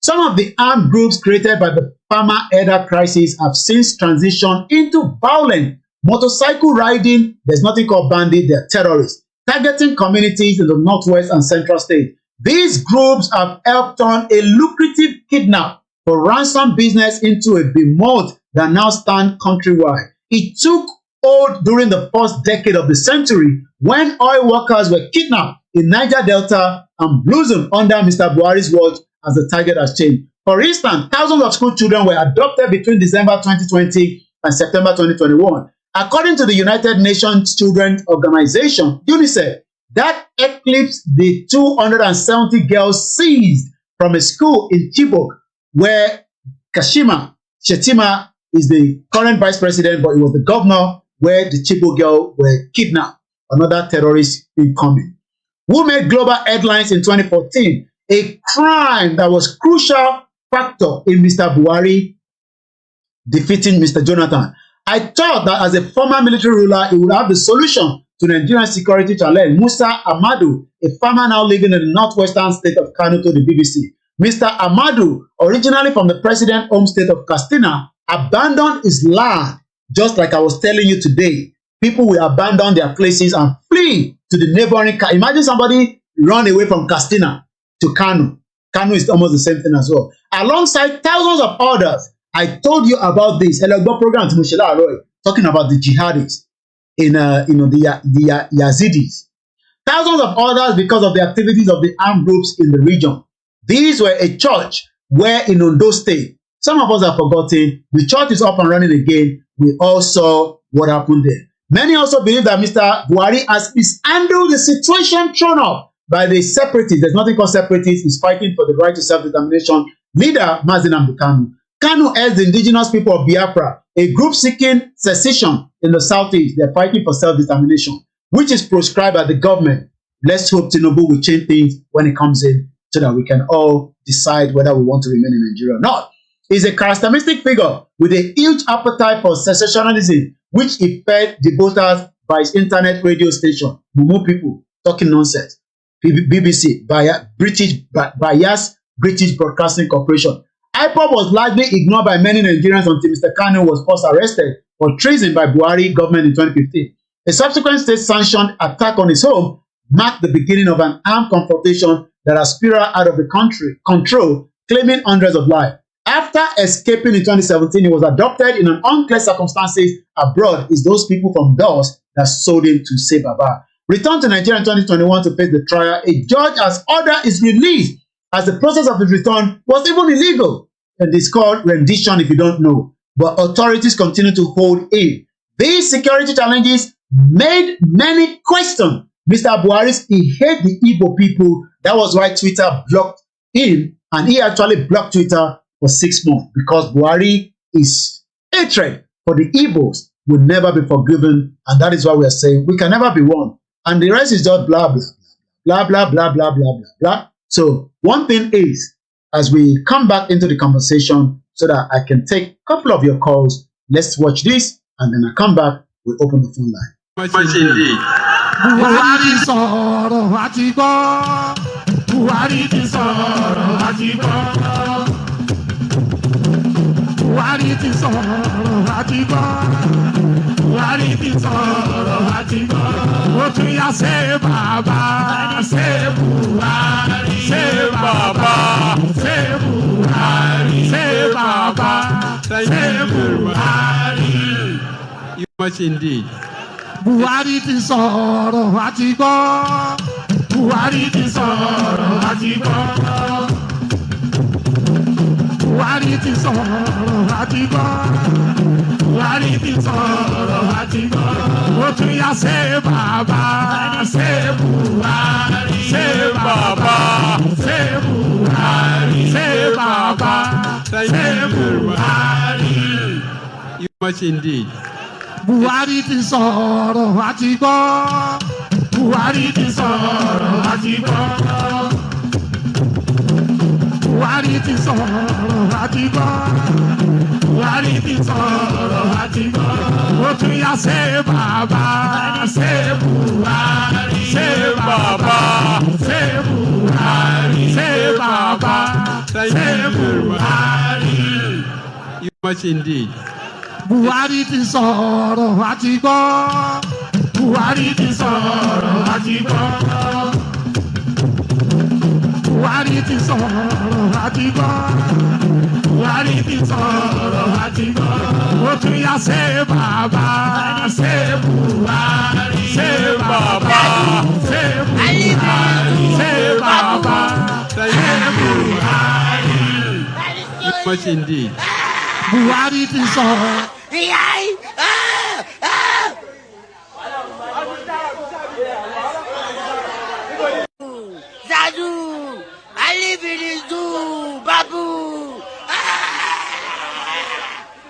Some of the armed groups created by the farmer-herder crisis have since transitioned into violent motorcycle riding. There's nothing called bandit, they're terrorists, targeting communities in the northwest and central states. These groups have helped turn a lucrative kidnap for ransom business into a behemoth that now stands countrywide. It took hold during the first decade of the century when oil workers were kidnapped in Niger Delta and blossomed under Mr. Buhari's watch as the target has changed. For instance, thousands of school children were adopted between December 2020 and September 2021. According to the United Nations Children's Organization, UNICEF, that eclipsed the 270 girls seized from a school in Chibok, where Kashima Shettima is the current vice president, but it was the governor where the Chibok girls were kidnapped. Another terrorist incoming. Who made global headlines in 2014? A crime that was crucial factor in Mr. Buhari defeating Mr. Jonathan. I thought that as a former military ruler, he would have the solution to Nigerian security challenge. Musa Amadu, a farmer now living in the northwestern state of Kano, to the BBC. Mr. Amadu, originally from the president's home state of Katsina, abandoned his land, just like I was telling you today. People will abandon their places and flee to the neighboring. Imagine somebody run away from Katsina to Kano. Kano is almost the same thing as well. Alongside thousands of others, I told you about this. Program talking about the jihadis in the Yazidis. Thousands of others because of the activities of the armed groups in the region. These were a church where in Ondo State, some of us have forgotten, the church is up and running again. We all saw what happened there. Many also believe that Mr. Buhari has mishandled the situation thrown up by the separatists. There's nothing called separatists. He's fighting for the right to self-determination. Leader Mazi Nnamdi Kanu. Kanu as the indigenous people of Biafra, a group seeking secession in the southeast. They're fighting for self-determination, which is prescribed by the government. Let's hope Tinubu will change things when it comes in so that we can all decide whether we want to remain in Nigeria or not. He's a charismatic figure with a huge appetite for sensationalism, which he fed the voters by his internet radio station. Mumu people talking nonsense. BBC, biased British Broadcasting Corporation. IPOB was largely ignored by many Nigerians until Mr. Kanu was first arrested for treason by Buhari government in 2015. A subsequent state-sanctioned attack on his home marked the beginning of an armed confrontation that has spiraled out of the country control, claiming hundreds of lives. After escaping in 2017, he was adopted in an unclear circumstances abroad. It's those people from DOS that sold him to say Baba. Returned to Nigeria in 2021 to face the trial, a judge has ordered his release as the process of his return was even illegal. And it's called rendition if you don't know. But authorities continue to hold him. These security challenges made many question Mr. Buhari's he hate the Igbo people. That was why Twitter blocked him, and he actually blocked Twitter for 6 months because Buhari is hatred for the Igbos will never be forgiven, and that is why we are saying we can never be one. And the rest is just blah blah blah blah blah blah blah blah blah. So one thing is, as we come back into the conversation, so that I can take a couple of your calls, let's watch this, and then I come back, we open the phone line. Much indeed. Buhari sọ̀rọ̀ àti gbọ́. Buhari ti sọ̀rọ̀ àti gbọ́. Buhari ti sọ̀rọ̀ àti gbọ́. Buhari ti sọ̀rọ̀ àti gbọ́. Ó tún yá ṣe bàbá, ṣe Buhari, ṣe bàbá, ṣe Buhari, ṣe bàbá, ṣe Buhari. Much indeed. Buhari ti sọ̀rọ̀ àti gbọ́. Buhari ti sọ̀rọ̀ àti gbọ́. Buhari ti sọ̀rọ̀ àti gbọ́. Buhari ti sọ̀rọ̀ àti gbọ́. Ó tún yá ṣe bàbá, ṣe Buhari, ṣe bàbá, ṣe Buhari, ṣe bàbá, ṣe Buhari. Much indeed. Buhari ti sọ̀rọ̀ àti gbọ́. Buhari ti sọ̀rọ̀ àti gbọ́. Buhari ti sọ̀rọ̀ àti gbọ́. Buhari ti sọ̀rọ̀ àti gbọ́. Ó tún yá ṣe bàbá, ṣe Buhari, ṣe bàbá, ṣe Buhari, ṣe bàbá, ṣe Buhari. Much indeed. Buhari ti sọ̀rọ̀ àti gbọ́. Buhari ti sọ̀rọ̀ àti gbọ́. Buhari ti sọ̀rọ̀ àti gbọ́. Buhari ti sọ̀rọ̀ àti gbọ́. Ó tún yá ṣe bàbá, ṣe Buhari, ṣe bàbá, ṣe Buhari, ṣe bàbá, ṣe Buhari. Much indeed. Buhari ti sọ̀rọ̀. Zadu, I live in this zoo, Babu.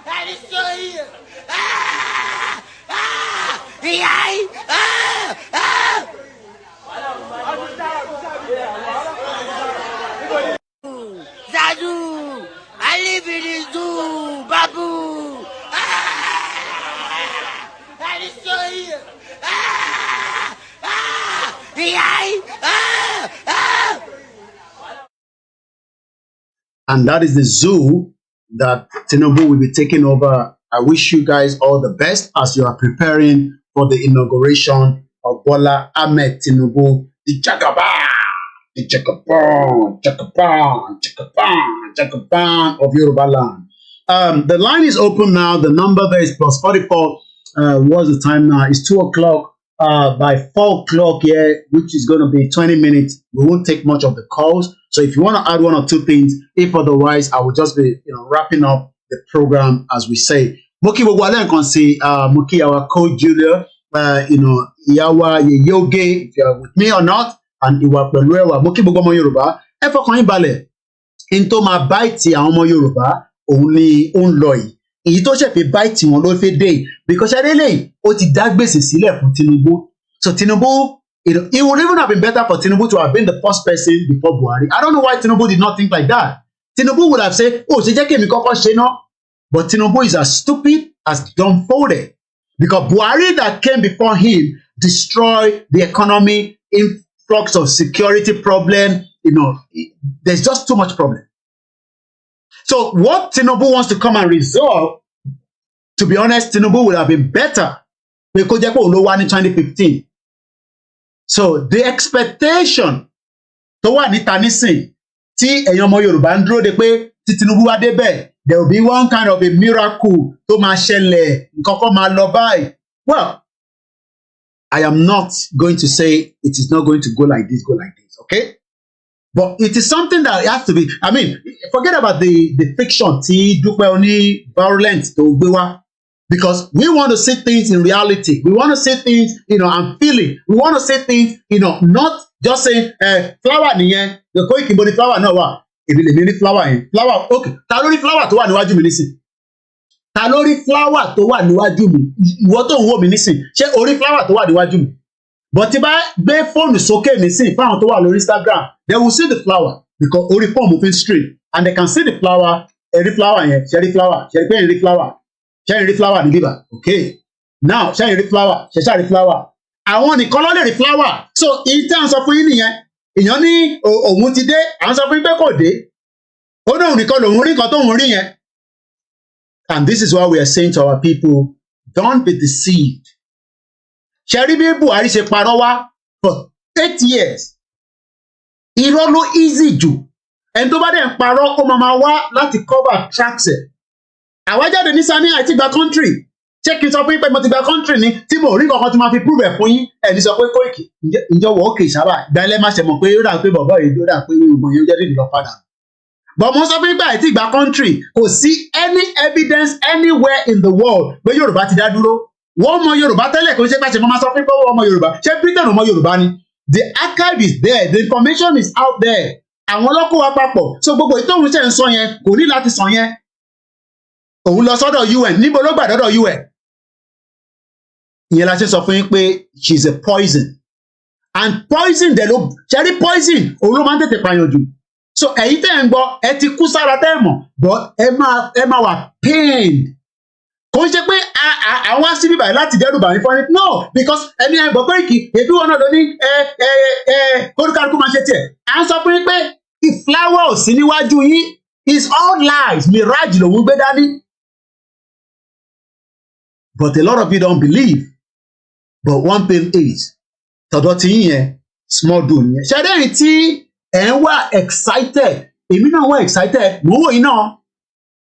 I destroy you. Zadu, I live in this zoo, Babu. I destroy you. And that is the zoo that Tinubu will be taking over. I wish you guys all the best as you are preparing for the inauguration of Bola Ahmed Tinubu, the Jagaban, the Jagaban, Jagaban, Jagaban, Jagaban of Yoruba land. The line is open now. The number there is +44. What's the time now? It's 2 o'clock. By 4 o'clock here, which is going to be 20 minutes, we won't take much of the calls. So if you want to add 1 or 2 things, if otherwise, I will just be, wrapping up the program as we say. Moki Wogwale can see, Moki, our coach Julia, Yawa Yoge, if you're with me or not, and Iwa Peluewa, Moki Bogomo Yoruba, Efo Koyin Bale, into my bite, Aomo Yoruba, only on loy. Èyí tó ṣe fi báìtì wọn ló fẹ́ dé because eléyìí ó ti dá gbèsè sílẹ̀ fún Tinubu. So Tinubu, it would even have been better for Tinubu to have been the first person before Buhari. I don't know why Tinubu did not think like that. Tinubu would have said, oh, ṣe jẹ́ kí èmi kọ́kọ́ ṣe náà. But Tinubu is as stupid as dumbfounded because Buhari that came before him destroyed the economy, influx of security problem. There's just too much problem. So what Tinubu wants to come and resolve, to be honest, Tinubu would have been better pé kó jẹ́ pé òun ló wá ní 2015. So the expectation tó wà níta nísìn tí ẹ̀yin ọmọ Yorùbá ń dúró de pé tí Tinubu wá débẹ̀ there will be one kind of a miracle tó máa ṣẹlẹ̀ nǹkan kan máa lọ báyìí. Well, I am not going to say it is not going to go like this, okay? But it is something that has to be, I mean, forget about the fiction tí Dúpẹ́ Oní virulent tó gbé wá, because we want to see things in reality. We want to see things, and feeling. We want to see things, not just saying, flower nìyẹn, the Koiki body flower náà wà. Èmi lè ní flower yẹn. Flower, okay. Ta ló rí flower tó wà níwájú mi nísìn? Ta ló rí flower tó wà níwájú mi? Ìwọ tó ń wò mí nísìn, ṣé o rí flower tó wà níwájú mi? But tí bá gbé fóònù sókè nísìn fún àwọn tó wà lórí Instagram, they will see the flower because orí fóònù moving straight and they can see the flower. Rí flower yẹn, ṣe rí flower, ṣe rí pé rí flower, ṣe rí flower ní bíbá. Okay. Now ṣe rí flower, ṣe rí flower. Àwọn nìkan ló lè rí flower. So ìtẹ́ à ń sọ fún yín nìyẹn. Èèyàn ní òun ti dé, à ń sọ fún yín pé kò dé. Ó ní òun nìkan lòun rí nǹkan tóun rí yẹn. And this is why we are saying to our people, don't be deceived. Ṣé rí bí Buhari ṣe parọ́ wá for 8 years? Irọ́ ló easy jù. Ẹni tó bá dẹ̀ ń parọ́ ó máa wá láti cover tracks ẹ̀. Àwa jáde ní Sani àti gba country. Ṣé kí n sọ fún yín pé mo ti gba country ni tí mo rí kankan tí máa fi prove ẹ̀ fún yín? Ẹni sọ pé Koiki ǹjọ́ wọ̀ ókè sábà. Ìgbà ilẹ̀ máa ṣe mọ̀ pé ó dà pé bọ̀bọ̀ yìí ló dà pé ìmọ̀ yẹn jáde lọ padà. But mo sọ fún yín pé àìtí gba country kò sí any evidence anywhere in the world pé Yorùbá ti dá dúró. Wọ́n mọ Yorùbá tẹ́lẹ̀ kò ṣe pé àṣẹ máa sọ fún pé wọ́n mọ Yorùbá. Ṣé Britain ò mọ Yorùbá ni? The archive is there, the information is out there. Àwọn ọlọ́kọ̀ wa papọ̀. So gbogbo ìtòhun ṣe ń sọ yẹn kò ní láti sọ yẹn. Òun lọ sọ́dọ̀ UN, níbo ló gbà dọ́dọ̀ UN? Ìyẹn la ṣe sọ fún yín pé she is a poison. And poison dẹ̀ ló ṣe rí poison òun ló máa ń tètè pààyàn jù. So ẹ̀yin tẹ́ ń gbọ́ ẹ ti kú sára tẹ́ ẹ̀ mọ̀ but ẹ máa wà pained. Kò ń ṣe pé àwọn á sí bíbà láti dẹ́rù bà ní fọ́nì. No, because ẹni ẹ̀gbọ́n Koiki èbí wọn náà ló ní kórìkàrùkù máa ṣe tiẹ̀. À ń sọ fún yín pé ìfláwọ̀ ò sí níwájú yín is all lies, mirage lòun gbé dání. But a lot of you don't believe. But one thing is, tọ̀dọ̀ tí yín yẹn small do yẹn. Ṣé ẹ̀dẹ́yìn tí ẹ̀ ń wá excited? Èmi náà wá excited, mò ń wò yín náà.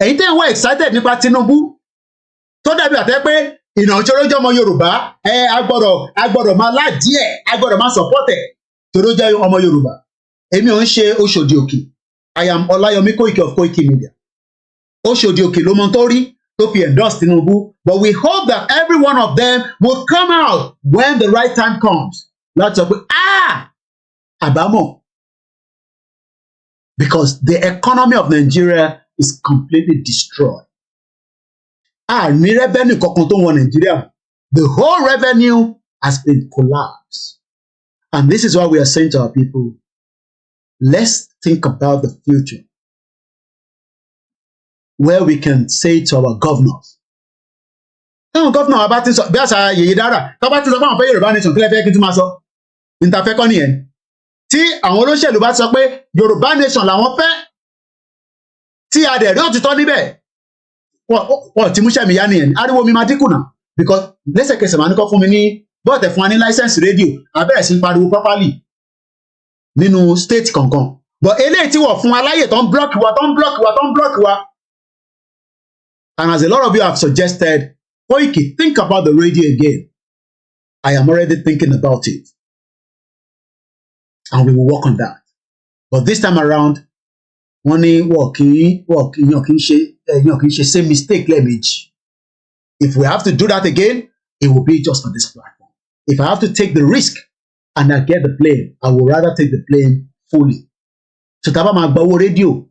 Ẹ̀yin tẹ́ ń wá excited nípa Tinubu. Tó dàbí àtẹ́ pé ìrànṣọ́rọ́jọ́ ọmọ Yorùbá agbọ́dọ̀ máa ládìí ẹ̀ agbọ́dọ̀ máa support ẹ̀ torí ó jẹ́ ọmọ Yorùbá. Èmi ò ń ṣe Oṣòdì Òkè. I am Ọláyọmí Koiki of Koiki Media. Oṣòdì Òkè ló mọ tó rí tó fi endorse Tinubu, but we hope that every one of them will come out when the right time comes. Láti sọ pé àbámọ̀. Because the economy of Nigeria is completely destroyed. Ní revenue kankan tó wọ Nigeria. The whole revenue has been collapsed. And this is why we are saying to our people, let's think about the future. Where we can say to our governors. Táwọn governor wa bá ti sọ bí àṣà Yèyé Dára, tó bá ti sọ fún àwọn fẹ́ Yorùbá nation kílẹ̀ fẹ́ kí n tún máa sọ. Ìtafẹ́kọ́ nìyẹn. Tí àwọn olóṣèlú bá sọ pé Yorùbá nation làwọn fẹ́, tí a dẹ̀ rí òtítọ́ níbẹ̀, wọ́n ti mú ṣẹ́mi yá nìyẹn. Ariwo mi máa dínkù náà. Because lẹ́sẹ̀kẹsẹ̀ máa ní kọ́ fún mi ní bọ́ọ̀tẹ̀ fún wa ní license radio, abẹ́rẹ́ sí pariwo properly nínú state kankan. But eléyìí tí wọ́n fún wa láyè tó ń block wa. And as a lot of you have suggested, Koiki, think about the radio again. I am already thinking about it. And we will work on that. But this time around, wọ́n ní èèyàn kì í ṣe same mistake lẹ́ẹ̀mejì. If we have to do that again, it will be just on this platform. If I have to take the risk and I get the plane, I would rather take the plane fully. So tá bá máa gba owó rédíò,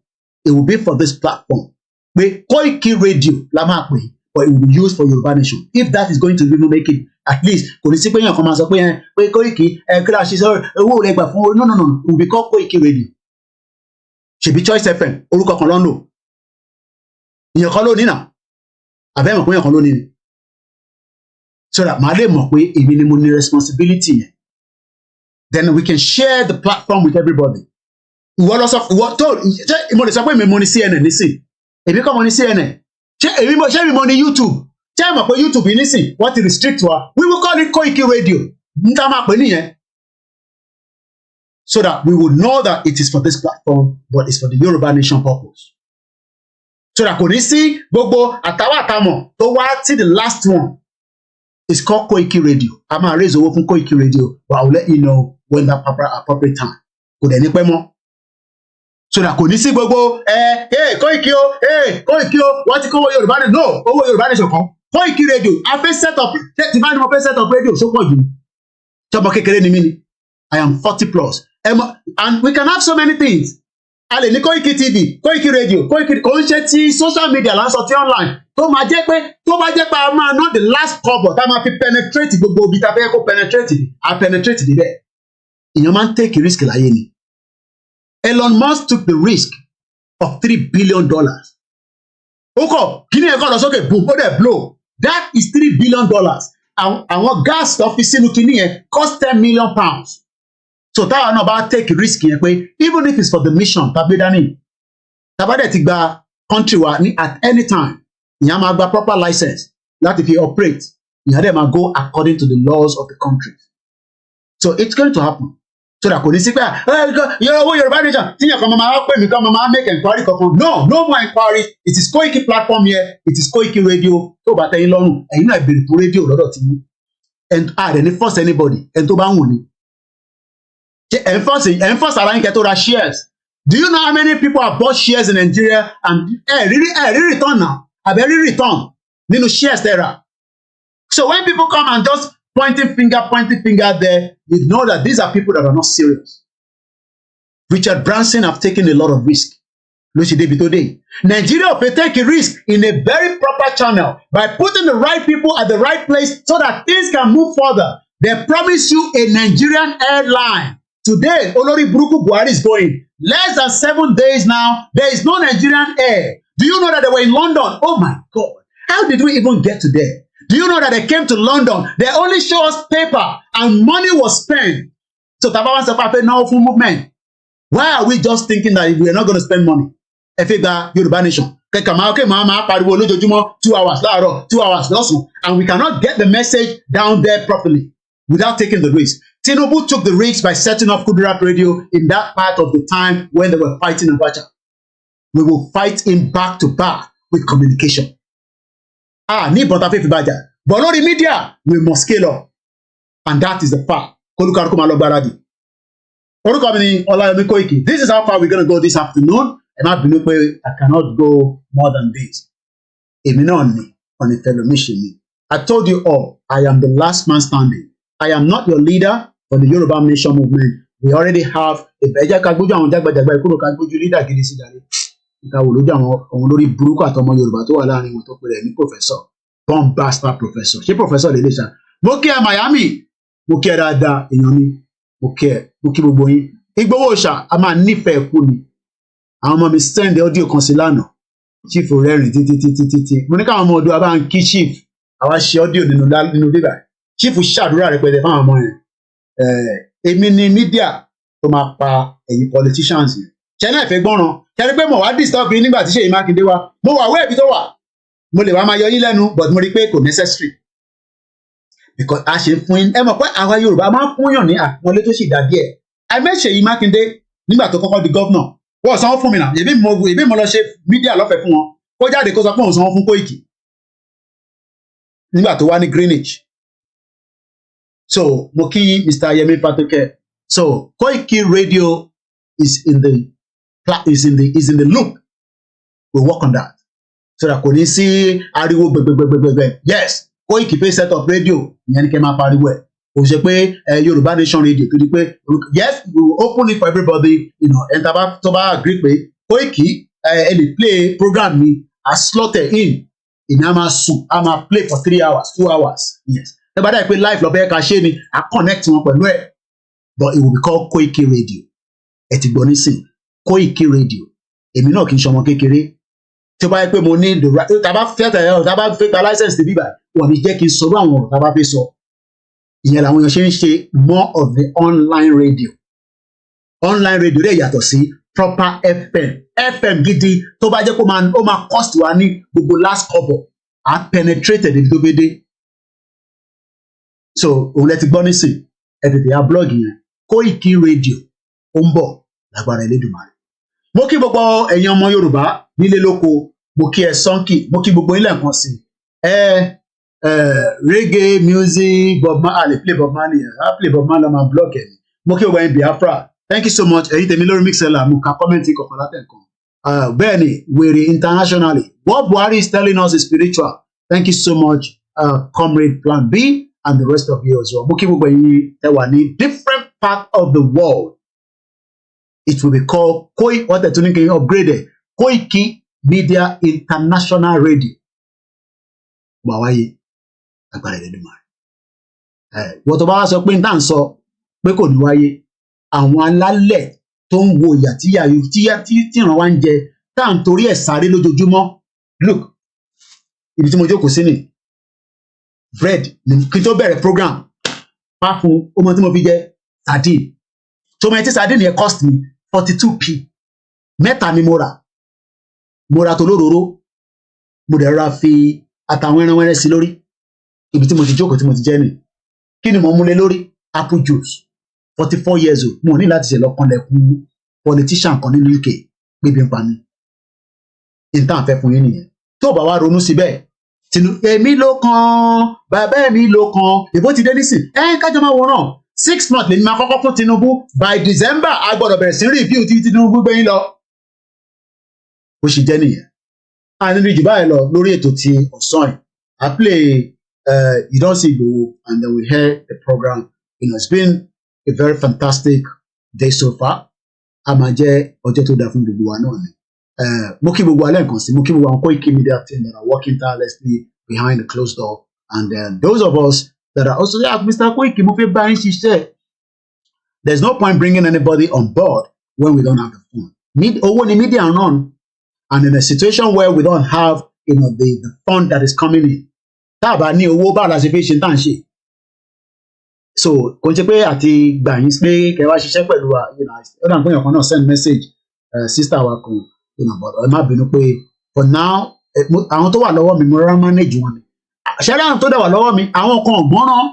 it will be for this platform. Pé Koiki Radio la máa pè, but it will be used for Yorùbá nation. If that is going to really make it, at least kò ní sí pé èèyàn kan máa sọ pé Koiki kíra ṣe sọ owó rẹ̀ gbà fún no. It will be called Koiki Radio. Ṣèbí Choice FM orúkọ kan ló ń lò. Ìyẹn kan ló ní náà. Àbẹ́mọ̀ pé èèyàn kan ló ní ni. So that màá lè mọ̀ pé èmi ni mo ní responsibility yẹn. Then we can share the platform with everybody. Ìwọ lọ sọ ìwọ tó ṣé mo lè sọ pé èmi mo ní CNN nísìn. Èmi kọ́ mo ní CNN. Ṣé èmi mo ní YouTube. ṣé ẹ mọ̀ pé YouTube nísìn wọ́n ti restrict wa, we will call it Koiki Radio n ta máa pè nìyẹn, so that we will know that it is for this platform but it's for the Yoruba Nation purpose, so that kò ní sí gbogbo àtàwàtàmọ̀ tó wá sí the last one. It's called Koiki Radio. A máa raise owó fún Koiki Radio, but I will let you know when that appropriate time. Kò dẹ̀ ní pẹ́ mọ́. So that kò ní sí gbogbo Koiki o wọ́n ti kówó Yorùbá Nation. No, owó Yorùbá Nation kan. Koiki Radio a fẹ́ set up tí bá ní mo fẹ́ set up radio so pọ̀ jù. Ṣọ́bọ̀ kékeré ni mí ni. I am 40 plus. And we can have so many things. A lè ní Koiki TV, Koiki Radio, Koiki kò ń ṣe ti social media láǹsọ̀ tí online. Tó bá jẹ́ pé a máa ná the last cover tá a máa fi penetrate gbogbo ibi tá a fẹ́ kó penetrate a penetrate débẹ̀. Èèyàn máa ń take risk láyé ni. Elon Musk took the risk of $3 billion. Ó kọ̀ kí ni ẹ̀kọ́ lọ sókè boom ó dẹ̀ blow. That is $3 billion. Àwọn gas tó fi sínú kíní yẹn cost £10 million. So táwọn náà bá take risk yẹn pé even if it's for the mission tàbí dání tàbá dẹ̀ ti gba country wa ní at any time ìyẹn máa gba proper license láti fi operate ìyẹn dẹ̀ máa go according to the laws of the country. So it's going to happen. So that kò ní sí pé owó Yorùbá Nation tíyẹn kan máa pè mí kan máa make inquiry kankan. No more inquiry. It is Koiki platform here. It is Koiki Radio. Tó bá tẹ́yìn lọ́rùn ẹ̀yin náà bèrè fún rédíò lọ́dọ̀ tí yín. And I dẹ̀ ní force anybody ẹni tó bá ń wù ní. Enforce ara yín kẹ́ tó ra shares. Do you know how many people have bought shares in Nigeria and really return now? Àbẹ̀rí return nínú shares tẹ́ra. So when people come and just pointing finger there, you know that these are people that are not serious. Richard Branson have taken a lot of risk. Nigeria will take a risk in a very proper channel by putting the right people at the right place so that things can move further. They promise you a Nigerian airline. Today, Olori Buruku Buhari is going. Less than 7 days now, there is no Nigerian air. Do you know that they were in London? Oh my God. How did we even get to there? Do you know that they came to London? They only show us paper and money was spent. So Tabawan Sapape now full movement. Why are we just thinking that we are not going to spend money? Efega Yoruba Nation. Mama pariwo lójoojúmọ́ 2 hours láàárọ̀, 2 hours lọ́sàn, and we cannot get the message down there properly without taking the risk. Tinubu took the risk by setting up Kudirat Radio in that part of the time when they were fighting Abacha. We will fight him back to back with communication. Ní ìbọn ta fẹ́ fi bàjá. But lórí media, we must scale up. And that is the fact. Kólúkálukú máa lọ gbáradì. Orúkọ mi ni Ọláyọmí Koiki. This is how far we're going to go this afternoon. Ẹ má bínú pé I cannot go more than this. Èmi náà ni on a fellow mission ni. I told you all, I am the last man standing. I am not your leader for the Yoruba Nation movement. We already have ẹ̀jẹ̀ ká gbójú àwọn jágbàjàgbà ìkúrò ká gbójú leader gidi sí darí. Ìka wò lójú àwọn olórí burúkú àtọmọ Yorùbá tó wà láàrin wọn tó pè rẹ̀ ní professor. Bombastic professor. Ṣé professor lè lè ṣá? Mo kí ẹ Miami. Mo kí ẹ dáadáa èèyàn mi. Mo kí gbogbo yín. Ìgbówó ṣá a máa nífẹ̀ẹ́ kú ni. Àwọn ọmọ mi send audio kan sí lánàá. Chief rẹ́rìn títí. Mo ní káwọn ọmọ ọdún wa bá ń kí chief. Àwa ṣe audio nínú bíbá. Chief ṣàdúrà rẹpẹtẹ fáwọn ọmọ yẹn. Èmi ni media tó máa pa ẹ̀yin politicians yẹn. Ṣẹ́nà ìfẹ́ gbọ́ràn. Kẹ́rí pé mo wá disturb yín nígbà tí Ṣèyí Mákindé wá. Mo wà wé ibi tó wà. Mo lè wá máa yọ yín lẹ́nu but mo rí pé kò necessary. Because a ṣe ń fún yín. Ẹ mọ̀ pé àwa Yorùbá máa ń fúnyàn ní àpọ́nlé tó sì dá díẹ̀. I met Ṣèyí Mákindé nígbà tó kọ́kọ́ di governor. Wọ́n sanwó fún mi náà. Èmi mo lọ ṣe media lọ́fẹ̀ẹ́ fún wọn. Kó jáde kó sọ pé òun sanwó fún Koiki. Nígbà tó wá ní Greenwich. So mo kí Mr. Yemi Fatoke. So Koiki Radio is in the loop. We work on that. So that kò ní sí ariwo gbẹgbẹgbẹgbẹgbẹ. Yes, Koiki pay set up radio. Ìyẹn ni kẹ́ máa pariwo ẹ̀. Kò ṣe pé Yorùbá Nation Radio tó di pé yes we will open it for everybody. Ẹni tó bá agree pé Koiki ẹ lè play program mi as slotted in. Ìyẹn a máa sùn a máa play for 3 hours 2 hours. Yes. Ẹ bá dà pé live lọ bẹ́ẹ̀ ká ṣe ni a connect wọn pẹ̀lú ẹ̀. But it will be called Koiki Radio. Ẹ ti gbọ́ nísìn Koiki Radio. Èmi náà kì í ṣọmọ kékeré. Tí ó bá yẹ pé mo ní the right tá bá fẹ́ ta license ti bíbà wọ́n ní jẹ́ kí n sọ̀rọ̀ àwọn ọ̀rọ̀ tá bá fẹ́ sọ. Ìyẹn làwọn èèyàn ṣe ń ṣe more of the online radio. Online radio rẹ̀ yàtọ̀ sí proper FM. FM gidi tó bá jẹ́ pé ó máa cost wa ní gbogbo last cover. I penetrated in Dobede. So, òun lẹ ti gbọ́ nísìn, ẹ tètè ya blog yẹn, Koiki Radio, ó ń bọ̀ lágbára Elédùmarè. Mo kí gbogbo ẹ̀yin ọmọ Yorùbá nílé lóko, mo kí ẹ sọ́nkì, mo kí gbogbo ilé nǹkan sí. Reggae music, Bob Marley, play Bob Marley, I play Bob Marley on my blog. Mo kí gbogbo ẹ̀yin Biafra, thank you so much. Ẹ̀yin tèmi lórí Mixlr, mo ka comment kọ̀ọ̀kan látẹ̀kàn. Bẹ́ẹ̀ ni, wèrè internationally, what Buhari is telling us is spiritual. Thank you so much, Comrade Plan B. And the rest of you as well. Mo kí gbogbo ẹ̀yin tẹ́ wà ní different part of the world. It will be called what the tuning can upgrade Koiki Media International Radio. Wàwáyé agbára Elédùmarè. Wọ́n tó bá wá sọ pé n tá à ń sọ pé kò ní wáyé. Àwọn alálẹ̀ tó ń wo ìyà tí ìran wa ń jẹ tá à ń torí ẹ̀ sáré lójoojúmọ́. Look, ibi tí mo jókòó sí ni. Bread kí n tó bẹ̀rẹ̀ program pa fún ọmọ tí mo fi jẹ sardine tó mọ ẹtí sardine yẹn cost me 42p mẹ́ta ni mo rà tó lóróró mo dẹ̀ rọra fi àtàwọn ẹran wẹ́rẹ́ sí lórí ibi tí mo ti jókòó tí mo ti jẹ́ nì kí ni mo múlé lórí apple juice 44 years old mo ní láti ṣe lọ́kànlẹ̀kùn politician kan nínú UK gbébi ń pa mi ìtàn àfẹ́ fún yín nìyẹn tó bá wá ronú síbẹ̀ èmi ló kàn bàbá mi ló kàn ìbò ti dé nísìn kájọ máa wòran 6 months lèmi máa kọ́kọ́ fún Tinubu by December a gbọ́dọ̀ bẹ̀rẹ̀ sí review tí Tinubu gbé yín lọ ó sì jẹ́ nìyẹn a nínú ìjùbá ẹ lọ lórí ètò ti ọ̀sán I play you don't see Igboho and then we hear the program. It's been a very fantastic day so far a máa jẹ́ ọjọ́ tó dáa fún gbogbo wa náà ni. Mo kí gbogbo alẹ́ nǹkan sí mo kí gbogbo àwọn Koiki Media team that are working tirelessly behind the closed door and those of us that are also Mr. Koiki mo fẹ́ bá yín ṣiṣẹ́. There's no point bringing anybody on board when we don't have the fund. Owó ni media run and in a situation where we don't have the fund that is coming in tá a bá ní owó bá la ṣe fi ṣe tá à ń ṣe. So kò ń ṣe pé àti gbà yín pé kẹ́ wá ṣiṣẹ́ pẹ̀lú wa ó dà ń pé èèyàn kan náà send message sister wa kan. But ẹ má bínú pé for now àwọn tó wà lọ́wọ́ mi mo rárá manage wọn ni ṣẹlẹ àwọn tó dẹ̀ wà lọ́wọ́ mi àwọn kan ọgbọnràn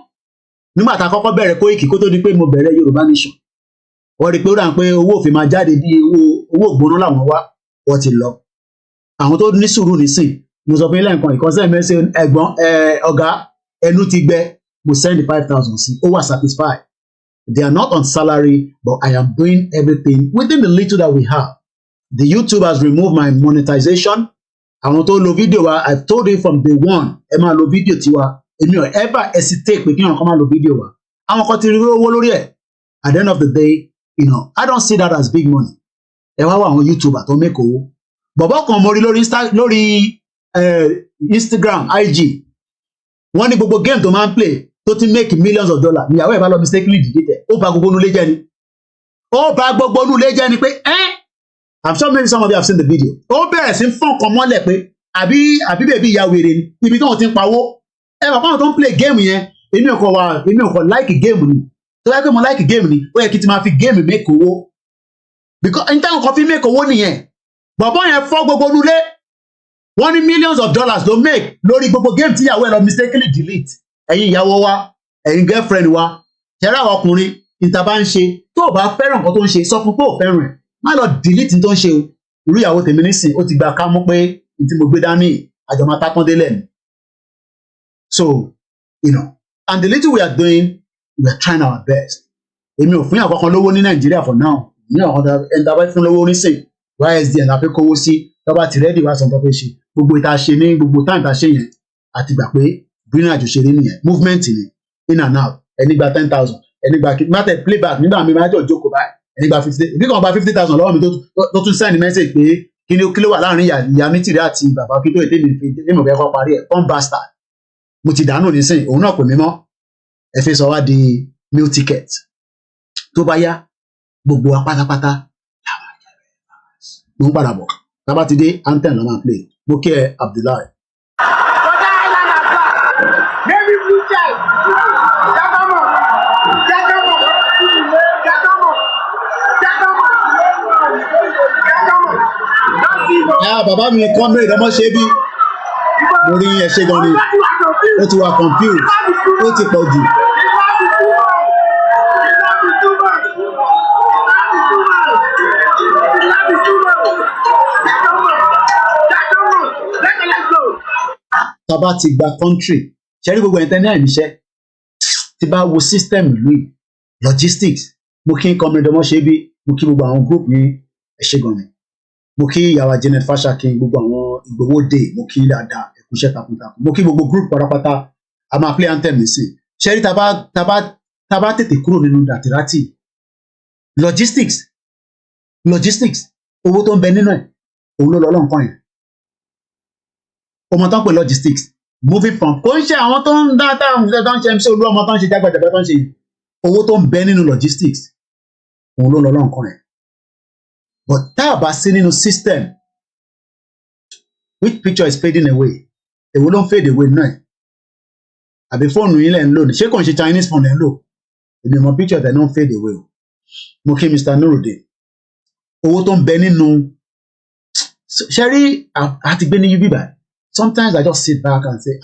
nígbà tá a kọ́kọ́ bẹ̀rẹ̀ Koiki kó tó di pé mo bẹ̀rẹ̀ Yorùbá Nation wọ́n rí i pé ó dà ń pé owó òfin máa jáde bí owó ògbóná làwọn wá wọ́n ti lọ àwọn tó ní sùúrù nísìn mo sọ fún ilé nǹkan ìkọsẹ́ mẹ́sẹ̀ ẹ̀gbọ́n ọ̀gá ẹnu ti gbẹ mo send 5,000 sí ó wà satisfied they are not on salary but I am doing everything within the little that we have. The YouTube has removed my monetization. Àwọn tó lo video wa, I told you from day one, ẹ máa lo video tiwa. Èmi ò ever hesitate pé kí wọn kàn máa lo video wa. Àwọn kan ti rí owó lórí ẹ̀. At the end of the day, I don't see that as big money. Ẹ wá wá àwọn YouTuber tó make owó. Bọ̀bọ̀ kan mo rí lórí Instagram, IG. Wọ́n ní gbogbo game tó máa ń play tó ti make millions of dollars. Ìyàwó ẹ̀ bá lọ mistakenly delete. Ó bà gbogbo nulẹ̀ jẹ́ ni. Ó bà gbogbo nulẹ̀ jẹ́ ni pé I'm sure maybe some of you have seen the video. Ó bẹ̀rẹ̀ sí fún ọkàn mọ́lẹ̀ pé àbí bèbí ìyá wèrè ni ibi tí wọ́n ti ń pawó. Ẹ bàbá àwọn tó ń play game yẹn èmi ò kàn like game ni. Tó yẹ pé mo like game ni ó yẹ kí n ti máa fi game make owó. Because n táwọn kan fi make owó nìyẹn. Bàbá yẹn fọ́ gbogbo nulẹ̀. Wọ́n ní millions of dollars ló make lórí gbogbo game tí ìyàwó ẹ̀ lọ mistakenly delete. Ẹ̀yin ìyàwó wa, ẹ̀yin girlfriend wa, ṣẹ́rẹ́ àwọn ọkùnrin ìta bá ń ṣe tó o bá fẹ́ràn nǹkan tó ń ṣe sọ fún pé ò fẹ́ràn ẹ̀. Má lọ delete tó ń ṣe o irú ìyàwó tèmi nísìn ó ti gba ká mú pé n tí mo gbé dání àjọ máa tápọ́n délẹ̀ ni so and the little we are doing we are trying our best èmi ò fún yàn kankan lówó ní Nàìjíríà for now ní ọ̀hún ẹ̀ńtà bá fún lówó nísìn YSDN la fi kówó sí tọ́ba ti rẹ́dì wá sọ tó fẹ́ ṣe gbogbo ìta ṣe ní gbogbo táìmù ta ṣe yẹn àti gbà pé bí ní àjò ṣe rí nìyẹn movement ni in and out ẹni gba 10,000 ẹni gba kidnapping playback nígbà mi máa jọ jókòó báyìí ẹni gba 50 bí kan gba 50,000 lọ́wọ́ mi tó tún send message pé kí ló wà láàrin ìyá nítìrí àti bàbá kí tó ètè mi fi èmi ò fẹ́ kọ́ parí ẹ̀ pọ́n bastard mo ti dànù nísìnyí òun náà pè mí mọ́ ẹ fi sọ wá di meal ticket tó bá yá gbogbo wa pátápátá mo ń padà bọ̀ tábà ti dé anthem ló máa play mo kí ẹ Abdullahi. Bàbá mi comrade ọmọ ṣe bí mo rí ẹ ṣe gan ni ó ti wà confused ó ti pọ̀ jù. Tàbá ti gba country ṣe rí gbogbo ẹ̀ńtẹ́ ní àìníṣẹ́ tí bá wo system ìlú yìí logistics mo kí comrade ọmọ ṣe bí mo kí gbogbo àwọn group ní ẹ̀ṣẹ̀ gan ni mo kí ìyàwó Janet Fashakin gbogbo àwọn Ìgbòho day mo kí dáadáa ẹ̀kúṣẹ́ takuntakun mo kí gbogbo group pátápátá a máa play anthem nísìn ṣe rí tàbá tètè kúrò nínú dàtírátì logistics owó tó ń bẹ nínú ẹ̀ òun ló lọ lọ́nkàn yẹn ọmọ tó ń pè logistics moving from kò ń ṣe àwọn tó ń dá táwọn tó ń ṣe MC olú ọmọ tó ń ṣe jágbàjàgbà tó ń ṣe owó tó ń bẹ nínú logistics òun ló lọ lọ́nkàn yẹn but tá a bá sí nínú system which picture is fading away èwo ló ń fade away náà àbí fóònù yín lẹ̀ ń lò ní ṣé kò ń ṣe Chinese phone lẹ̀ ń lò èmi mọ picture tẹ̀ náà ń fade away o mo kí Mr. Nurudeen owó tó ń bẹ nínú ṣe rí àti gbé ní UB báyìí sometimes I just sit back and say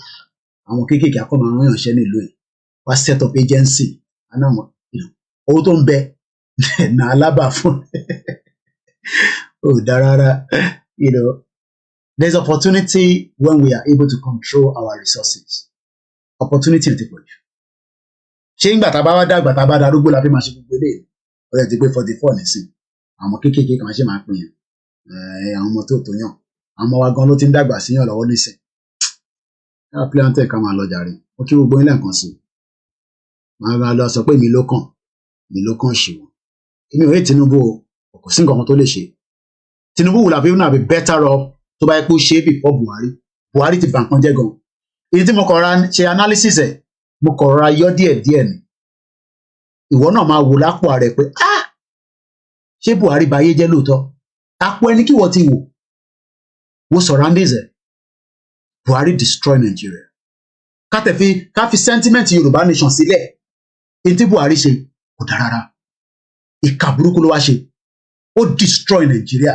àwọn kéékèèké akọ́mọ àwọn èèyàn nílùú yìí wá set up agency and àwọn owó tó ń bẹ nà alábà fún ò dá rárá there's opportunity when we are able to control our resources opportunity ti pọ̀ jù ṣé ńgbà tá a bá wá dàgbà tá a bá darúgbó la fi máa ṣe gbogbo eléyìí ó yẹ ti pé 44 nísìn àwọn kéékèèké kan ṣe máa pín yẹn àwọn ọmọ tó yàn àwọn ọmọ wa gan ló ti ń dàgbà síyàn lọ́wọ́ nísìn ká pílẹ́ńtẹ̀ ká máa lọ jàre ó kí gbogbo ilé nǹkan sí máa lọ sọ pé mi ló kàn ṣì wọ́n èmi ò rí Tinubu o kò sí nǹkan tó lè ṣe Tinubu wò làbí náà be better off tó bá yẹ kó ṣe é before Buhari ti bà nǹkan jẹ́ gan èyí tí mo kọ̀ ra ṣe analysis ẹ̀ mo kọ̀ ra yọ díẹ̀ ni ìwọ náà máa wò lápò rẹ̀ pé ṣé Buhari bà ayé jẹ́ lóòótọ́ àpò ẹni kí wọ́n ti wo surroundings ẹ̀ Buhari destroy Nigeria ká fi sentiment Yorùbá nation sílẹ̀ èyí tí Buhari ṣe kò dára rárá ìkà burúkú ló wá ṣe ó destroy Nigeria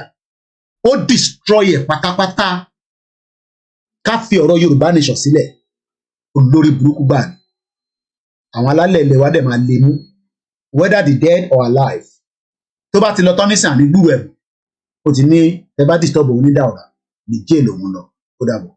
ó destroy ẹ̀ pátápátá ká fi ọ̀rọ̀ Yorùbá nation sílẹ̀ olórí burúkú gbà ní àwọn alálẹ̀ ilẹ̀ wa dẹ̀ máa lè mú whether the dead or alive tó bá ti lọ tán nísìn àní gbúrú ẹ̀bùn ó ti ní ẹ bá disturb òun ní dàwọ̀rà ní jail òun lọ ó dàbọ̀.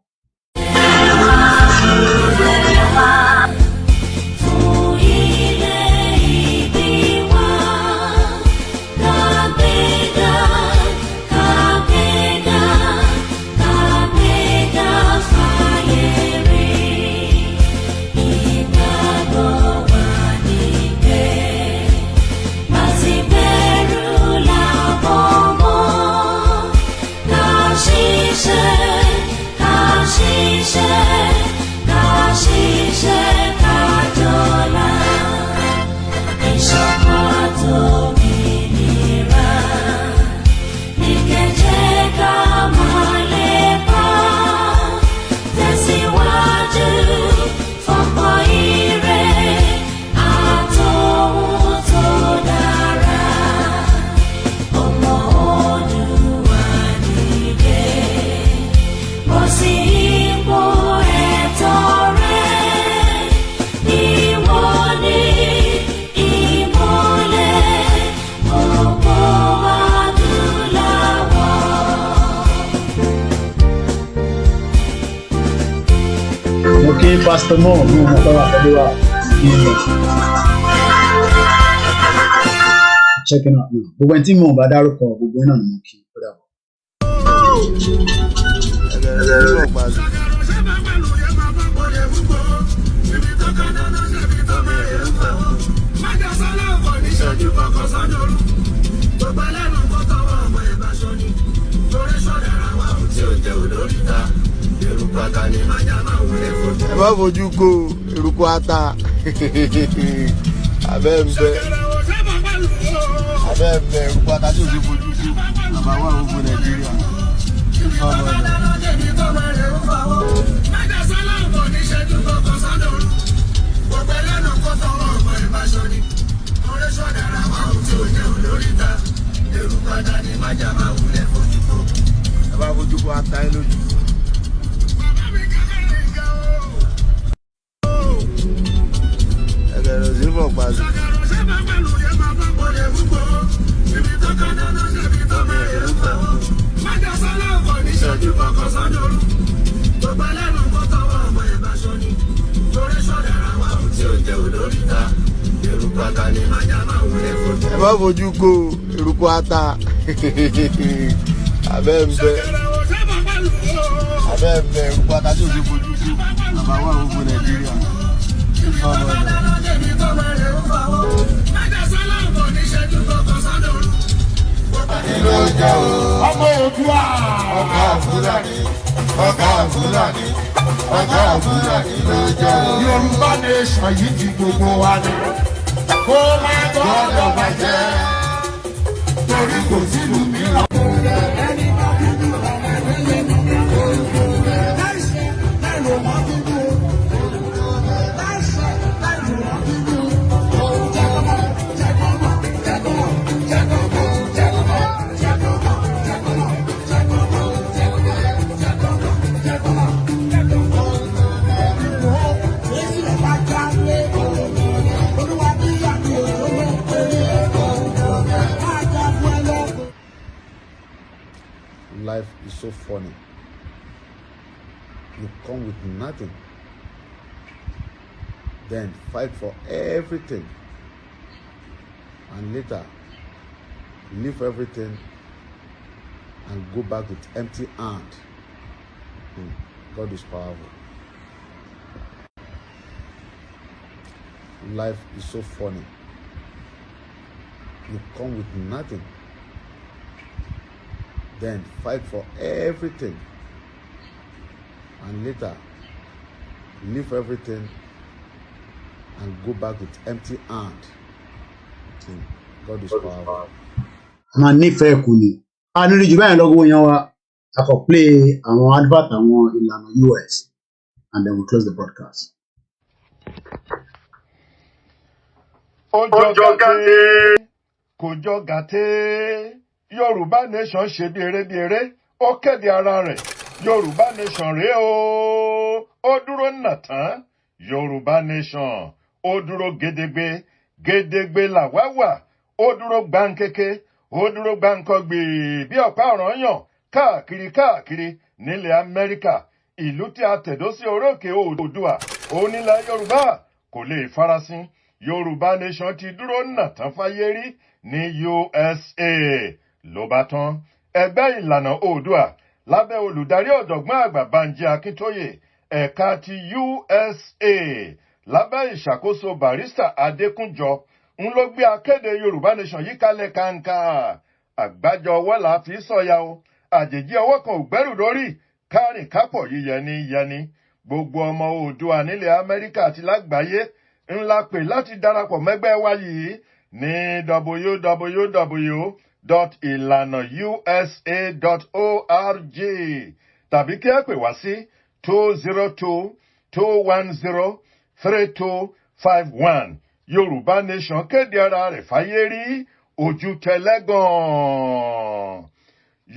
Pastor Mo ní ọmọ tó wà pẹ̀lú wa ní ilẹ̀ checking out now gbogbo ẹni tí mo bá dárúkọ gbogbo iná ni mo kí ó dàbọ̀. ẹ má fojú kó eruku ata abẹ́ ń bẹ eruku ata tí o ti fojú kó bàbá wà gbogbo Nàìjíríà ẹ bá fojú kó ata ẹ lójú. lò. Ẹ má fojú ko eruku ata. Abẹ́ ń bẹ eruku ata tí ò sí fojú ko. Bàbá wa gbogbo Nàìjíríà. Ọmọ Oòduà. Ọ̀gá Fúlàní ló jẹ́ o. Yorùbá nation yìí ti gbogbo wa ni. Kó má gbọ́dọ̀ bàjẹ́. Torí kò sílùú mìíràn. Life is so funny. You come with nothing, then fight for everything, and later leave everything and go back with empty hand. God is powerful. Life is so funny. You come with nothing, then fight for everything, and later leave everything and go back with empty hand. God is powerful. Ma nífẹ̀ẹ́ kù ni. A nílò jù báyìí lọ́gọ́ yan wa. A kò play àwọn advert àwọn ìlànà US and then we close the broadcast. Ó jọ gàtẹ́, kò jọ gàtẹ́. Yorùbá nation ṣe bí eré, ó kéde ara rẹ̀. Yorùbá nation rèé o, ó dúró nà tán. Yorùbá nation, ó dúró gédégbé làwa wà. Ó dúró gbáǹkéké, ó dúró gbáǹkọ́gbì bí ọ̀pá ọ̀ranyàn káàkiri nílẹ̀ Amẹ́ríkà. Ìlú tí a tẹ̀dó sí orókè Oòduà, onílẹ̀ Yorùbá kò lè farasin. Yorùbá nation ti dúró nà tán fáyé rí ní USA. Ló bá tán, ẹgbẹ́ ìlànà Oòduà lábẹ́ olùdarí ọ̀jọ̀gbọ́n àgbà Banji Akíntóyè ẹ̀ka ti USA lábẹ́ ìṣàkóso Barrister Adékúnjọ ń ló gbé akéde Yorùbá nation yìí kalẹ̀ kàǹkà. Àgbájọ ọwọ́ là fi sọ̀yà o, àjèjì ọwọ́ kan ò gbẹ́rù lórí, kárìn kápọ̀ yíyẹni. Gbogbo ọmọ Oòduà nílẹ̀ Amẹ́ríkà àti lágbàáyé ńlá pè láti darapọ̀ mẹ́gbẹ́ wa yìí ní www.ilanausa.org tàbí kí ẹ pè wá sí 202-210-3251. Yorùbá nation kéde ara rẹ̀ fáyé rí, ojú tẹlẹ́gàn.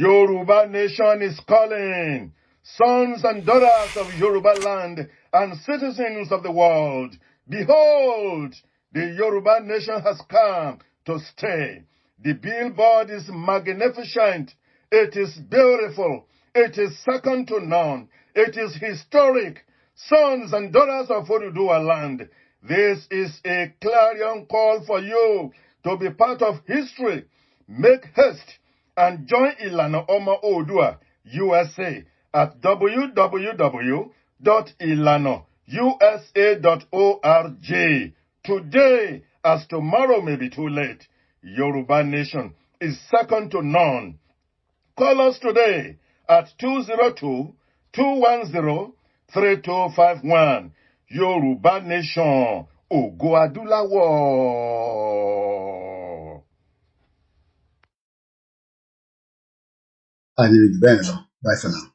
Yorùbá nation is calling. Sons and daughters of Yoruba land and citizens of the world, behold, the Yoruba nation has come to stay. The billboard is magnificent. It is beautiful. It is second to none. It is historic. Sons and daughters of Oduduwa land, this is a clarion call for you to be part of history. Make haste and join Ilana Oma Oòduà USA at www.ilanausa.org. Today, as tomorrow may be too late, Yoruba nation is second to none. Call us today at 202-210-3251. Yoruba nation, Ògo Adúláwọ̀. I need to bend. Bye for now.